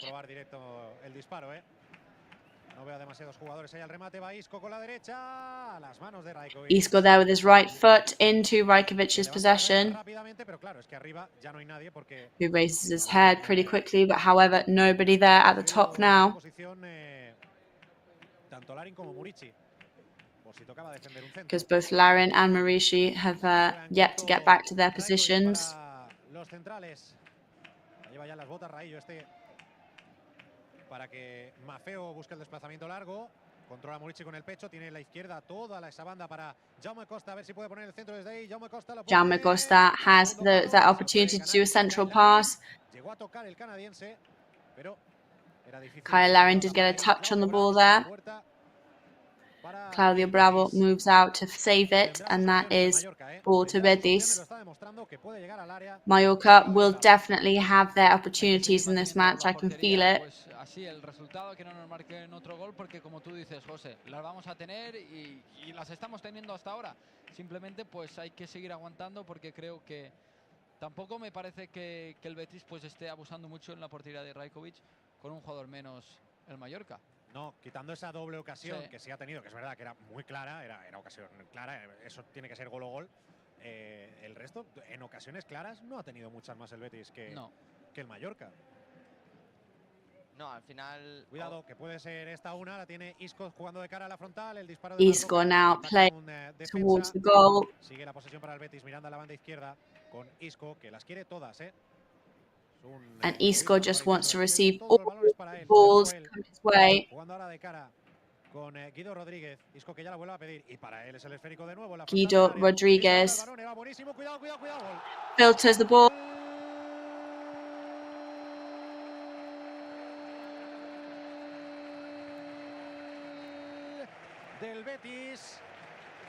Isco there with his right foot into Rajkovic's possession, who raises his head pretty quickly, but however, nobody there at the top now. Because both Larin and Marici have yet to get back to their positions. Para que Maffeo busque el desplazamiento largo. Controla Murici con el pecho, tiene la izquierda toda esa banda para Jaume Costa, a ver si puede poner el centro desde ahí. Jaume Costa has the opportunity to do a central pass. Llegó a tocar el canadiense, pero era difícil. Kyle Larin did get a touch on the ball there. Claudio Bravo moves out to save it, and that is ball to Betis. Mallorca will definitely have their opportunities in this match. I can feel it. Así el resultado que no nos marquen otro gol, porque como tú dices, José, las vamos a tener y las estamos teniendo hasta ahora. Simplemente pues hay que seguir aguantando, porque creo que tampoco me parece que el Betis pues esté abusando mucho en la portería de Rajkovic con un jugador menos el Mallorca. No, quitando esa doble ocasión que sí ha tenido, que es verdad que era muy clara, era ocasión clara, eso tiene que ser gol o gol. El resto, en ocasiones claras, no ha tenido muchas más el Betis que el Mallorca. No, al final. Cuidado, que puede ser esta una, la tiene Isco jugando de cara a la frontal, el disparo de Isco now playing towards the goal. Sigue la posesión para el Betis, mirando a la banda izquierda con Isco, que las quiere todas, And Isco just wants to receive all the balls come his way. Jugando ahora de cara con Guido Rodríguez. Isco que ya la vuelve a pedir. Y para él es el esférico de nuevo. Guido Rodríguez filters the ball. Del Betis,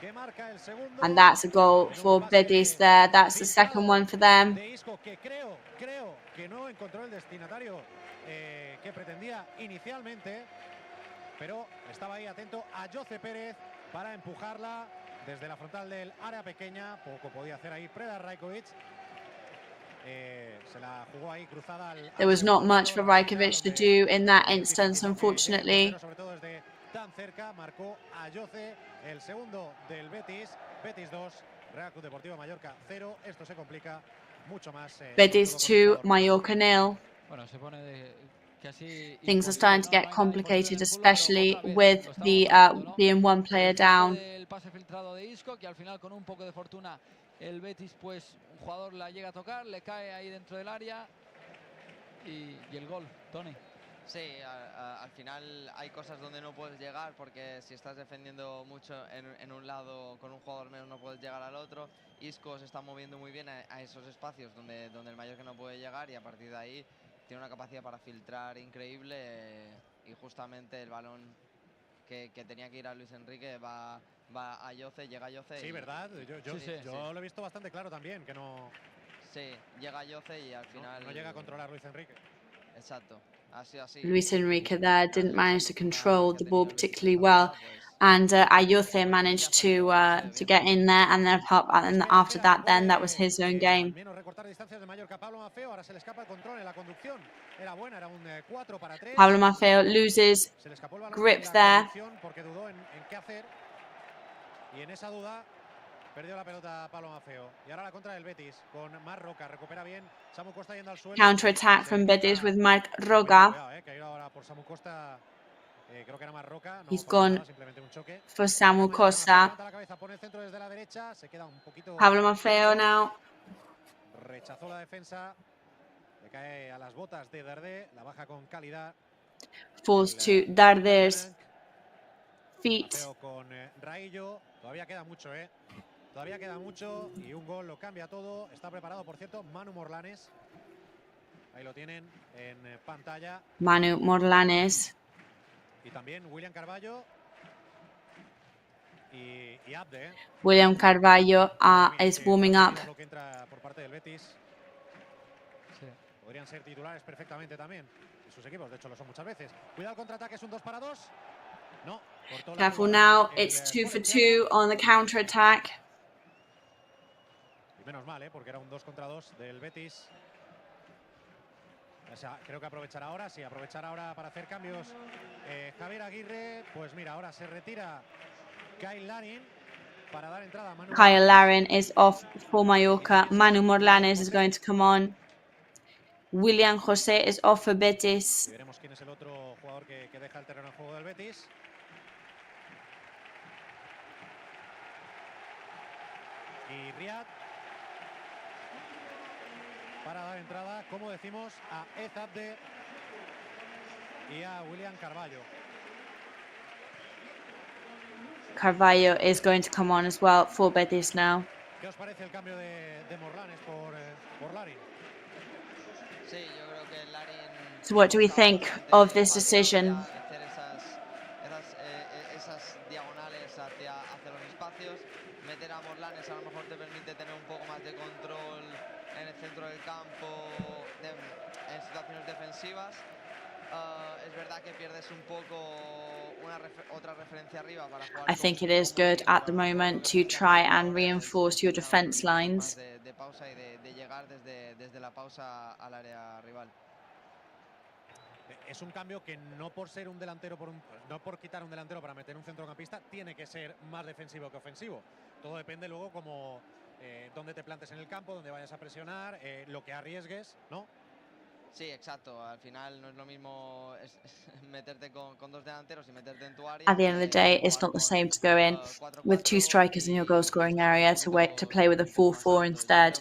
que marca el segundo. And that's a goal for Betis there. That's the second one for them. De Isco, que creo que no encontró el destinatario que pretendía inicialmente, pero estaba ahí atento a Jose Pérez para empujarla desde la frontal del área pequeña. Poco podía hacer ahí Preda Rajkovic. Se la jugó ahí cruzada al. There was not much for Rajkovic to do in that instance, unfortunately. Sobre todo desde tan cerca, marcó a Jose el segundo del Betis. Betis 2, Real Club Deportivo Mallorca 0. Esto se complica mucho más. Betis 2, Mallorca 0. Bueno, se pone que así things are starting to get complicated, especially with the being one player down. El pase filtrado de Isco, que al final con un poco de fortuna el Betis, pues un jugador la llega a tocar, le cae ahí dentro del área y el gol, Tony. Sí, al final hay cosas donde no puedes llegar, porque si estás defendiendo mucho en un lado con un jugador menos no puedes llegar al otro. Isco se está moviendo muy bien a esos espacios donde el Mallorca no puede llegar, y a partir de ahí tiene una capacidad para filtrar increíble, y justamente el balón que tenía que ir a Luis Enrique va a Jose, llega a Jose. Sí, ¿verdad? Yo lo he visto bastante claro también, que no. Sí, llega a Jose y al final. No llega a controlar Luis Enrique. Exacto. Así. Luis Enrique there didn't manage to control the ball particularly well, and Ayoce managed to get in there, and then after that, then that was his own game. Pablo Maffeo loses grip there. Perdió la pelota Pablo Maffeo. Y ahora la contra del Betis con Marroca. Recupera bien. Samu Costa yendo al suelo. Counter attack from Betis with Marc Roca. He's gone for Samu Costa. Pablo Maffeo now. Rechazó la defensa. Le cae a las botas de Dardé. La baja con calidad. Falls to Darder's feet. Con Raillo. Todavía queda mucho, Todavía queda mucho y un gol lo cambia todo. Está preparado, por cierto, Manu Morlanes. Ahí lo tienen en pantalla. Manu Morlanes. Y también William Carvalho y Abde. William Carvalho is warming up. Lo que entra por parte del Betis. Sí. Podrían ser titulares perfectamente también. Y sus equipos, de hecho, lo son muchas veces. Cuidado, el contraataque, es un 2 para 2. No. Careful now, it's 2 for 2 on the counter attack. Y menos mal, porque era un 2 contra 2 del Betis. O sea, creo que aprovechar ahora, sí, aprovechar ahora para hacer cambios. Javier Aguirre, pues mira, ahora se retira Kyle Larin para dar entrada a Manu. Kyle Larin is off for Mallorca. Manu Morlanes is going to come on. William José is off for Betis. Y veremos quién es el otro jugador que deja el terreno de juego del Betis. Y Riyad para dar entrada, como decimos, a Abde y a William Carvalho. Carvalho is going to come on as well for Betis now. ¿Qué os parece el cambio de Morlanes por Larin? Sí, yo creo que Larin... So what do we think of this decision? Esas diagonales hacia los espacios. Meter a Morlanes a lo mejor te permite tener un poco más de control en el centro del campo en situaciones defensivas. Es verdad que pierdes un poco otra referencia arriba para jugar. I think it is good at the moment to try and reinforce your defense lines. De pausa y de llegar desde la pausa al área rival. Es un cambio que no por ser un delantero, no por quitar un delantero para meter un centrocampista, tiene que ser más defensivo que ofensivo. Todo depende luego como dónde te plantes en el campo, dónde vayas a presionar, lo que arriesgues, ¿no? Sí, exacto. Al final no es lo mismo meterte con dos delanteros y meterte en tu área. At the end of the day, it's not the same to go in with 2 strikers in your goal-scoring area to play with a 4-4 instead.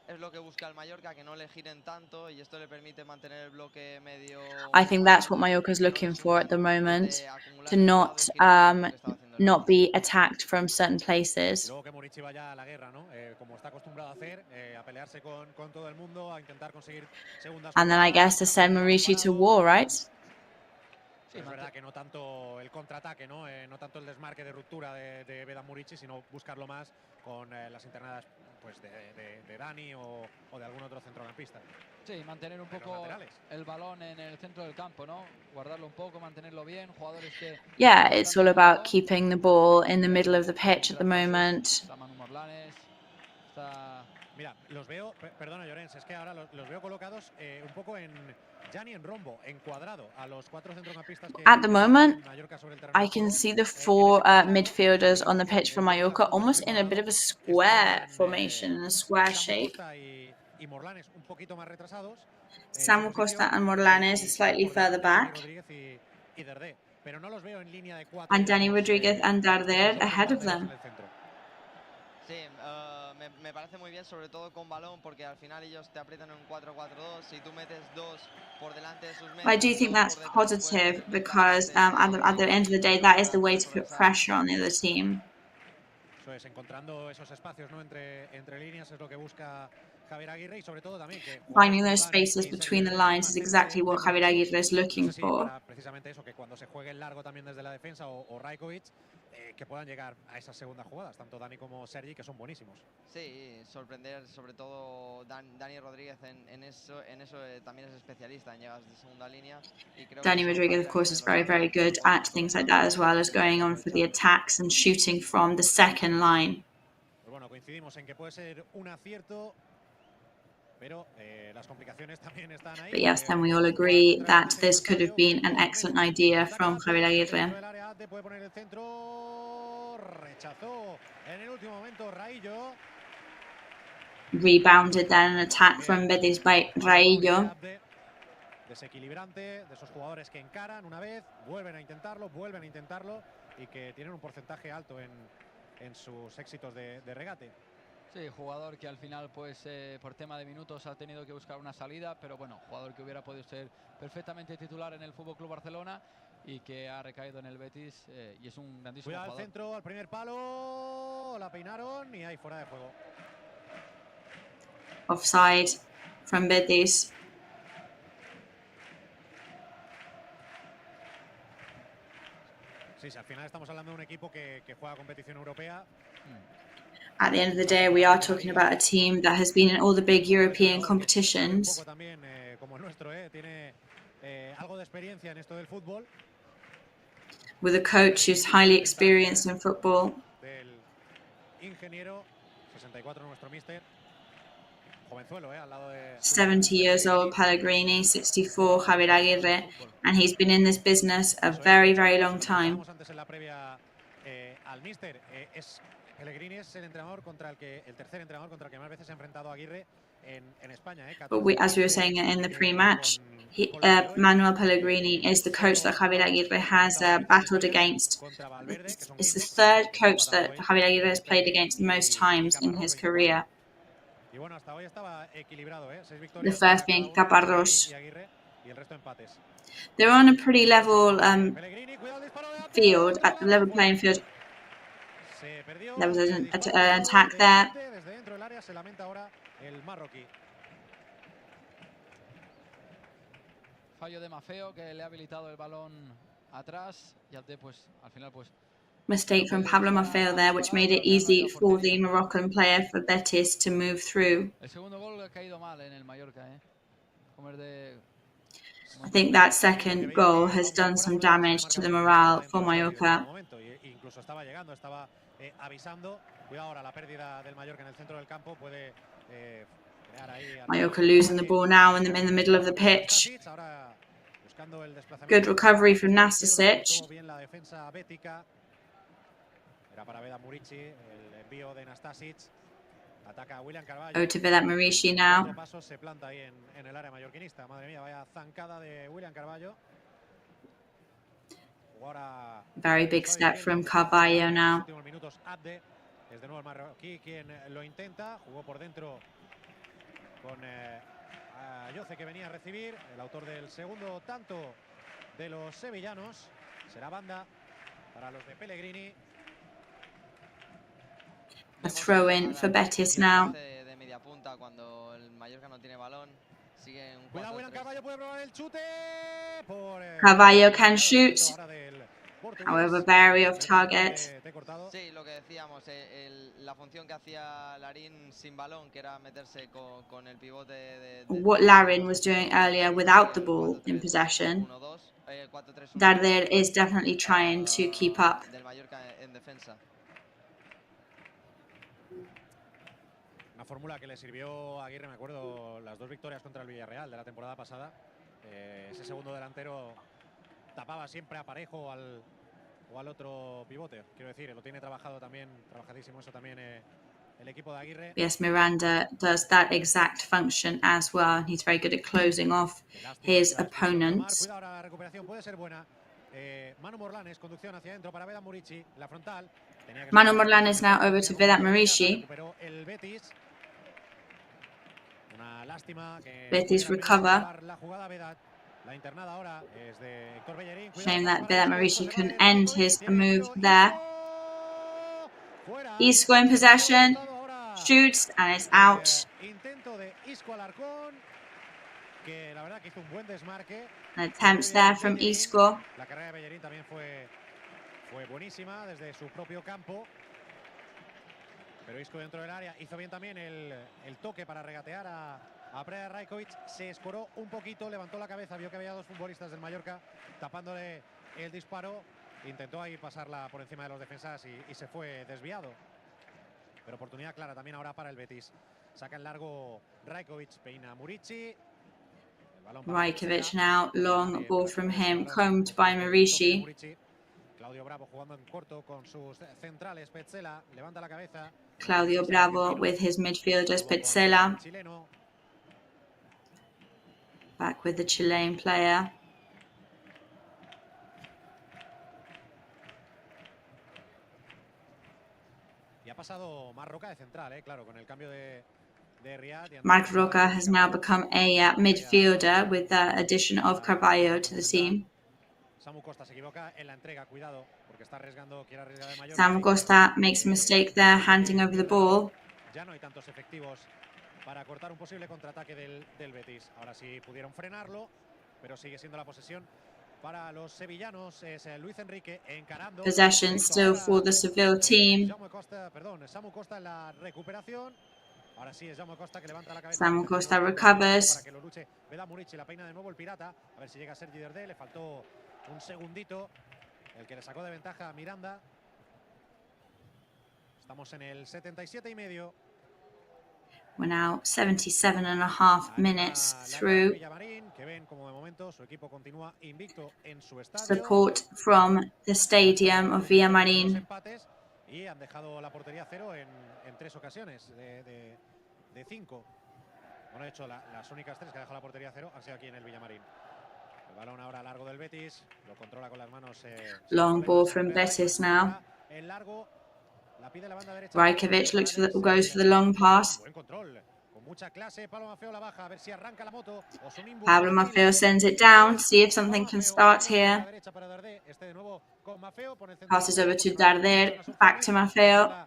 Es lo que busca el Mallorca, que no le giren tanto y esto le permite mantener el bloque medio. I think that's what Mallorca is looking for at the moment, to not be attacked from certain places. Luego que Murici vaya a la guerra, ¿no? Como está acostumbrado a hacer, a pelearse con todo el mundo, a intentar conseguir segundas. And then I guess to send Murici to war, right? Sí, es verdad que no tanto el contraataque, ¿no? No tanto el desmarque de ruptura de Vedan Murici, sino buscarlo más con las internadas pues de Dani o de algún otro centrocampista. Sí, mantener un poco el balón en el centro del campo, ¿no? Guardarlo un poco, mantenerlo bien, jugadores que... Yeah, it's all about keeping the ball in the middle of the pitch at the moment. Mira, los veo, perdona Llorens, es que ahora los veo colocados un poco en rombo, en cuadrado, a los 4 centrocampistas que... At the moment, I can see the 4 midfielders on the pitch for Mallorca almost in a bit of a square formation, a square shape. Y Morlanes un poquito más retrasados. Samu Costa and Morlanes slightly further back. Pero no los veo en línea de 4. And Dani Rodriguez and Darder ahead of them. Sí, me parece muy bien, sobre todo con balón, porque al final ellos te aprietan en un 4-4-2. Si tú metes 2 por delante de sus medios, I do think that's positive because at the end of the day, that is the way to put pressure on the other team. Eso es, encontrando esos espacios, ¿no? entre líneas es lo que busca Javier Aguirre y sobre todo también que finding those spaces between the lines is exactly what Javier Aguirre is looking for. Precisamente eso, que cuando se juegue el largo también desde la defensa o Rajkovic, que puedan llegar a esas segundas jugadas, tanto Dani como Sergi, que son buenísimos. Sí, sorprender, sobre todo Dani Rodríguez en eso también es especialista en llegadas de segunda línea. Y creo Dani Rodriguez, of course, is very, very good at things like that, as well as going on for the attacks and shooting from the second line. Pues bueno, coincidimos en que puede ser un acierto, pero las complicaciones también están ahí. But yes, then we all agree that this could have been an excellent idea from Javier Aguirre. Puede poner el centro, rechazó en el último momento Raillo. Rebounded then an attack from Betis by Raillo. Desequilibrante, de esos jugadores que encaran una vez, vuelven a intentarlo y que tienen un porcentaje alto en sus éxitos de regate. Sí, jugador que al final, pues por tema de minutos ha tenido que buscar una salida, pero bueno, jugador que hubiera podido ser perfectamente titular en el Futbol Club Barcelona y que ha recaído en el Betis y es un grandísimo jugador. Cuidado al centro, al primer palo, la peinaron y ahí fuera de juego. Offside from Betis. Sí, al final estamos hablando de un equipo que juega competición europea. At the end of the day, we are talking about a team that has been in all the big European competitions. También, como el nuestro, tiene algo de experiencia en esto del fútbol. With a coach who's highly experienced in football. Del ingeniero, 64 nuestro mister. Jovenzuelo, al lado de 70 years old, Pellegrini, 64, Javier Aguirre, and he's been in this business a very, very long time. Antes en la previa al mister, Pellegrini es el tercer entrenador contra el que más veces se ha enfrentado a Aguirre en España. But as we were saying in the pre-match, Manuel Pellegrini is the coach that Javier Aguirre has battled against. It's the third coach that Javier Aguirre has played against most times in his career. The first being Caparrós. They're on a pretty level field, at the level playing field. There was an attack there. Fallo de Maffeo que le ha habilitado el balón atrás y al final Mistake from Pablo Maffeo there, which made it easy for the Moroccan player for Betis to move through. El segundo gol ha caído mal en el Mallorca, I think that second goal has done some damage to the morale for Mallorca. Incluso estaba llegando, estaba avisando. Cuidado ahora, la pérdida del Mallorca en el centro del campo puede crear ahí. Mallorca losing the ball now in the middle of the pitch. Good recovery from Nastasic. Bien la defensa bética. Era para Vedat Murici, el envío de Nastasic. Ataca a William Carvalho. To Vedat Murici now. Se planta ahí en el área mallorquinista. Madre mía, vaya zancada de William Carvalho. Very big step from Carvalho now. Es de nuevo el marroquí quien lo intenta. Jugó por dentro con Ayoce, que venía a recibir. El autor del segundo tanto de los sevillanos. Será banda para los de Pellegrini. A throw in for Betis now. De media punta cuando el Mallorca no tiene balón. Sigue un 4-3. Carvalho puede probar el chute. Carvalho can shoot. However, very off target. Sí, lo que decíamos, la función que hacía Larín sin balón, que era meterse con el pivote de what Larin was doing earlier without the ball in possession, Darder is definitely trying to keep up. Del Mallorca en defensa. Una fórmula que le sirvió a Aguirre, me acuerdo, las dos victorias contra el Villarreal de la temporada pasada. Ese segundo delantero tapaba siempre a Parejo o al otro pivote. Quiero decir, lo tiene trabajado también, trabajadísimo eso también el equipo de Aguirre. Yes, Miranda does that exact function as well, and he's very good at closing off his opponents. Cuidado, la recuperación puede ser buena. Manu Morlanes, conducción hacia adentro para Vedat Murici, la frontal. Manu Morlanes now over to Vedat Murici. El Betis. Una lástima que Betis recover. La jugada Vedat. La internada ahora es de Héctor Bellerín. Shame that Vedat Murici couldn't end his move there. Isco in possession, shoots, and it's out. Intento de Isco Alarcón, que la verdad que hizo un buen desmarque. Attempts there from Isco. La carrera de Bellerín también fue buenísima desde su propio campo. Pero Isco dentro del área hizo bien también el toque para regatear a Predrag Rajkovic. Se escoró un poquito, levantó la cabeza, vio que había dos futbolistas del Mallorca tapándole el disparo. Intentó ahí pasarla por encima de los defensas y se fue desviado. Pero oportunidad clara también ahora para el Betis. Saca el largo Rajkovic, peina Murici. Rajkovic now, long ball from him, combed by Murici. Claudio Bravo jugando en corto con sus centrales. Petzela levanta la cabeza. Claudio Bravo with his midfielders, Petzela. Back with the Chilean player. Y ha pasado Marroca de central, claro, con el cambio de Riyad. Marc Roca has now become a midfielder with the addition of Carvalho to the team. Samu Costa se equivoca en la entrega, cuidado, porque está arriesgando, quiere arriesgar de mayor. Samu Costa makes a mistake there, handing over the ball. Ya no hay tantos efectivos para cortar un posible contraataque del Betis. Ahora sí pudieron frenarlo, pero sigue siendo la posesión Possession still for the Seville team. Samu Costa recovers. El que le sacó de ventaja a Miranda. Estamos en el 77,5. We're now 77.5 minutes through. Support from the stadium of Villamarín. Y han dejado la portería cero en 3 ocasiones de 5. Bueno, de hecho, las únicas 3 que ha dejado la portería cero han sido aquí en el Villamarín. El balón ahora largo del Betis, lo controla con las manos. Long ball from Betis now. Rajkovic goes for the long pass. Pablo Maffeo sends it down. See if something can start here. Passes over to Darder. Back to Maffeo.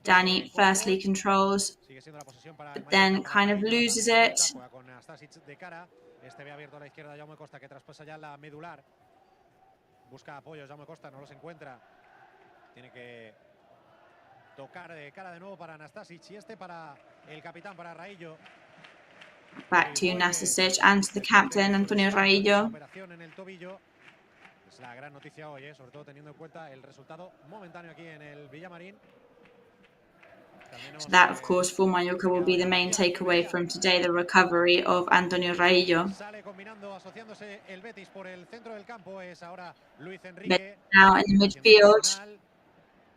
Dani firstly controls, but then kind of loses it. Busca apoyo, Jaume Costa no los encuentra. Tiene que tocar de cara de nuevo para Anastasic y para el capitán, para Raillo. Back to Nastasic and to the captain, Antonio Raillo. En el tobillo. Es la gran noticia hoy, sobre todo teniendo en cuenta el resultado momentáneo aquí en el Villamarín. So that, of course, for Mallorca will be the main takeaway from today, the recovery of Antonio Raillo. But now in the midfield.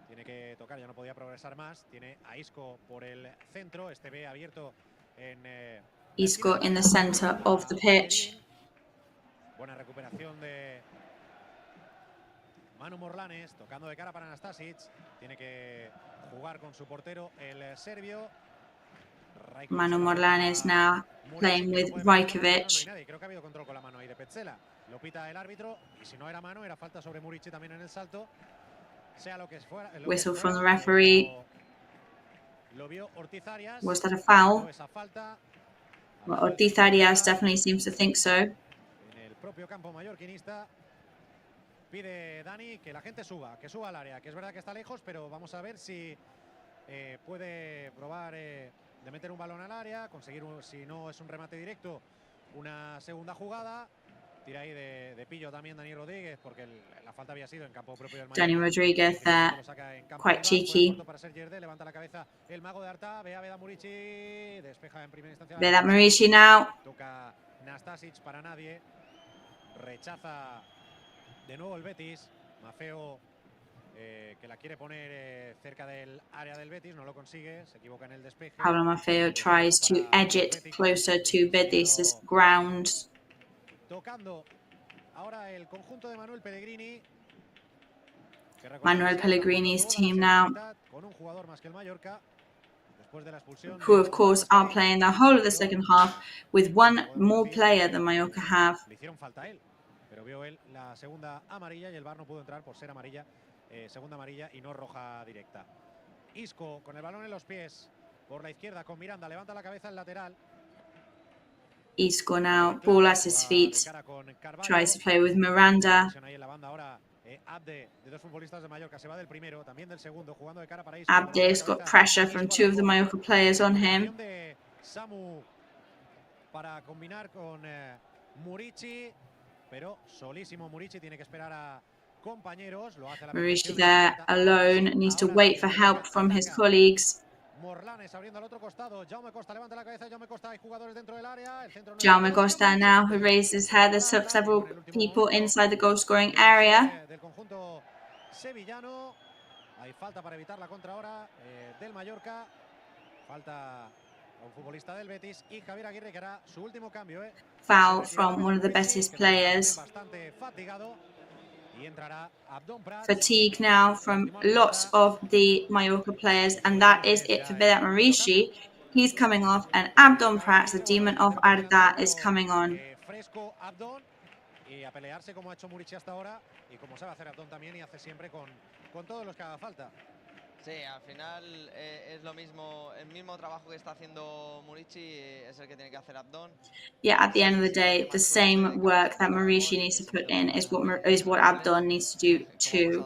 Tiene que tocar, ya no podía progresar más. Tiene a Isco por el centro, ve abierto en Isco in the center of the pitch. Buena recuperación de Manu Morlanes, tocando de cara para Anastasic. Tiene que jugar con su portero, el serbio. Manu Morlanes now playing with Rajkovic. Creo que ha habido control con la mano ahí de Petzela. Lo pita el árbitro y si no era mano, era falta sobre Murici también en el salto. Sea lo que fuera. Whistle from the referee. Was that a foul? Well, Ortiz Arias definitely seems to think so. En el propio campo mallorquinista. Pide Dani que la gente suba, que suba al área, que es verdad que está lejos, pero vamos a ver si puede probar de meter un balón al área, conseguir, si no es un remate directo, una segunda jugada. Tira ahí de pillo también Dani Rodríguez, porque la falta había sido en campo propio del Mallorca. Dani Rodríguez quite cheeky. Para ser Yerde, levanta la cabeza el mago de Arta, ve a Veda Murici, despeja en primera instancia. Veda Murici now. Toca Nastasic para nadie, rechaza de nuevo el Betis. Maffeo que la quiere poner cerca del área del Betis, no lo consigue, se equivoca en el despeje. Pablo Maffeo tries to edge it closer to Betis' ground. Tocando ahora el conjunto de Manuel Pellegrini. Manuel Pellegrini's team now, Con un jugador más que el Mallorca. Después de la expulsión. Who of course are playing the whole of the second half with one more player than Mallorca have. Le hicieron falta a él, pero vio él la segunda amarilla y el VAR no pudo entrar por ser amarilla, segunda amarilla y no roja directa. Isco con el balón en los pies por la izquierda con Miranda, levanta la cabeza el lateral. Isco now, ball at his feet, tries to play with Miranda. Abde's got pressure from two of the Mallorca players on him. Para combinar con Murici, pero solísimo Murici, tiene que esperar a compañeros. Murici there alone, needs to wait for help from his colleagues. Morlanes abriendo al otro costado. Jaume Costa levanta la cabeza. Jaume Costa, hay jugadores dentro del área. Jaume Costa now, who raises his head. There's several people inside the goal-scoring area. Del conjunto sevillano. Hay falta para evitar la contra ahora del Mallorca. Falta a un futbolista del Betis y Javier Aguirre que hará su último cambio. Foul from one of the Betis players. Bastante fatigado. Fatigue now from lots of the Mallorca players, and that is it for Vedat Murici. He's coming off, and Abdon Prats, the demon of Arda, is coming on. Fresco Abdon y a pelearse como ha hecho Murici hasta ahora y como sabe hacer Abdon también y hace siempre con todos los que haga falta. Sí, al final es lo mismo, el mismo trabajo que está haciendo Murici es el que tiene que hacer Abdón. Yeah, at the end of the day, the same work that Murici needs to put in is what Abdon needs to do too.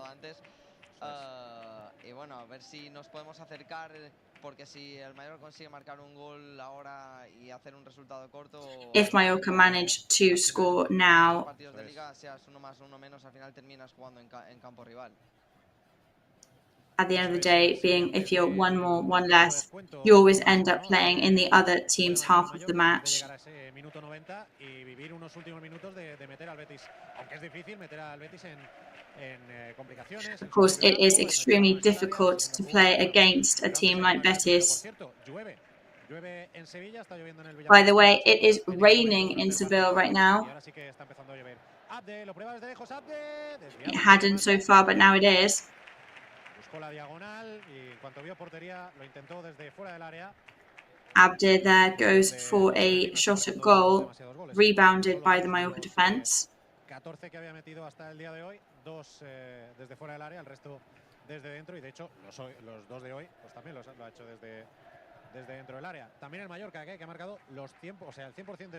Y bueno, a ver si nos podemos acercar, porque si el Mallorca consigue marcar un gol ahora y hacer un resultado corto, If Mallorca manage to score now, partidos de liga, seas uno más uno menos, al final terminas jugando en campo rival. at the end of the day, being if you're one more, one less, you always end up playing in the other team's half of the match. Minuto 90 y vivir unos últimos minutos de meter al Betis, aunque es difícil meter al Betis en complicaciones. Of course, it is extremely difficult to play against a team like Betis. By the way, it is raining in Seville right now. It hadn't so far, but now it is. Abde there goes for a shot at goal, rebounded by the Mallorca defence. 14 que había metido hasta el día de hoy, 2 desde fuera del área, el resto desde dentro, y de hecho los 2 de hoy pues también lo ha hecho desde dentro del área. También el Mallorca que ha marcado los 100%, o sea, el 100%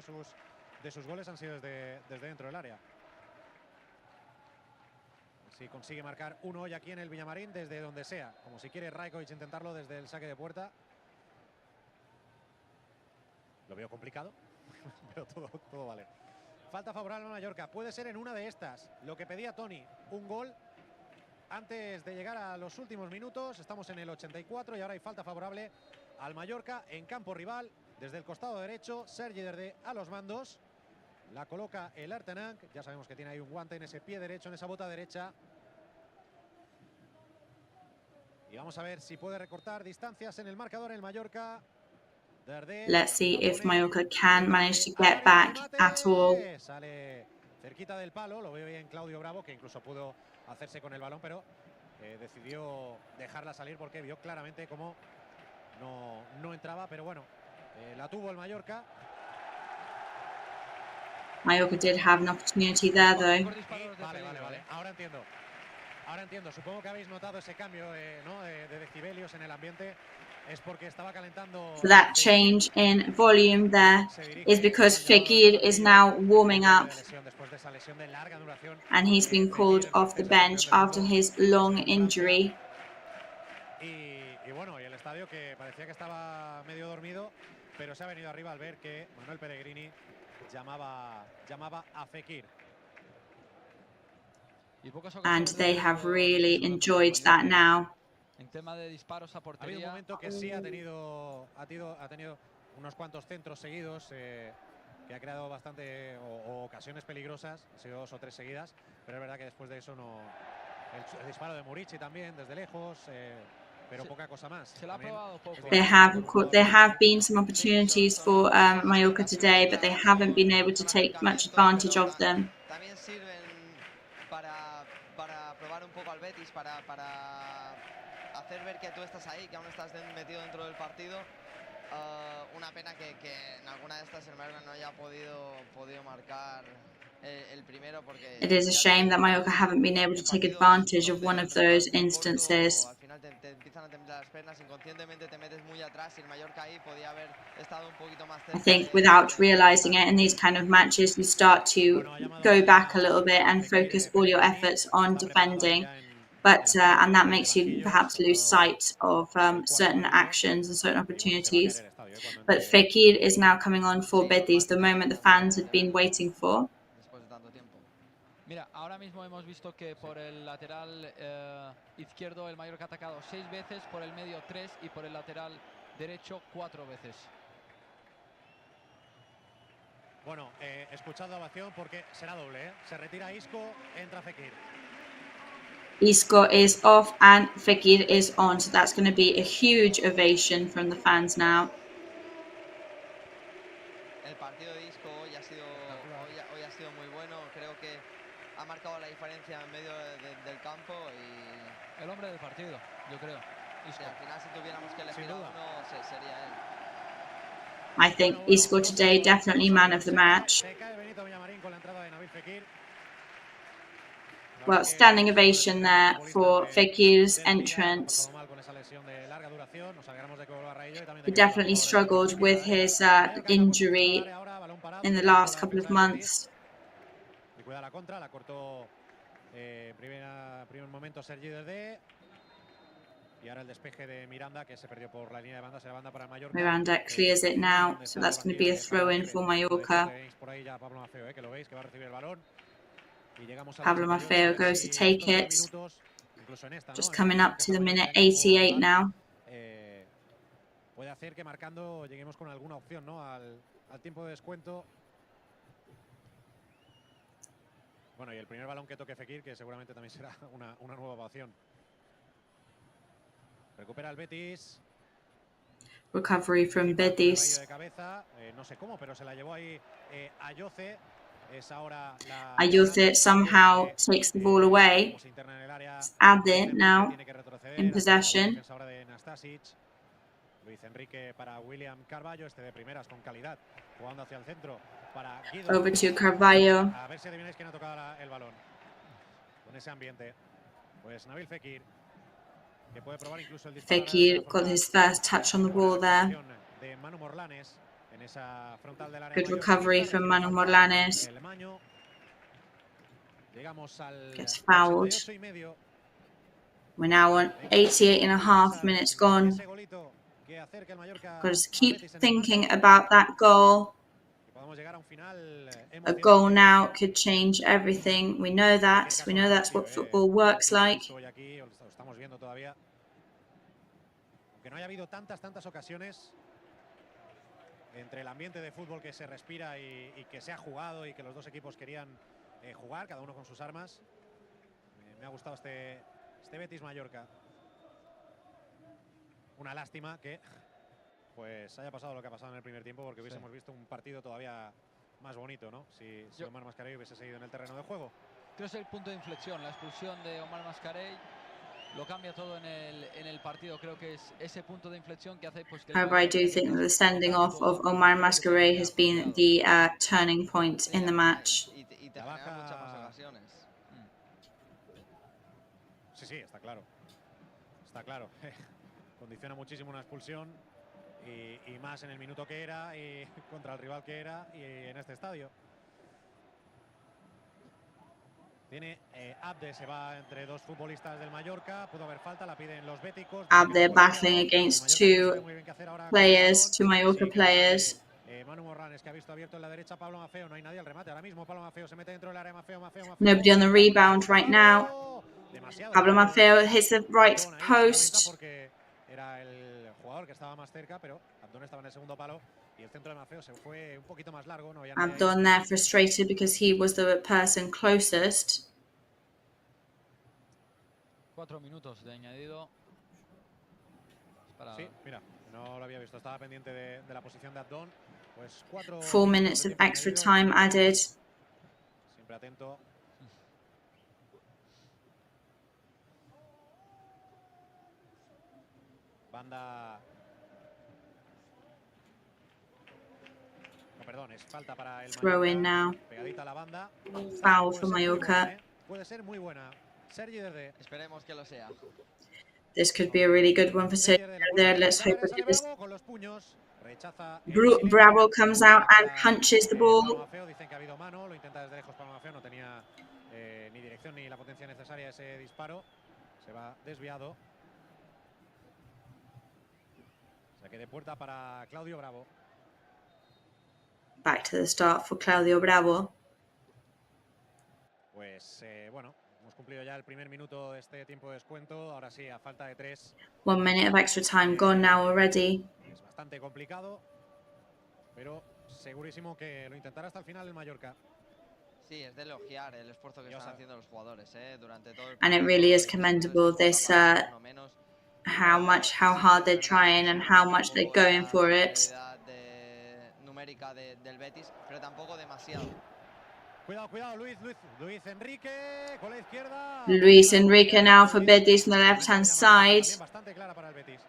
de sus goles han sido desde dentro del área. Si consigue marcar uno hoy aquí en el Villamarín desde donde sea, como si quiere Rajkovic intentarlo desde el saque de puerta. Lo veo complicado, pero todo vale. Falta favorable a Mallorca. Puede ser en una de estas. Lo que pedía Toni, un gol antes de llegar a los últimos minutos. Estamos en el 84 y ahora hay falta favorable al Mallorca en campo rival. Desde el costado derecho, Sergi Derdé a los mandos. La coloca el Artenang. Ya sabemos que tiene ahí un guante en ese pie derecho, en esa bota derecha. Y vamos a ver si puede recortar distancias en el marcador el Mallorca. Let's see if Mallorca can manage to get back at all. Sale cerquita del palo, lo veo bien Claudio Bravo, que incluso pudo hacerse con el balón, pero decidió dejarla salir porque vio claramente cómo no entraba, pero bueno, la tuvo el Mallorca. Mallorca did have an opportunity there, though. Vale. Ahora entiendo. Supongo que habéis notado ese cambio de decibelios en el ambiente. Es porque estaba calentando. So that change in volume there is because Fekir is now warming up, and he's been called off the bench after his long injury. Y bueno, y el estadio que parecía que estaba medio dormido, pero se ha venido arriba al ver que Manuel Pellegrini llamaba a Fekir. And they have really enjoyed that now. En tema de disparos a portería. Ha habido un momento que sí ha tenido unos cuantos centros seguidos que ha creado bastante o ocasiones peligrosas, ha sido 2 o 3 seguidas, pero es verdad que después de eso no. El disparo de Murici también desde lejos, pero poca cosa más. Se lo ha probado poco. There have been some opportunities for Mallorca today, but they haven't been able to take much advantage of them. También sirven para probar un poco al Betis, para hacer ver que tú estás ahí, que aún estás metido dentro del partido. Una pena que en alguna de estas el Mallorca no haya podido marcar el primero, porque it is a shame that Mallorca haven't been able to take advantage of one of those instances. Al final te empiezan a temblar las piernas, inconscientemente te metes muy atrás y el Mallorca ahí podía haber estado un poquito más cerca. I think without realizing it in these kind of matches, you start to go back a little bit and focus all your efforts on defending. But and that makes you perhaps lose sight of certain actions and certain opportunities. But Fekir is now coming on for Betis, the moment the fans had been waiting for. Mira, ahora mismo hemos visto que por el lateral izquierdo el Mallorca ha atacado 6 veces, por el medio 3 y por el lateral derecho 4 veces. Bueno, escuchad la ovación porque será doble, ¿eh? Se retira Isco, entra Fekir. Isco is off and Fekir is on, so that's going to be a huge ovation from the fans now. El partido de Isco hoy ha sido muy bueno, creo que ha marcado la diferencia en medio del campo y el hombre del partido, yo creo. Isco. Al final si tuviéramos que elegir a uno sería él. I think Isco today definitely man of the match. Well, standing ovation there for Fekir's entrance. He definitely struggled with his injury in the last couple of months. Miranda clears it now, so that's going to be a throw-in for Mallorca. Pablo Maffeo goes to take it. Just coming up to the minute 88 now. Puede hacer que marcando lleguemos con alguna opción, ¿no? al tiempo de descuento. Bueno, y el primer balón que toque Fekir, que seguramente también será una nueva opción. Recupera el Betis. Recovery from Betis. No sé cómo, pero se la llevó ahí Ayoce. Ayoce somehow takes the ball away. It's Ade now in possession. Luis Enrique para William Carvalho, este de primeras con calidad, jugando hacia el centro para Guido. Over to Carvalho. A ver si adivináis quién ha tocado el balón. Con ese ambiente, pues Nabil Fekir, que puede probar incluso el disparo. Fekir got his first touch on the ball there. De Manu Morlanes en esa frontal del área. Good recovery from Manu Morlanes. Gets fouled. We're now on 88.5 minutes gone. Got to keep thinking about that goal. A goal now could change everything. We know that. We know that's what football works like. Aunque no haya habido tantas ocasiones entre el ambiente de fútbol que se respira y que se ha jugado y que los dos equipos querían jugar, cada uno con sus armas. Me ha gustado este Betis Mallorca. Una lástima que pues haya pasado lo que ha pasado en el primer tiempo, porque hubiésemos visto un partido todavía más bonito, ¿no? Si Omar Mascarell hubiese seguido en el terreno de juego. Creo que es el punto de inflexión, la expulsión de Omar Mascarell lo cambia todo en el partido. Creo que es ese punto de inflexión que hace pues que However, I do think that the sending off of Omar Mascarell has been the turning point in the match. Sí, está claro. Está claro. Condiciona muchísimo una expulsión y más en el minuto que era y contra el rival que era y en este estadio. Tiene Abde, se va entre dos futbolistas del Mallorca, pudo haber falta, la piden los béticos. Abde battling against two Mallorca players. Manu Morlanes, que ha visto abierto en la derecha Pablo Maffeo, no hay nadie al remate ahora mismo. Pablo Maffeo se mete dentro del área. Maffeo. Nobody on the rebound right now. Pablo Maffeo hits the right post. Era el jugador que estaba más cerca, pero Abdón estaba en el segundo palo y el centro de Maffeo se fue un poquito más largo. No, Abdón there frustrated because he was the person closest. 4 minutos de añadido. Sí, mira, no lo había visto, estaba pendiente de la posición de Abdón. Pues 4 minutes of extra time added. Siempre atento. Banda. No, perdón, es falta para el throw in now. Pegadita a la banda. Foul for Mallorca. Puede ser muy buena. Sergi Derde. Esperemos que lo sea. This could be a really good one for Sergi there. Let's hope it is. Bravo comes out and punches the ball. Dicen que ha habido mano, lo intenta desde lejos para Maffeo, no tenía ni dirección ni la potencia necesaria ese disparo. Se va desviado. Saque de puerta para Claudio Bravo. Back to the start for Claudio Bravo. Pues bueno, hemos cumplido ya el primer minuto de este tiempo de descuento. Ahora sí, a falta de 3. 1 minute of extra time gone now already. Es bastante complicado, pero segurísimo que lo intentará hasta el final el Mallorca. Sí, es de elogiar el esfuerzo que están haciendo los jugadores durante todo el And it really is commendable this how hard they're trying and how much they're going for it. Numérica del Betis, pero tampoco demasiado. Cuidado, Luis Enrique con la izquierda. Luis Enrique now for Betis on the left-hand side. Bastante clara para el Betis.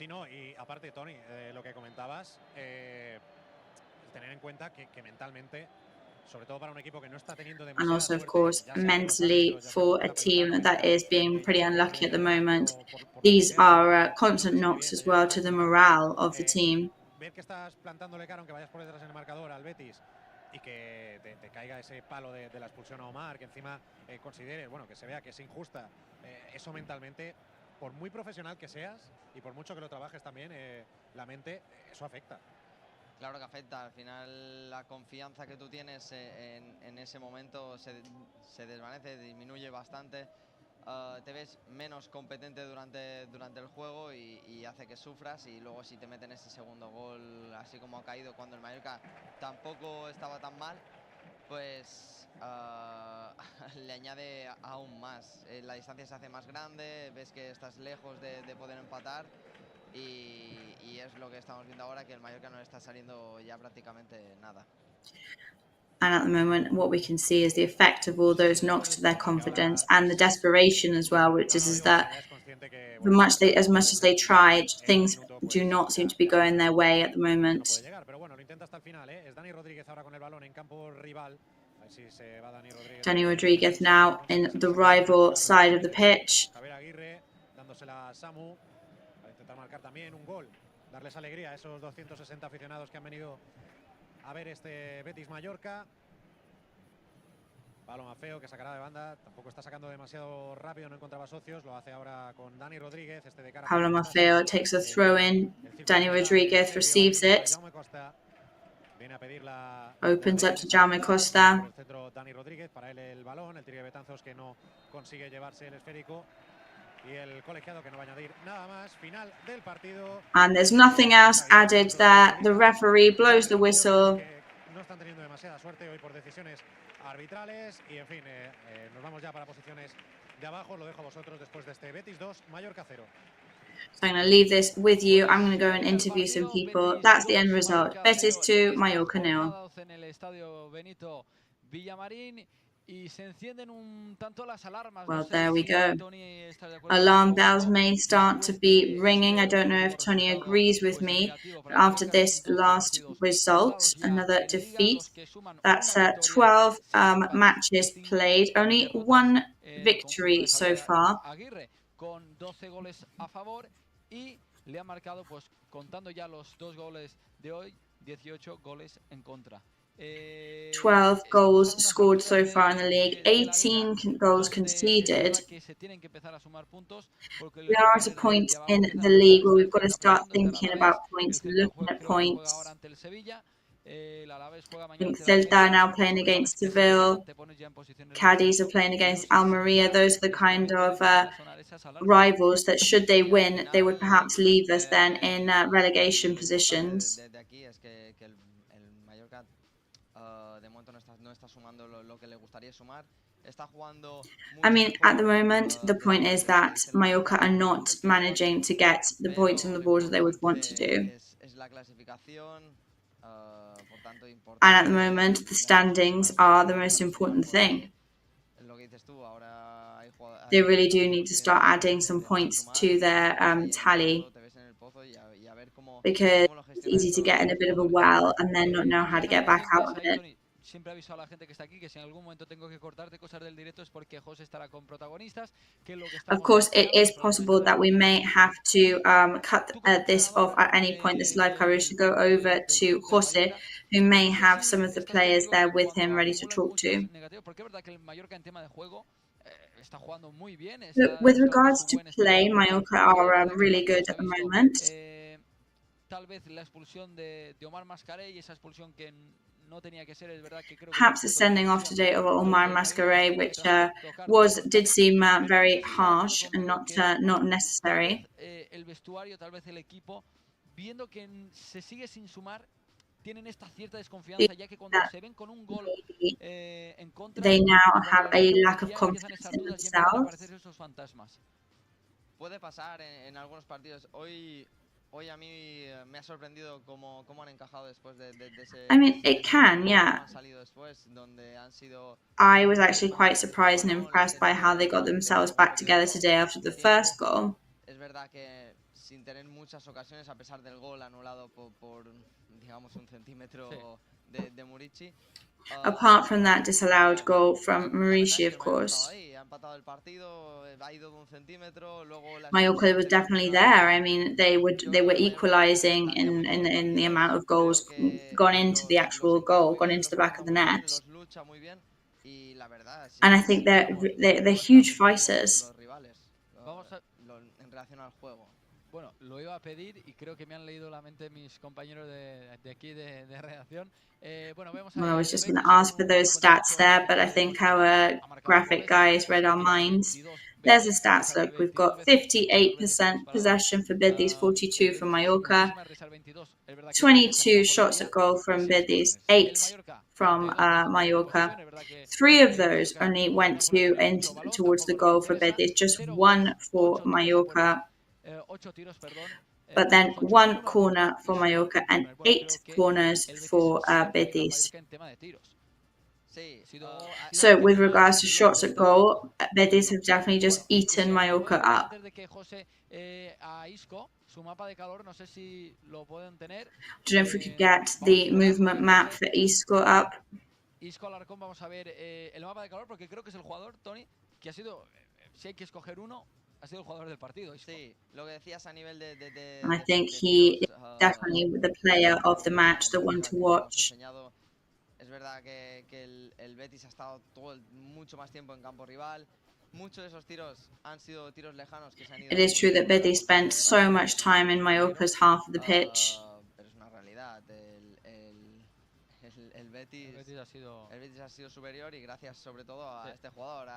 Sí, no, y aparte, Tony, lo que comentabas, tener en cuenta que mentalmente, sobre todo para un equipo que no está teniendo And demasiada also, of suerte, course, ya sea por los mentally árbitros, ya sea for por a la team pelota, that is being y pretty ya sea unlucky at the moment, por lo que these sea, are no constant se ve knocks bien, as ya well está to the claro. morale of the team. Ver que estás plantándole cara, aunque vayas por detrás en el marcador al Betis, y que te caiga ese palo de la expulsión a Omar, que encima consideres, bueno, que se vea que es injusta, eso mentalmente, por muy profesional que seas y por mucho que lo trabajes también, la mente, eso afecta. Claro que afecta, al final la confianza que tú tienes en ese momento se desvanece, disminuye bastante, te ves menos competente durante el juego y hace que sufras, y luego si te meten ese segundo gol así como ha caído cuando el Mallorca tampoco estaba tan mal, pues le añade aún más, la distancia se hace más grande, ves que estás lejos de poder empatar. Y es lo que estamos viendo ahora, que el Mallorca no le está saliendo ya prácticamente nada. And at the moment, what we can see is the effect of all those knocks to their confidence and the desperation as well, which is that as much as they tried, things do not seem to be going their way at the moment. Dani Rodriguez now in the rival side of the pitch. Intentar marcar también un gol, darles alegría a esos 260 aficionados que han venido a ver este Betis Mallorca. Pablo Maffeo, que sacará de banda, tampoco está sacando demasiado rápido, no encontraba socios, lo hace ahora con Dani Rodríguez, este de cara. Pablo Maffeo takes a throw in, Dani Rodriguez receives it, opens up to Jaume Costa. Dani Rodríguez, para él el balón, el tiro de Betanzos que no consigue llevarse el esférico. Y el colegiado que no va a añadir nada más. Final del partido. And there's nothing else added there. The referee blows the whistle. No están teniendo demasiada suerte hoy por decisiones arbitrales. Y en fin, nos vamos ya para posiciones de abajo. Lo dejo a vosotros después de este Betis 2, Mallorca 0. So I'm going to leave this with you. I'm going to go and interview some people. That's the end result. Betis 2, Mallorca 0. Well, there we go. Alarm bells may start to be ringing. I don't know if Tony agrees with me. But after this last result, another defeat. That's 12 matches played. Only one victory so far. Le ha marcado, pues contando ya los 2 goles de hoy, 18 goles en contra. 12 goals scored so far in the league, 18 goals conceded. We are at a point in the league where we've got to start thinking about points, looking at points. I think Celta are now playing against Seville. Cadiz are playing against Almeria. Those are the kind of rivals that, should they win, they would perhaps leave us then in relegation positions. I mean, at the moment, the point is that Mallorca are not managing to get the points on the board that they would want to do. And at the moment, the standings are the most important thing. They really do need to start adding some points to their tally, because it's easy to get in a bit of a well and then not know how to get back out of it. Siempre aviso a la gente que está aquí que si en algún momento tengo que cortarte cosas del directo es porque José estará con protagonistas. Of course, it is possible that we may have to cut this off at any point. This live coverage to go over to Jose, who may have some of the players there with him ready to talk to. Look, with regards to play, Mallorca are really good at the moment. Perhaps the sending off today of Omar Mascaré, which did seem very harsh and not necessary. They now have a lack of confidence in themselves. Puede pasar en algunos partidos. Hoy a mí me ha sorprendido cómo han encajado después de ese... I mean, it can, yeah. I was actually quite surprised and impressed by how they got themselves back together today after the first goal. Es verdad que sin tener muchas ocasiones, a pesar del gol anulado por digamos, un centímetro de Murici. Apart from that disallowed goal from Murici, of course, Mallorca was definitely there. I mean, they were equalising in the amount of goals gone into the actual goal, gone into the back of the net. And I think they're huge fighters. Bueno, lo iba a pedir y creo que me han leído la mente mis compañeros de aquí de redacción. Well, I was just going to ask for those stats there, but I think our graphic guys read our minds. There's the stats. Look, we've got 58% possession for Betis, 42 for Mallorca, 22 shots at goal from Betis, 8 from Mallorca. 3 of those only went towards the goal for Betis, just 1 for Mallorca. But then 1 corner for Mallorca and 8 corners for Betis. So with regards to shots at goal, Betis have definitely just eaten Mallorca up. I don't know if we could get the movement map for Isco up. Isco Alarcón, vamos a ver el mapa de calor porque creo que es el jugador, Tony, que ha sido, si hay que escoger uno, ha sido el jugador del partido. Sí, lo que decías a nivel de I think he is definitely the player of the match, the one to watch. Es verdad que el Betis ha estado mucho más tiempo en campo rival. Muchos de esos tiros han sido tiros lejanos que se han ido. It is true that Betis spent so much time in Mallorca's half of the pitch. Pero es una realidad. El Betis ha sido superior y gracias sobre todo a este jugador.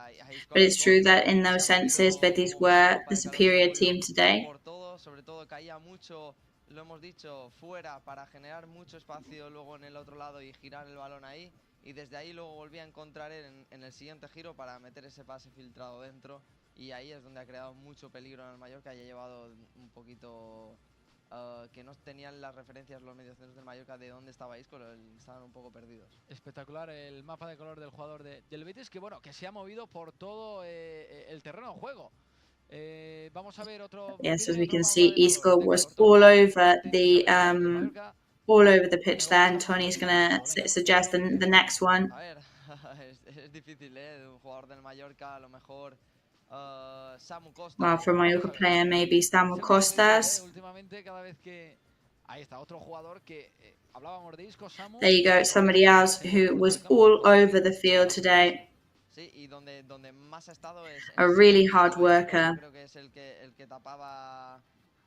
But it's true that in those senses, Betis were the superior team today. Sobre todo caía mucho, lo hemos dicho, fuera para generar mucho espacio luego en el otro lado y girar el balón ahí. Y desde ahí luego volvía a encontrar en el siguiente giro para meter ese pase filtrado dentro. Y ahí es donde ha creado mucho peligro en el Mallorca y ha llevado un poquito... que no tenían las referencias los mediocentros del Mallorca de dónde estaba Isco, estaban un poco perdidos. Espectacular el mapa de color del jugador del Betis, que bueno, que se ha movido por todo el terreno de juego. Vamos a ver otro. Yes, as we can see, Isco was all over the pitch there, and Tony's going to suggest the next one. A ver, es difícil, un jugador del Mallorca a lo mejor. Well, for a Mallorca player, maybe Samu Costas. There you go, somebody else who was all over the field today. A really hard worker.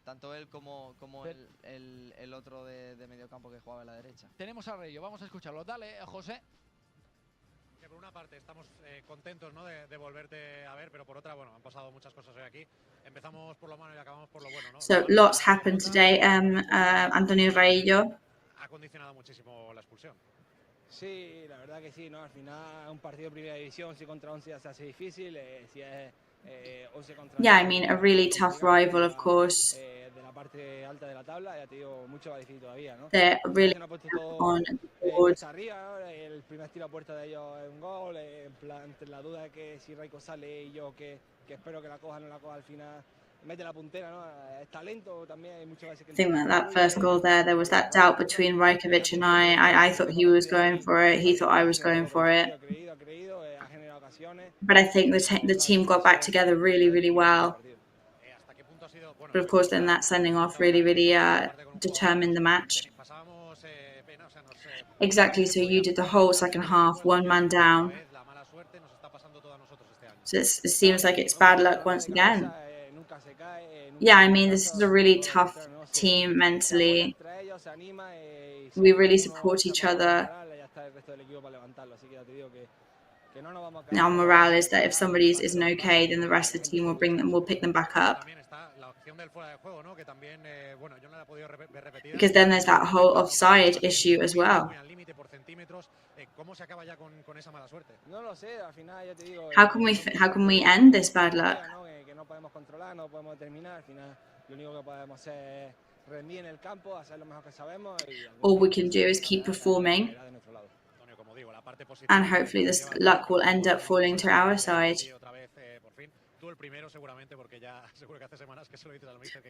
Tanto él como el otro de mediocampo que jugaba a la derecha. Tenemos a Rayo, vamos a escucharlo. Dale, José. Que por una parte estamos contentos, ¿no?, de volverte a ver, pero por otra, bueno, han pasado muchas cosas hoy aquí. Empezamos por lo malo y acabamos por lo bueno, ¿no? So lots happened today. Antonio Rayo. Ha condicionado muchísimo la expulsión. Sí, la verdad que sí, ¿no? Al final un partido de primera división, 11 contra 11 ya se hace difícil. Si es 11 contra 11. Yeah, I mean, a really tough rival, of course. De la parte alta de la tabla, ya te digo, mucho va difícil todavía, ¿no? They're really on board. Arriba, el primer tiro a puerta de ellos es un gol, en plan, entre la duda de que si Raiko sale y yo que espero que la coja, no la coja al final, mete la puntera, ¿no? Es talento también, hay muchas veces que... I think that first goal there was that doubt between Rajkovic and I thought he was going for it, he thought I was going for it. But I think the team got back together really, really well. But of course, then that sending off really, really determined the match. Exactly, so you did the whole second half, one man down. So it seems like it's bad luck once again. Yeah, I mean, this is a really tough team mentally. We really support each other. Our morale is that if somebody isn't okay, then the rest of the team will pick them back up. Because then there's that whole offside issue as well. How can we end this bad luck? All we can do is keep performing, and hopefully this luck will end up falling to our side.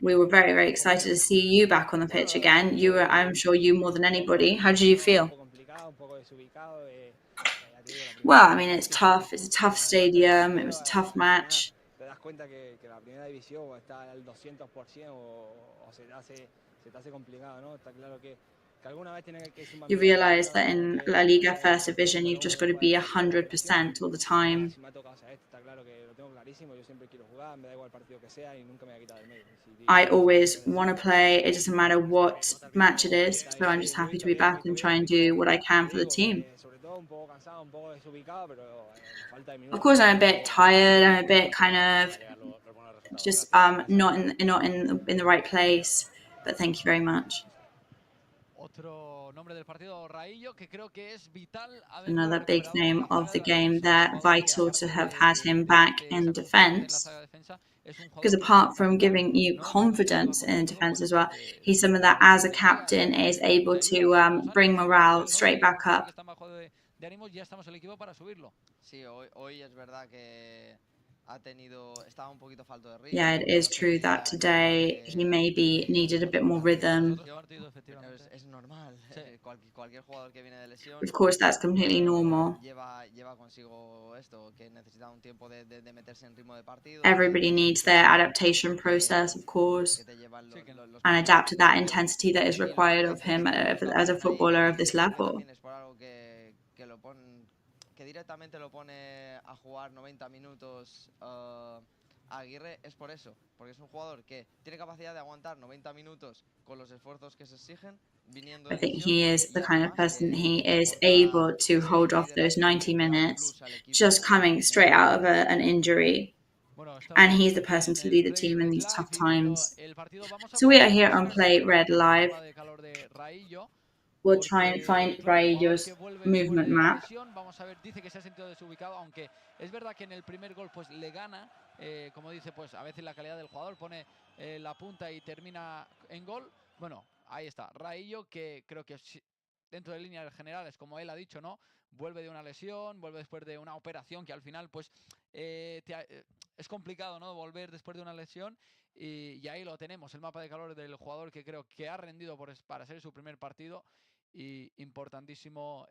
We were very, very excited to see you back on the pitch again. I'm sure you more than anybody. How did you feel? Well, I mean, it's tough. It's a tough stadium. It was a tough match. You realize that in La Liga First Division, you've just got to be 100% all the time. I always want to play. It doesn't matter what match it is. So I'm just happy to be back and try and do what I can for the team. Of course, I'm a bit tired. I'm a bit kind of just not in the right place. But thank you very much. Another big name of the game there. Vital to have had him back in defence. Because apart from giving you confidence in defence as well, he's someone that as a captain is able to bring morale straight back up. Yeah, it is true that today he maybe needed a bit more rhythm. Of course, that's completely normal. Everybody needs their adaptation process, of course, and adapt to that intensity that is required of him as a footballer of this level. Que directamente lo pone a jugar 90 minutos Aguirre es por eso, porque es un jugador que tiene capacidad de aguantar 90 minutos con los esfuerzos que se exigen viniendo de I think he is the kind of person he is able to hold off those 90 minutes just coming straight out of an injury. And he's the person to lead the team in these tough times. So we are here on Play Red Live. We'll try and find Raillo's movement map. Vamos a ver, dice que se ha sentido desubicado, aunque es verdad que en el primer gol pues le gana, como dice, pues a veces la calidad del jugador pone la punta y termina en gol. Bueno, ahí está, Raillo, que creo que dentro de líneas generales, como él ha dicho, ¿no? Vuelve de una lesión, vuelve después de una operación que al final pues es complicado, ¿no? Volver después de una lesión. Y ahí lo tenemos, el mapa de calor del jugador que creo que ha rendido para ser su primer partido. Y importantísimo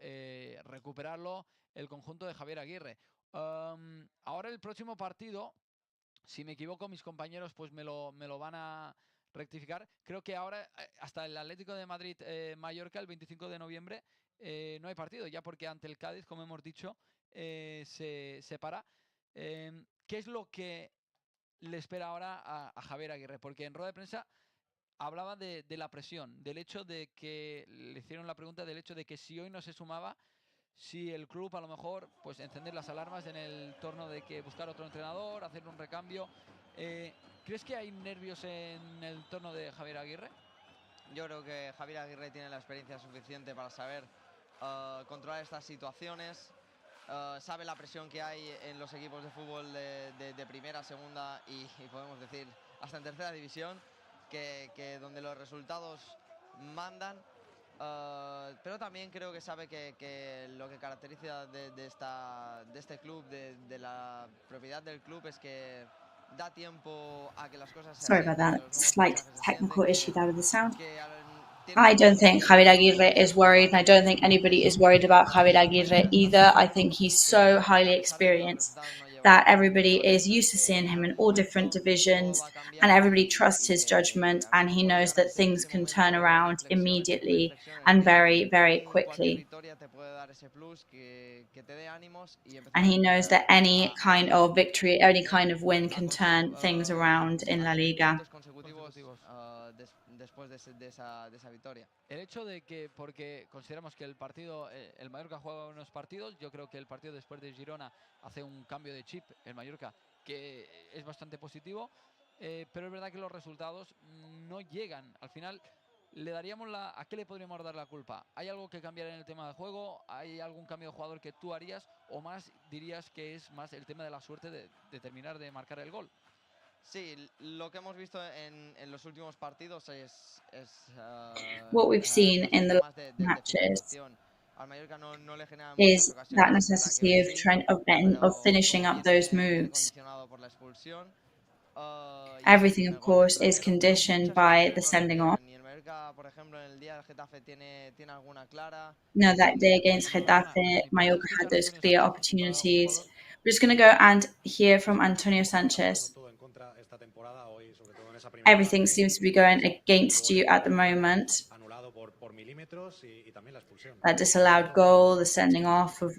recuperarlo el conjunto de Javier Aguirre. Ahora el próximo partido, si me equivoco, mis compañeros pues me lo van a rectificar. Creo que ahora hasta el Atlético de Madrid Mallorca el 25 de noviembre no hay partido, ya porque ante el Cádiz, como hemos dicho, se para. ¿Qué es lo que le espera ahora a Javier Aguirre? Porque en rueda de prensa hablaba de la presión, del hecho de que le hicieron la pregunta del hecho de que si hoy no se sumaba, si el club a lo mejor pues encender las alarmas en el torno de que buscar otro entrenador, hacer un recambio. ¿Crees que hay nervios en el torno de Javier Aguirre? Yo creo que Javier Aguirre tiene la experiencia suficiente para saber controlar estas situaciones. Sabe la presión que hay en los equipos de fútbol de primera, segunda y podemos decir hasta en tercera división. Que donde los resultados mandan, pero también creo que sabe que lo que caracteriza de este club, de la propiedad del club, es que da tiempo a que las cosas se Sorry about that slight technical issue there with the sound. I don't think Javier Aguirre is worried, and I don't think anybody is worried about Javier Aguirre either. I think he's so highly experienced that everybody is used to seeing him in all different divisions, and everybody trusts his judgment, and he knows that things can turn around immediately and very, very quickly. And he knows that any kind of victory, any kind of win can turn things around in La Liga. Después de esa victoria. El hecho de que, porque consideramos que el partido, el Mallorca juega unos partidos, yo creo que el partido después de Girona hace un cambio de chip, el Mallorca, que es bastante positivo, pero es verdad que los resultados no llegan. Al final, ¿a qué le podríamos dar la culpa? ¿Hay algo que cambiar en el tema de juego? ¿Hay algún cambio de jugador que tú harías? ¿O más dirías que es más el tema de la suerte de terminar de marcar el gol? Sí, lo que hemos visto en los últimos partidos es what we've seen in the matches is that necessity of finishing up those moves. Everything, of course, is conditioned by the sending off. No, that day against Getafe, Mallorca had those clear opportunities. We're just going to go and hear from Antonio Sanchez. Everything seems to be going against you at the moment. That disallowed goal, the sending off of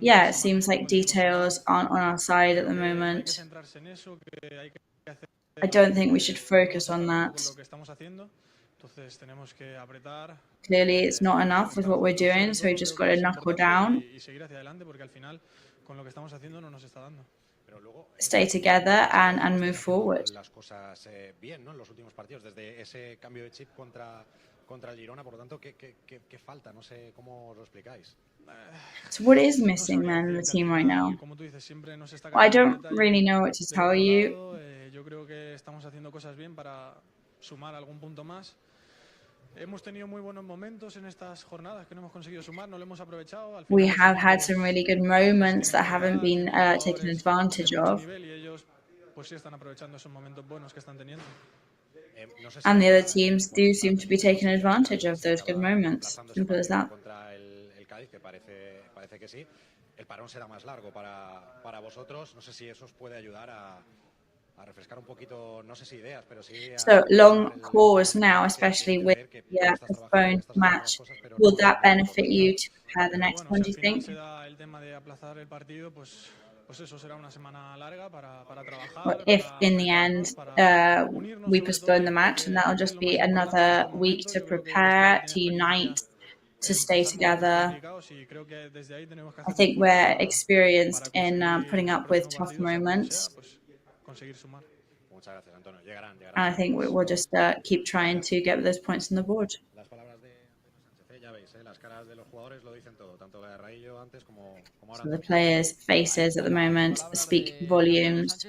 yeah, it seems like details aren't on our side at the moment. I don't think we should focus on that. Clearly, it's not enough with what we're doing, so we just got to knuckle down, stay together, and move forward. So what is missing then in the team right now? Well, I don't really know what to tell you. We have had some really good moments that haven't been taken advantage of. And the other teams do seem to be taking advantage of those good moments. Simple as that. So long pause now, especially with the postponed match. Will that benefit you to prepare the next one, do you think? Well, if in the end we postpone the match, and that'll just be another week to prepare, to unite, to stay together. I think we're experienced in putting up with tough moments. And I think we'll just keep trying to get those points on the board. So the players' faces at the moment speak volumes.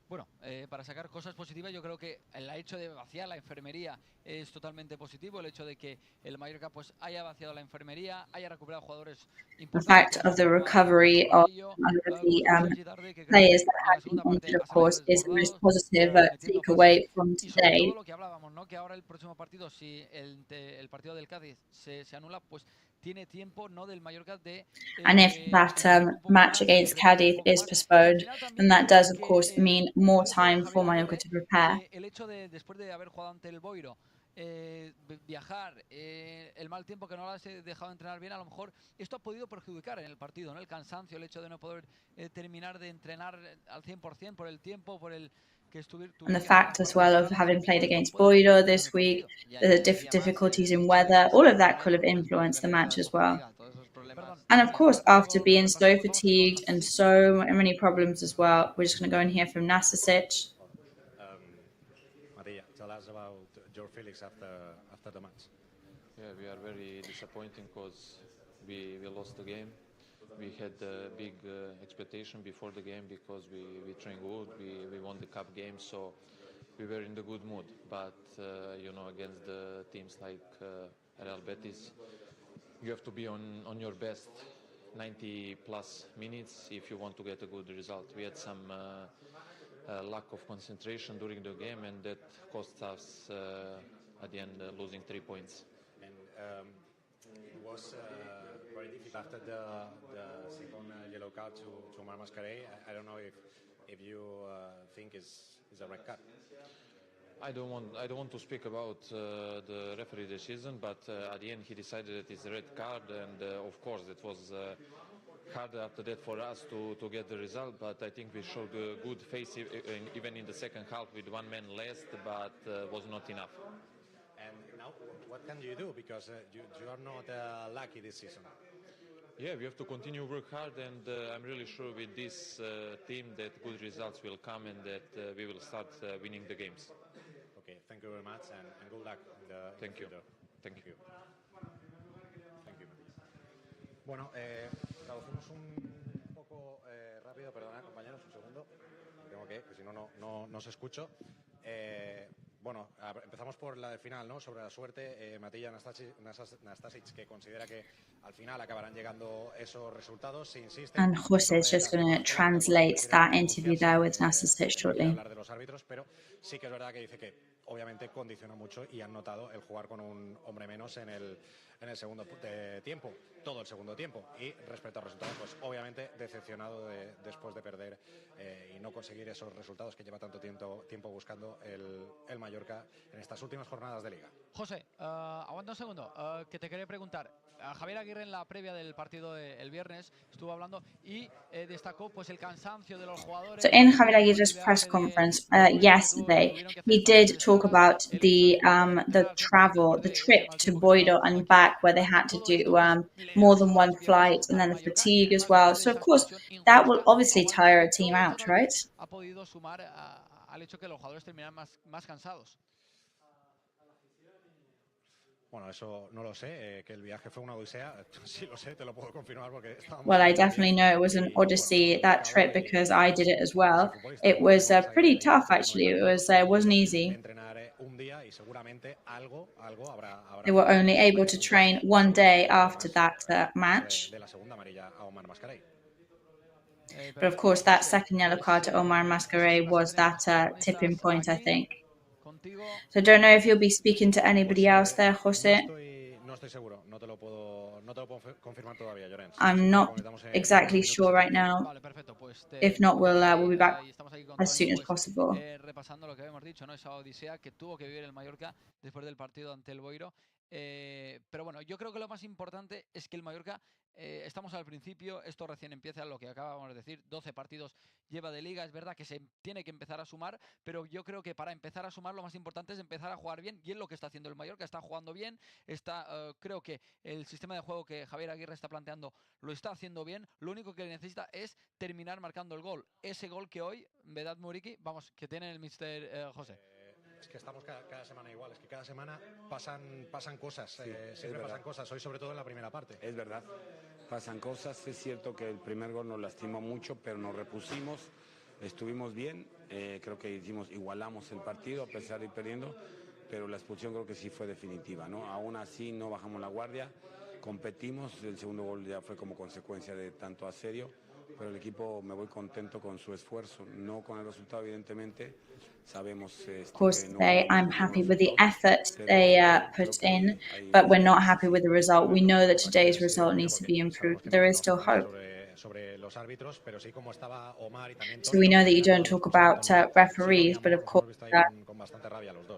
Bueno, para sacar cosas positivas, yo creo que el hecho de vaciar la enfermería es totalmente positivo. El hecho de que el Mallorca pues haya vaciado la enfermería, haya recuperado jugadores importantes. The fact of the recovery of the players that have been injured, of course, is the most positive takeaway from today. Todo lo que hablábamos, ¿no? Que ahora el próximo partido, si el partido del Cádiz se anula, pues tiene tiempo, no del Mallorca de. And if that match against Cádiz is postponed, then that does, of course, mean more time for Mallorca to prepare. El hecho de, después de haber jugado ante el Boiro, viajar, el mal tiempo que no lo has dejado entrenar bien, a lo mejor esto ha podido perjudicar en el partido, ¿no? El cansancio, el hecho de no poder terminar de entrenar al 100% por el tiempo, por el que and the fact as well of having played against Boiro this week, the difficulties in weather, all of that could have influenced the match as well. And of course, after being so fatigued and so many problems as well, we're just going to go and hear from Nastasic. Matija, tell us about your feelings after the match. Yeah, we are very disappointed because we lost the game. We had a big expectation before the game because we trained good, we won the cup game, so we were in the good mood. But, you know, against the teams like Real Betis, you have to be on your best 90 plus minutes if you want to get a good result. We had some lack of concentration during the game, and that cost us at the end losing 3 points. And it was very difficult after the second yellow card to MATCHDAY. I don't know if you think is a red card. I don't want to speak about the referee decision, but at the end he decided that it's a red card, and of course it was hard after that for us to get the result. But I think we showed a good face even in the second half with one man less, but was not enough. And now, what can you do? Because you are not lucky this season. Yeah, we have to continue work hard, and I'm really sure with this team that good results will come and that we will start winning the games. Okay, thank you very much, and good luck. Thank you. Thank you. Thank you. Bueno, traducimos un poco rápido, perdonad compañeros, un segundo. Tengo que si no se escucho. bueno, empezamos por la del final, ¿no? Sobre la suerte, Matilla Nastasic, que considera que al final acabarán llegando esos resultados. Se insiste. And Jose is just going to translate that interview there with Nastasic shortly. Hablar de los árbitros, pero sí que es verdad que dice que obviamente condiciona mucho y han notado el jugar con un hombre menos en el segundo tiempo, todo el segundo tiempo. Y respecto a resultados, pues obviamente decepcionado después de perder y no conseguir esos resultados que lleva tanto tiempo buscando el Mallorca en estas últimas jornadas de Liga. José, aguanta un segundo, que te quería preguntar. Javier Aguirre en la previa del partido el viernes estuvo hablando y destacó pues el cansancio de los jugadores. So in Javier Aguirre's press conference yesterday, he did talk about the travel, the trip to Boiro and back, where they had to do more than one flight, and then the fatigue as well. So of course, that will obviously tire a team out, right? Ha podido sumar al hecho que los jugadores terminan más cansados. Bueno, eso no lo sé, que el viaje fue una odisea, sí lo sé, te lo puedo confirmar porque estábamos... Well, I definitely know it was an odyssey, that trip, because I did it as well. It was pretty tough, actually. It wasn't easy. They were only able to train one day after that match. But of course, that second yellow card to Omar Mascaré was that tipping point, I think. So I don't know if you'll be speaking to anybody else there, Jose. I'm not exactly sure right now. If not, we'll be back as soon as possible. Repasando lo que habíamos dicho, ¿no? Esa odisea que tuvo que vivir el Mallorca después del partido ante el Boiro. Pero bueno, yo creo que lo más importante es que el Mallorca, estamos al principio, esto recién empieza, lo que acabamos de decir, 12 partidos lleva de liga, es verdad que se tiene que empezar a sumar, pero yo creo que para empezar a sumar lo más importante es empezar a jugar bien, y es lo que está haciendo el Mallorca, está jugando bien, creo que el sistema de juego que Javier Aguirre está planteando lo está haciendo bien, lo único que necesita es terminar marcando el gol, ese gol que hoy, Vedat Muriqui, vamos, que tiene el Mister José. Es que estamos cada semana igual, es que cada semana pasan cosas, siempre pasan cosas, hoy sobre todo en la primera parte. Es verdad, pasan cosas, es cierto que el primer gol nos lastimó mucho, pero nos repusimos, estuvimos bien, creo que igualamos el partido a pesar de ir perdiendo, pero la expulsión creo que sí fue definitiva, ¿no? Aún así no bajamos la guardia, competimos, el segundo gol ya fue como consecuencia de tanto asedio, pero el equipo me voy contento con su esfuerzo, no con el resultado evidentemente. Of course, today I'm happy with the effort they put in, but we're not happy with the result. We know that today's result needs to be improved, but there is still hope. So we know that you don't talk about referees, but of course,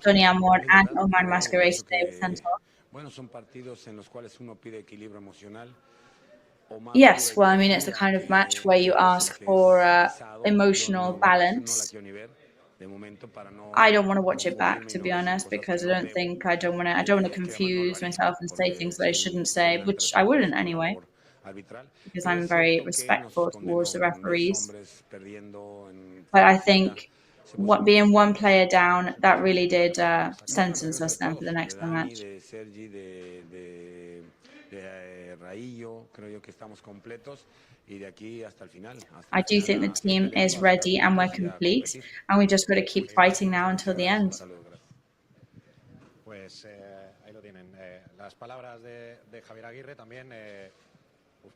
Tony Amor and Omar Mascaré today were sent off. Bueno, son partidos en los cuales uno pide equilibrio emocional. Yes, well, I mean, it's the kind of match where you ask for emotional balance. I don't want to watch it back, to be honest, because I don't want to confuse myself and say things that I shouldn't say, which I wouldn't anyway, because I'm very respectful towards the referees. But I think being one player down, that really did sentence us then for the next match. I do think the team is ready and we're complete, and we just got to keep fighting now until the end. Pues ahí lo tienen. Las palabras de Javier Aguirre también.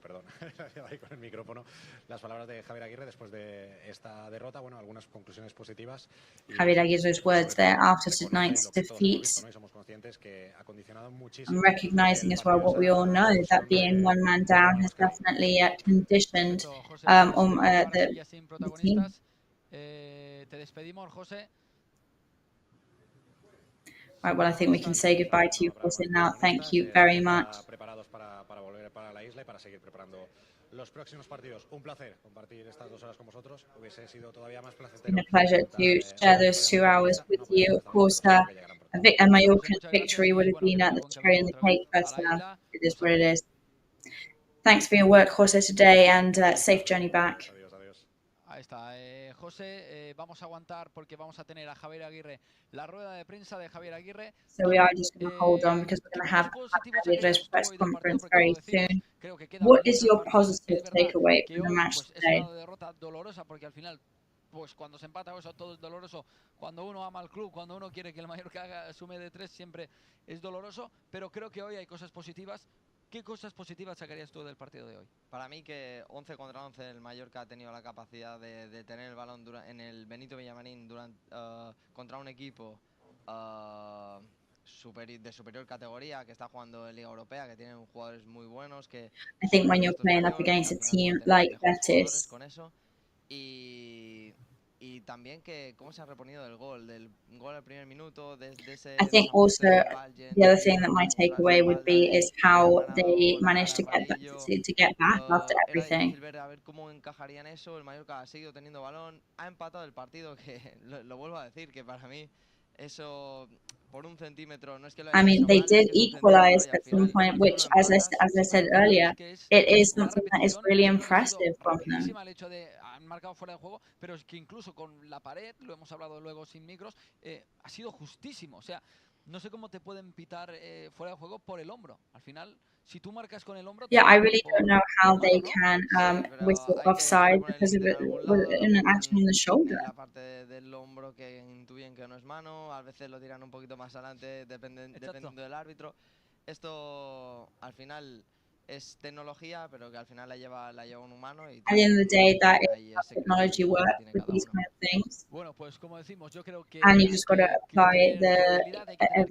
Perdón, ahí con el micrófono. Las palabras de Javier Aguirre después de esta derrota. Bueno, algunas conclusiones positivas. Javier Aguirre's words there after tonight's defeat. I'm recognizing as well what we all know, that being one man down has definitely conditioned the team. Te despedimos, José. Right, well, I think we can say goodbye to you, Jose, now. Thank you very much. Los próximos partidos. Un placer compartir estas 2 horas con vosotros. Hubiese sido todavía más placentero. It's been a pleasure to share those 2 hours with you. Of course, a Mallorcan victory would have been at the cherry on the cake, but it is what it is. Thanks for your work, Jose, today, and safe journey back. Ahí está, José, vamos a aguantar porque vamos a tener a Javier Aguirre, la rueda de prensa de Javier Aguirre. So we are just going to hold on because we're going to have Javier Aguirre's press conference very soon. What is your positive takeaway from the match today? pues cuando se empata eso todo es doloroso. Cuando uno ama al club, cuando uno quiere que el Mallorca sume de 3, siempre es doloroso. Pero creo que hoy hay cosas positivas. ¿Qué cosas positivas sacarías tú del partido de hoy? Para mí que 11 contra 11 el Mallorca ha tenido la capacidad de tener el balón en el Benito Villamarín contra un equipo de superior categoría, que está jugando en Liga Europea, que tienen jugadores muy buenos. I think when you're playing up against a team like Betis, con eso. Y también que cómo se ha reponido del gol al primer minuto, desde ese... I think also the other thing that my takeaway would be is how they managed to get back after everything. Era difícil ver a ver cómo encajarían eso. El Mallorca ha seguido teniendo balón, ha empatado el partido, que lo vuelvo a decir, que para mí eso por un centímetro no es que lo I mean, they did equalize at some point, which, as I said earlier, it is something that is really impressive from them. El hecho de han marcado fuera de juego, pero es que incluso con la pared, lo hemos hablado luego sin micros, ha sido justísimo. O sea, no sé cómo te pueden pitar fuera de juego por el hombro. Al final, si tú marcas con el hombro... Yeah, I really don't know how they can whistle offside because of an action on the shoulder. En la parte del hombro que intuyen que no es mano, a veces lo tiran un poquito más adelante dependiendo del árbitro. Esto al final es tecnología, pero que al final la lleva un humano. Y at the end of the day, that is how technology works with these kind of things. Bueno, pues como decimos, yo creo que and you just got to apply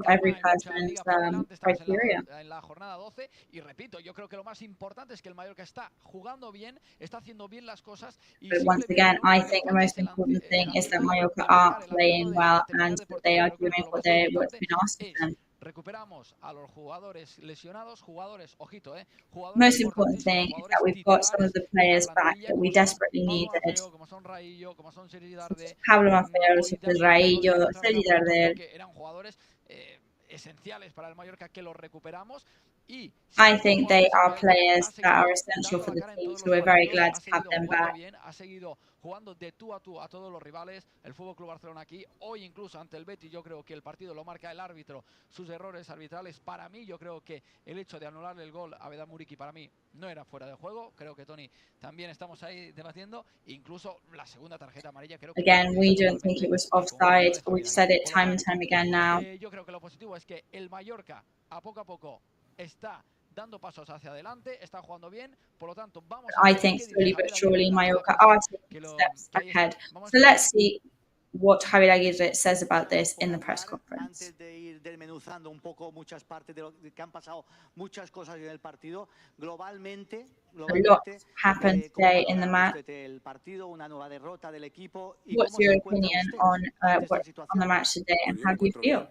every person's criteria. En la jornada 12, y repito, yo creo que lo más importante es que el Mallorca está jugando bien, está haciendo bien las cosas. But once again, I think the most important thing is that Mallorca are playing well and that they are doing what's been asked of them. Recuperamos a los jugadores lesionados, jugadores, ojito, Most important thing is that we've got some of the players back that we desperately needed. Pablo Maffeo, Raillo, Sergi Darder. Eran jugadores esenciales para el Mallorca que los recuperamos. I think they are players that are essential for the team, so we're very glad to have them back. Ha seguido jugando de tú a todos los rivales. El Futbol Club Barcelona aquí, hoy incluso ante el Betis, yo creo que el partido lo marca el árbitro, sus errores arbitrales. Para mí, yo creo que el hecho de anularle el gol a Vedat Muriqui para mí no era fuera de juego. Creo que Tony también estamos ahí debatiendo. Incluso la segunda tarjeta amarilla creo que... Again, we don't think it was offside. We've said it time and time again now. Yo creo que lo positivo es que el Mallorca a poco está dando pasos hacia adelante, está jugando bien, por lo tanto vamos a I think slowly but surely Mallorca are taking steps ahead. So let's see what Javier Aguirre says about this in the press conference. Antes de ir desmenuzando un poco muchas partes de lo que han pasado, muchas cosas en el partido, globalmente A lot happened today in the match. el partido, una nueva derrota del equipo. What's your opinion on the match today and how do you feel?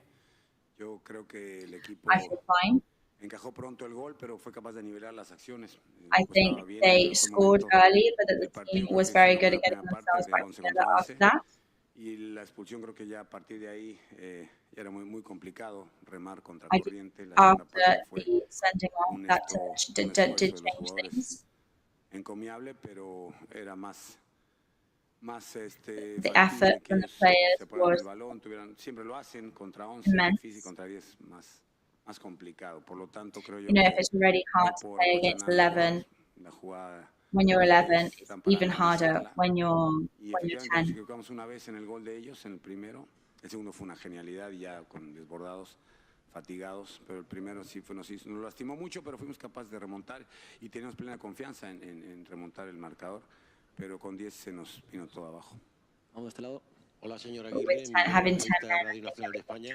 Yo creo que el equipo I feel fine. encajó pronto el gol, pero fue capaz de nivelar las acciones. I think they scored early, but the team was very good at getting themselves back together after that. Y la expulsión creo que ya a partir de ahí ya era muy complicado remar contra corriente. After the sending off, that did change things. Encomiable, pero era más the effort from the players was siempre lo hacen contra 11, difícil, contra 10 más complicado. Por lo tanto, creo yo, know, if it's already hard to play against 11, when you're 11, it's even harder when you're 10. Nos equivocamos una vez en el gol de ellos, en el primero. El segundo fue una genialidad, ya con desbordados, fatigados, pero el primero sí nos lastimó mucho, pero fuimos capaces de remontar y teníamos plena confianza en remontar el marcador, pero con 10 se nos vino todo abajo. Vamos de este lado. Hola, señora Aguirre, Radio Nacional de España.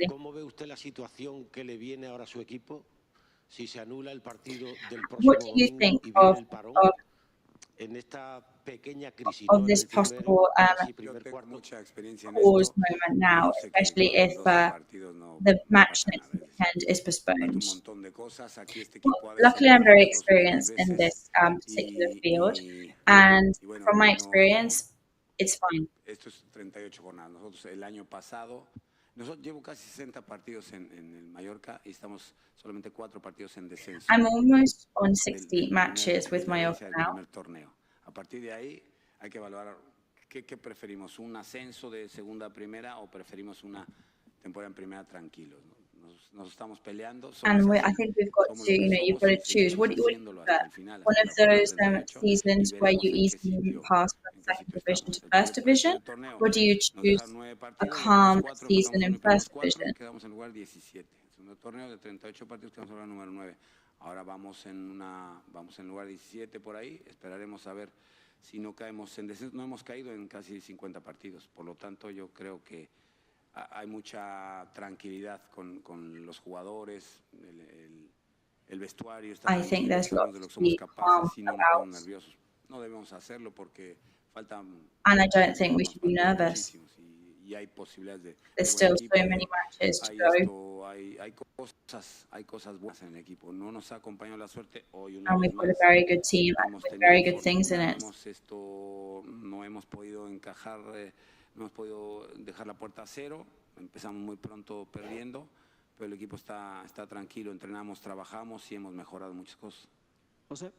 ¿Cómo ve usted la situación que le viene ahora a su equipo si se anula el partido del próximo domingo y viene el parón en esta pequeña crisis? Of this possible pause moment now, especially if the match next weekend is postponed. Well, luckily, I'm very experienced in this particular field, and from my experience, it's fine. Esto es 38 jornadas. Nosotros el año pasado, llevo casi 60 partidos en el Mallorca y estamos solamente 4 partidos en descenso. I'm almost on 60 matches with Mallorca now. Torneo. A partir de ahí hay que evaluar qué preferimos, un ascenso de segunda a primera o preferimos una temporada en primera tranquilos, ¿no? And I think we've got to, you've got to choose. What do you prefer? One of those seasons where you easily pass from second division to first division, or do you choose a calm season in first division? Ahora vamos en lugar 17 por ahí, esperaremos a ver si no caemos en descenso. No hemos caído en casi 50 partidos, por lo tanto yo creo que hay mucha tranquilidad con los jugadores, el vestuario. I think there's lots to be calm about. No debemos hacerlo porque faltan. And I don't think we should be nervous. There's still so many matches to go. Hay cosas buenas en el equipo. No nos ha acompañado la suerte hoy. And we've got a very good team and with very good things in it. No hemos podido encajar, no hemos podido dejar la puerta a cero. Empezamos muy pronto perdiendo, pero el equipo está tranquilo. Entrenamos, trabajamos y hemos mejorado muchas cosas. José.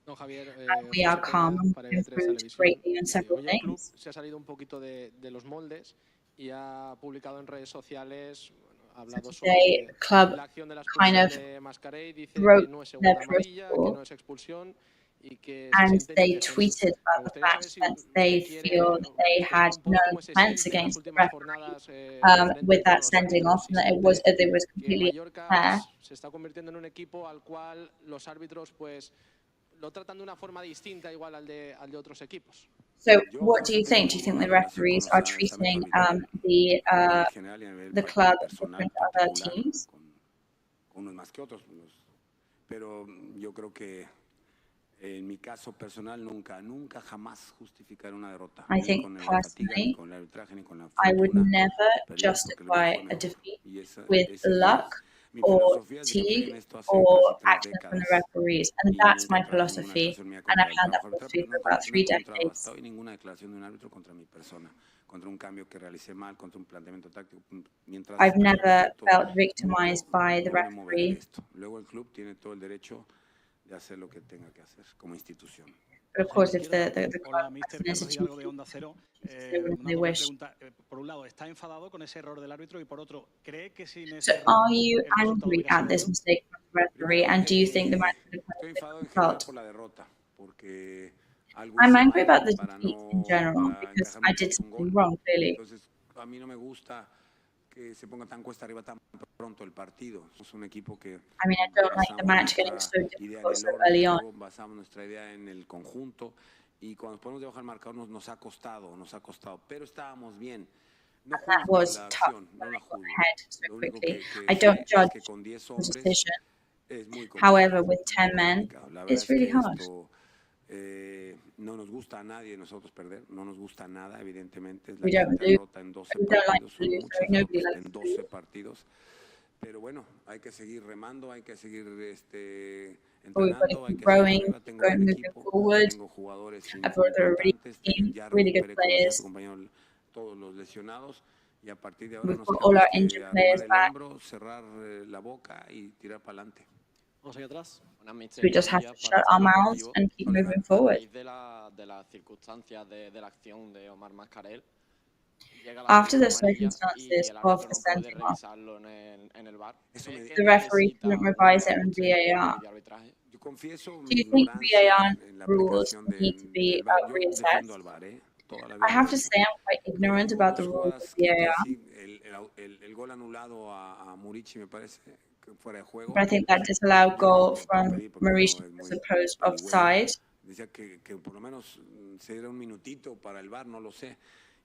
No, Javier, we are calm and improved greatly in several things. Se ha salido un poquito de los moldes y ha publicado en redes sociales, ha hablado sobre la acción de la expulsión de Mascarell, dice que no es segunda amarilla, que no es expulsión y que and they tweeted about the fact that they feel that they had no offence against the referee with that sending off, and that it was completely fair. Se está convirtiendo en un equipo al cual los árbitros pues lo tratan de una forma distinta igual al de otros equipos. So, what do you think? Do you think the referees are treating the club different to other teams? Unos más que otros, pero yo creo que en mi caso personal nunca jamás justificaré una derrota. I think personally, I would never justify a defeat with luck or fatigue or action from the referees, and that's my philosophy, and I've had that philosophy for about 3 decades. I've never felt victimized by the referee. But of course, if the club has an institution, they wish. So are you angry at this mistake from the referee, and do you think the match would have been difficult? I'm angry about the defeat in general because I did something wrong, clearly. Se ponga tan cuesta arriba tan pronto el partido. Es un equipo que I mean, I don't like the match getting so difficult so early on. Basamos nuestra idea en el conjunto y cuando podemos debajar el marcador nos ha costado, pero estábamos bien. And that was tough when we got ahead so quickly. I don't judge the decision. However, with 10 men, it's really hard. No nos gusta a nadie nosotros perder, no nos gusta nada, evidentemente. Es la derrota en 12 partidos. Pero bueno, hay que seguir remando, hay que seguir entrenando, hay que seguir tengo un equipo, tengo jugadores really good players. Todos los lesionados y a partir de ahora nos tenemos que hombro, cerrar la boca y tirar para adelante. We just have to shut our mouths and keep moving forward. After the circumstances of the sending off, the referee couldn't revise it on VAR. Do you think VAR rules need to be reassessed? I have to say I'm quite ignorant about the rules of VAR. But I think that disallowed goal from Mauricio was supposed offside. Decía que por lo menos se diera un minutito para el VAR, no lo sé.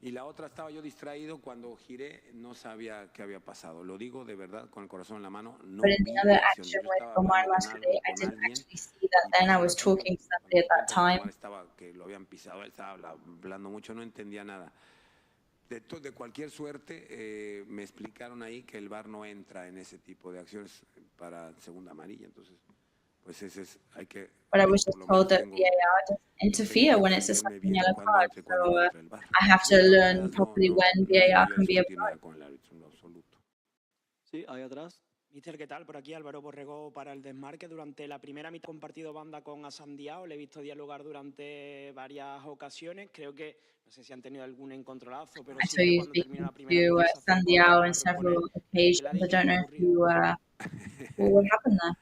Y la otra, estaba yo distraído cuando giré, no sabía qué había pasado. Lo digo de verdad, con el corazón en la mano. No but in the other action with Omar Mascarell, I didn't actually see that then. I was talking to somebody at that time. Estaba que lo habían pisado, él estaba hablando mucho, no entendía nada. De cualquier suerte, me explicaron ahí que el VAR no entra en ese tipo de acciones para segunda amarilla, entonces, pues ese es, hay que... But I was just told that VAR doesn't interfere when it's a second yellow card, so I have to learn properly when VAR can be applied. Sí, ahí atrás. Mister, ¿qué tal? Por aquí Álvaro Borrego para el Desmarque. Durante la primera mitad he compartido banda con Asandiao, le he visto dialogar durante varias ocasiones. Creo que, no sé si han tenido algún encontronazo, pero sí que cuando terminó la primera mitad se acercó a hablar con él. ¿Qué le ha dicho? ¿Qué ha ocurrido? What happened there?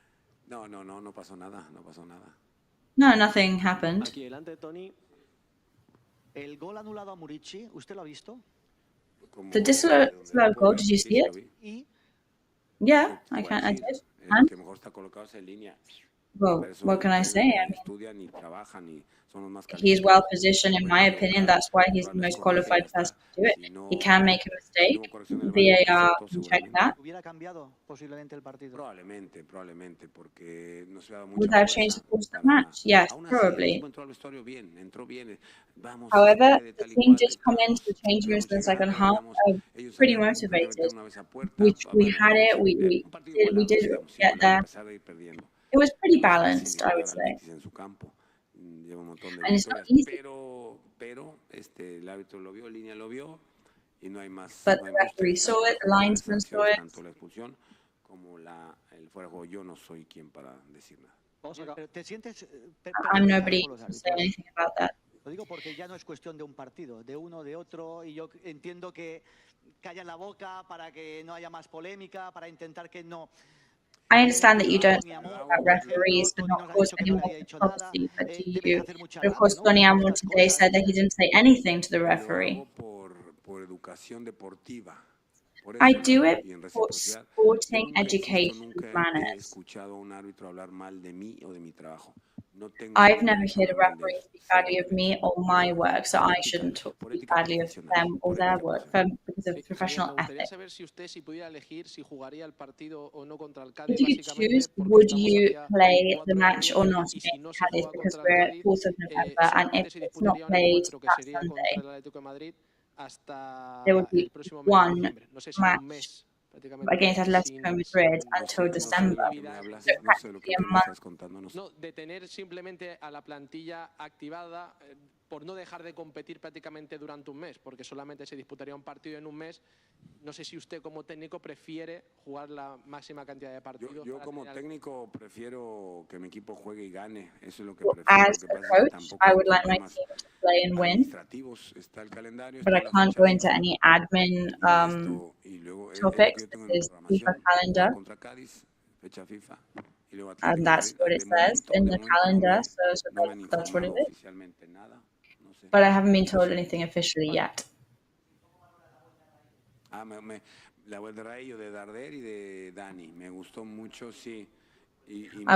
No pasó nada, no pasó nada. No, nothing happened. Aquí delante, Tony. El gol anulado a Murici, ¿usted lo ha visto? The disallowed goal, did you see it? Yeah, I did. And? Well, what can I say? I mean, he's well positioned, in my opinion. That's why he's the most qualified person to do it. He can make a mistake. VAR can check that. Would that have changed the course of the match? Yes, probably. However, the team did come into the change rooms in the second half pretty motivated. We had it. We did get there. It was pretty balanced, I would say. And it's not easy. But the referee saw it, the linesman saw it. I'm nobody to say anything about that. Lo digo porque ya no es cuestión de un partido, de uno, de otro, y yo entiendo que callan la boca para que no haya más polémica, para intentar que no... I understand that you don't talk about referees for not causing any more controversy, but do you? But of course, Tony Amor today said that he didn't say anything to the referee. I do it for sporting education manners. I've never heard a referee speak badly of me or my work, so I shouldn't speak badly of them or their work because of professional ethics. If you choose, would you play the match or not in Cadiz, because we're at 4th of November, and if it's not played that Sunday, there would be one match against Atletico Madrid until December. So practically a month. No, de tener simplemente a la plantilla activada por no dejar de competir prácticamente durante un mes, porque solamente se disputaría un partido en un mes. No sé si usted como técnico prefiere jugar la máxima cantidad de partidos. Yo como técnico prefiero que mi equipo juegue y gane. Eso es lo que prefiero. As a coach, I would like my team to play and win. But I can't go into any admin topics. This is FIFA calendar. And that's what it says in the calendar, so that's what it is. But I haven't been told anything officially yet. I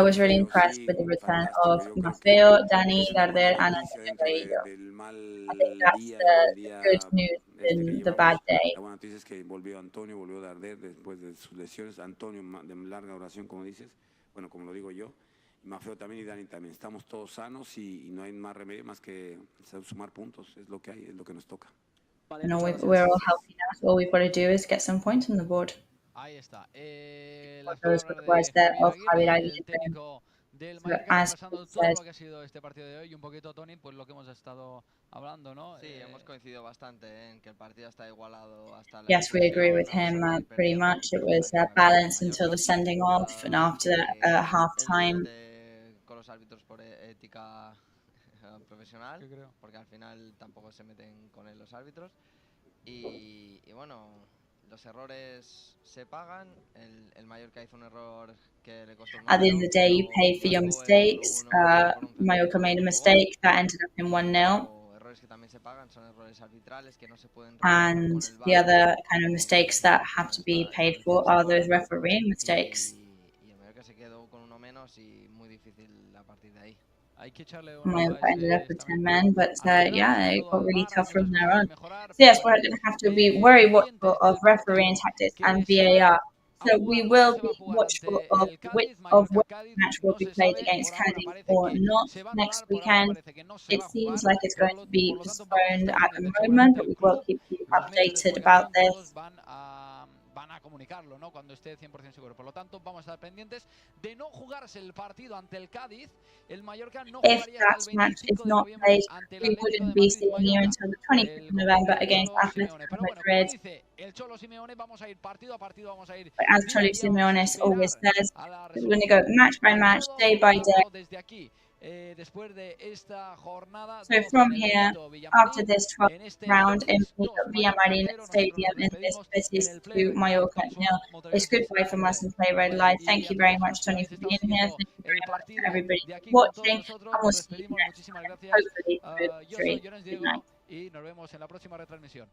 was really impressed with the return of Maffeo, Dani, Darder, and Raillo. I think that's the good news in the bad day. La buena noticia es que volvió Antonio, volvió Darder después de sus lesiones. Antonio de larga duración, como dices. Bueno, como lo digo yo. Maffeo también y Dani también. Estamos todos sanos y no hay más remedio más que sumar puntos. Es lo que hay, es lo que nos toca. No, we're all healthy now, so all we've got to do is get some points on the board. Ahí está. Those were the words there of Javier Aguirre. Del Mallorca, repasando todo lo que ha sido este partido de hoy y un poquito, Tony, pues lo que hemos estado hablando, ¿no? Sí, hemos coincidido bastante en que el partido está igualado hasta la... Yes, we agree with him pretty much. It was balanced until the sending off and after half time. Con los árbitros por ética profesional, porque al final tampoco se meten con él los árbitros. Y bueno, los errores se pagan. El Mallorca hizo un error que le costó. At the end of the day, you pay for your mistakes. Mallorca made a mistake that ended up in 1-0. Errores que también se pagan son errores arbitrales que no se pueden. And the other kind of mistakes that have to be paid for are those referee mistakes. Y el Mallorca se quedó con uno menos y muy difícil a partir de ahí. Mallorca ended up with 10 men, but yeah, it got really tough from there on. So yes, we're going to have to be very watchful of refereeing tactics and VAR. So we will be watchful of which match will be played against Cadiz or not next weekend. It seems like it's going to be postponed at the moment, but we will keep you updated about this. van a comunicarlo, ¿no? Cuando esté 100% seguro. Por lo tanto, vamos a estar pendientes de no jugarse el partido ante el Cádiz. El Mallorca no jugaría hasta el 25 de noviembre ante el Atlético de Madrid Mallorca. Pero bueno, como dice el Cholo Simeone, vamos a ir partido a partido, vamos a ir. As Cholo Simeone always says, we're going to go match by match, day by day. Desde aquí. Después de esta jornada, so from here, after this 12th round in Villamarín Stadium in this Betis to Mallorca, it's goodbye from us and Play Red Live. Thank you very much, Tony, for being here. Thank you very much to everybody watching, and we'll see you next time, hopefully for 3 tonight. y nos vemos en la próxima retransmisión.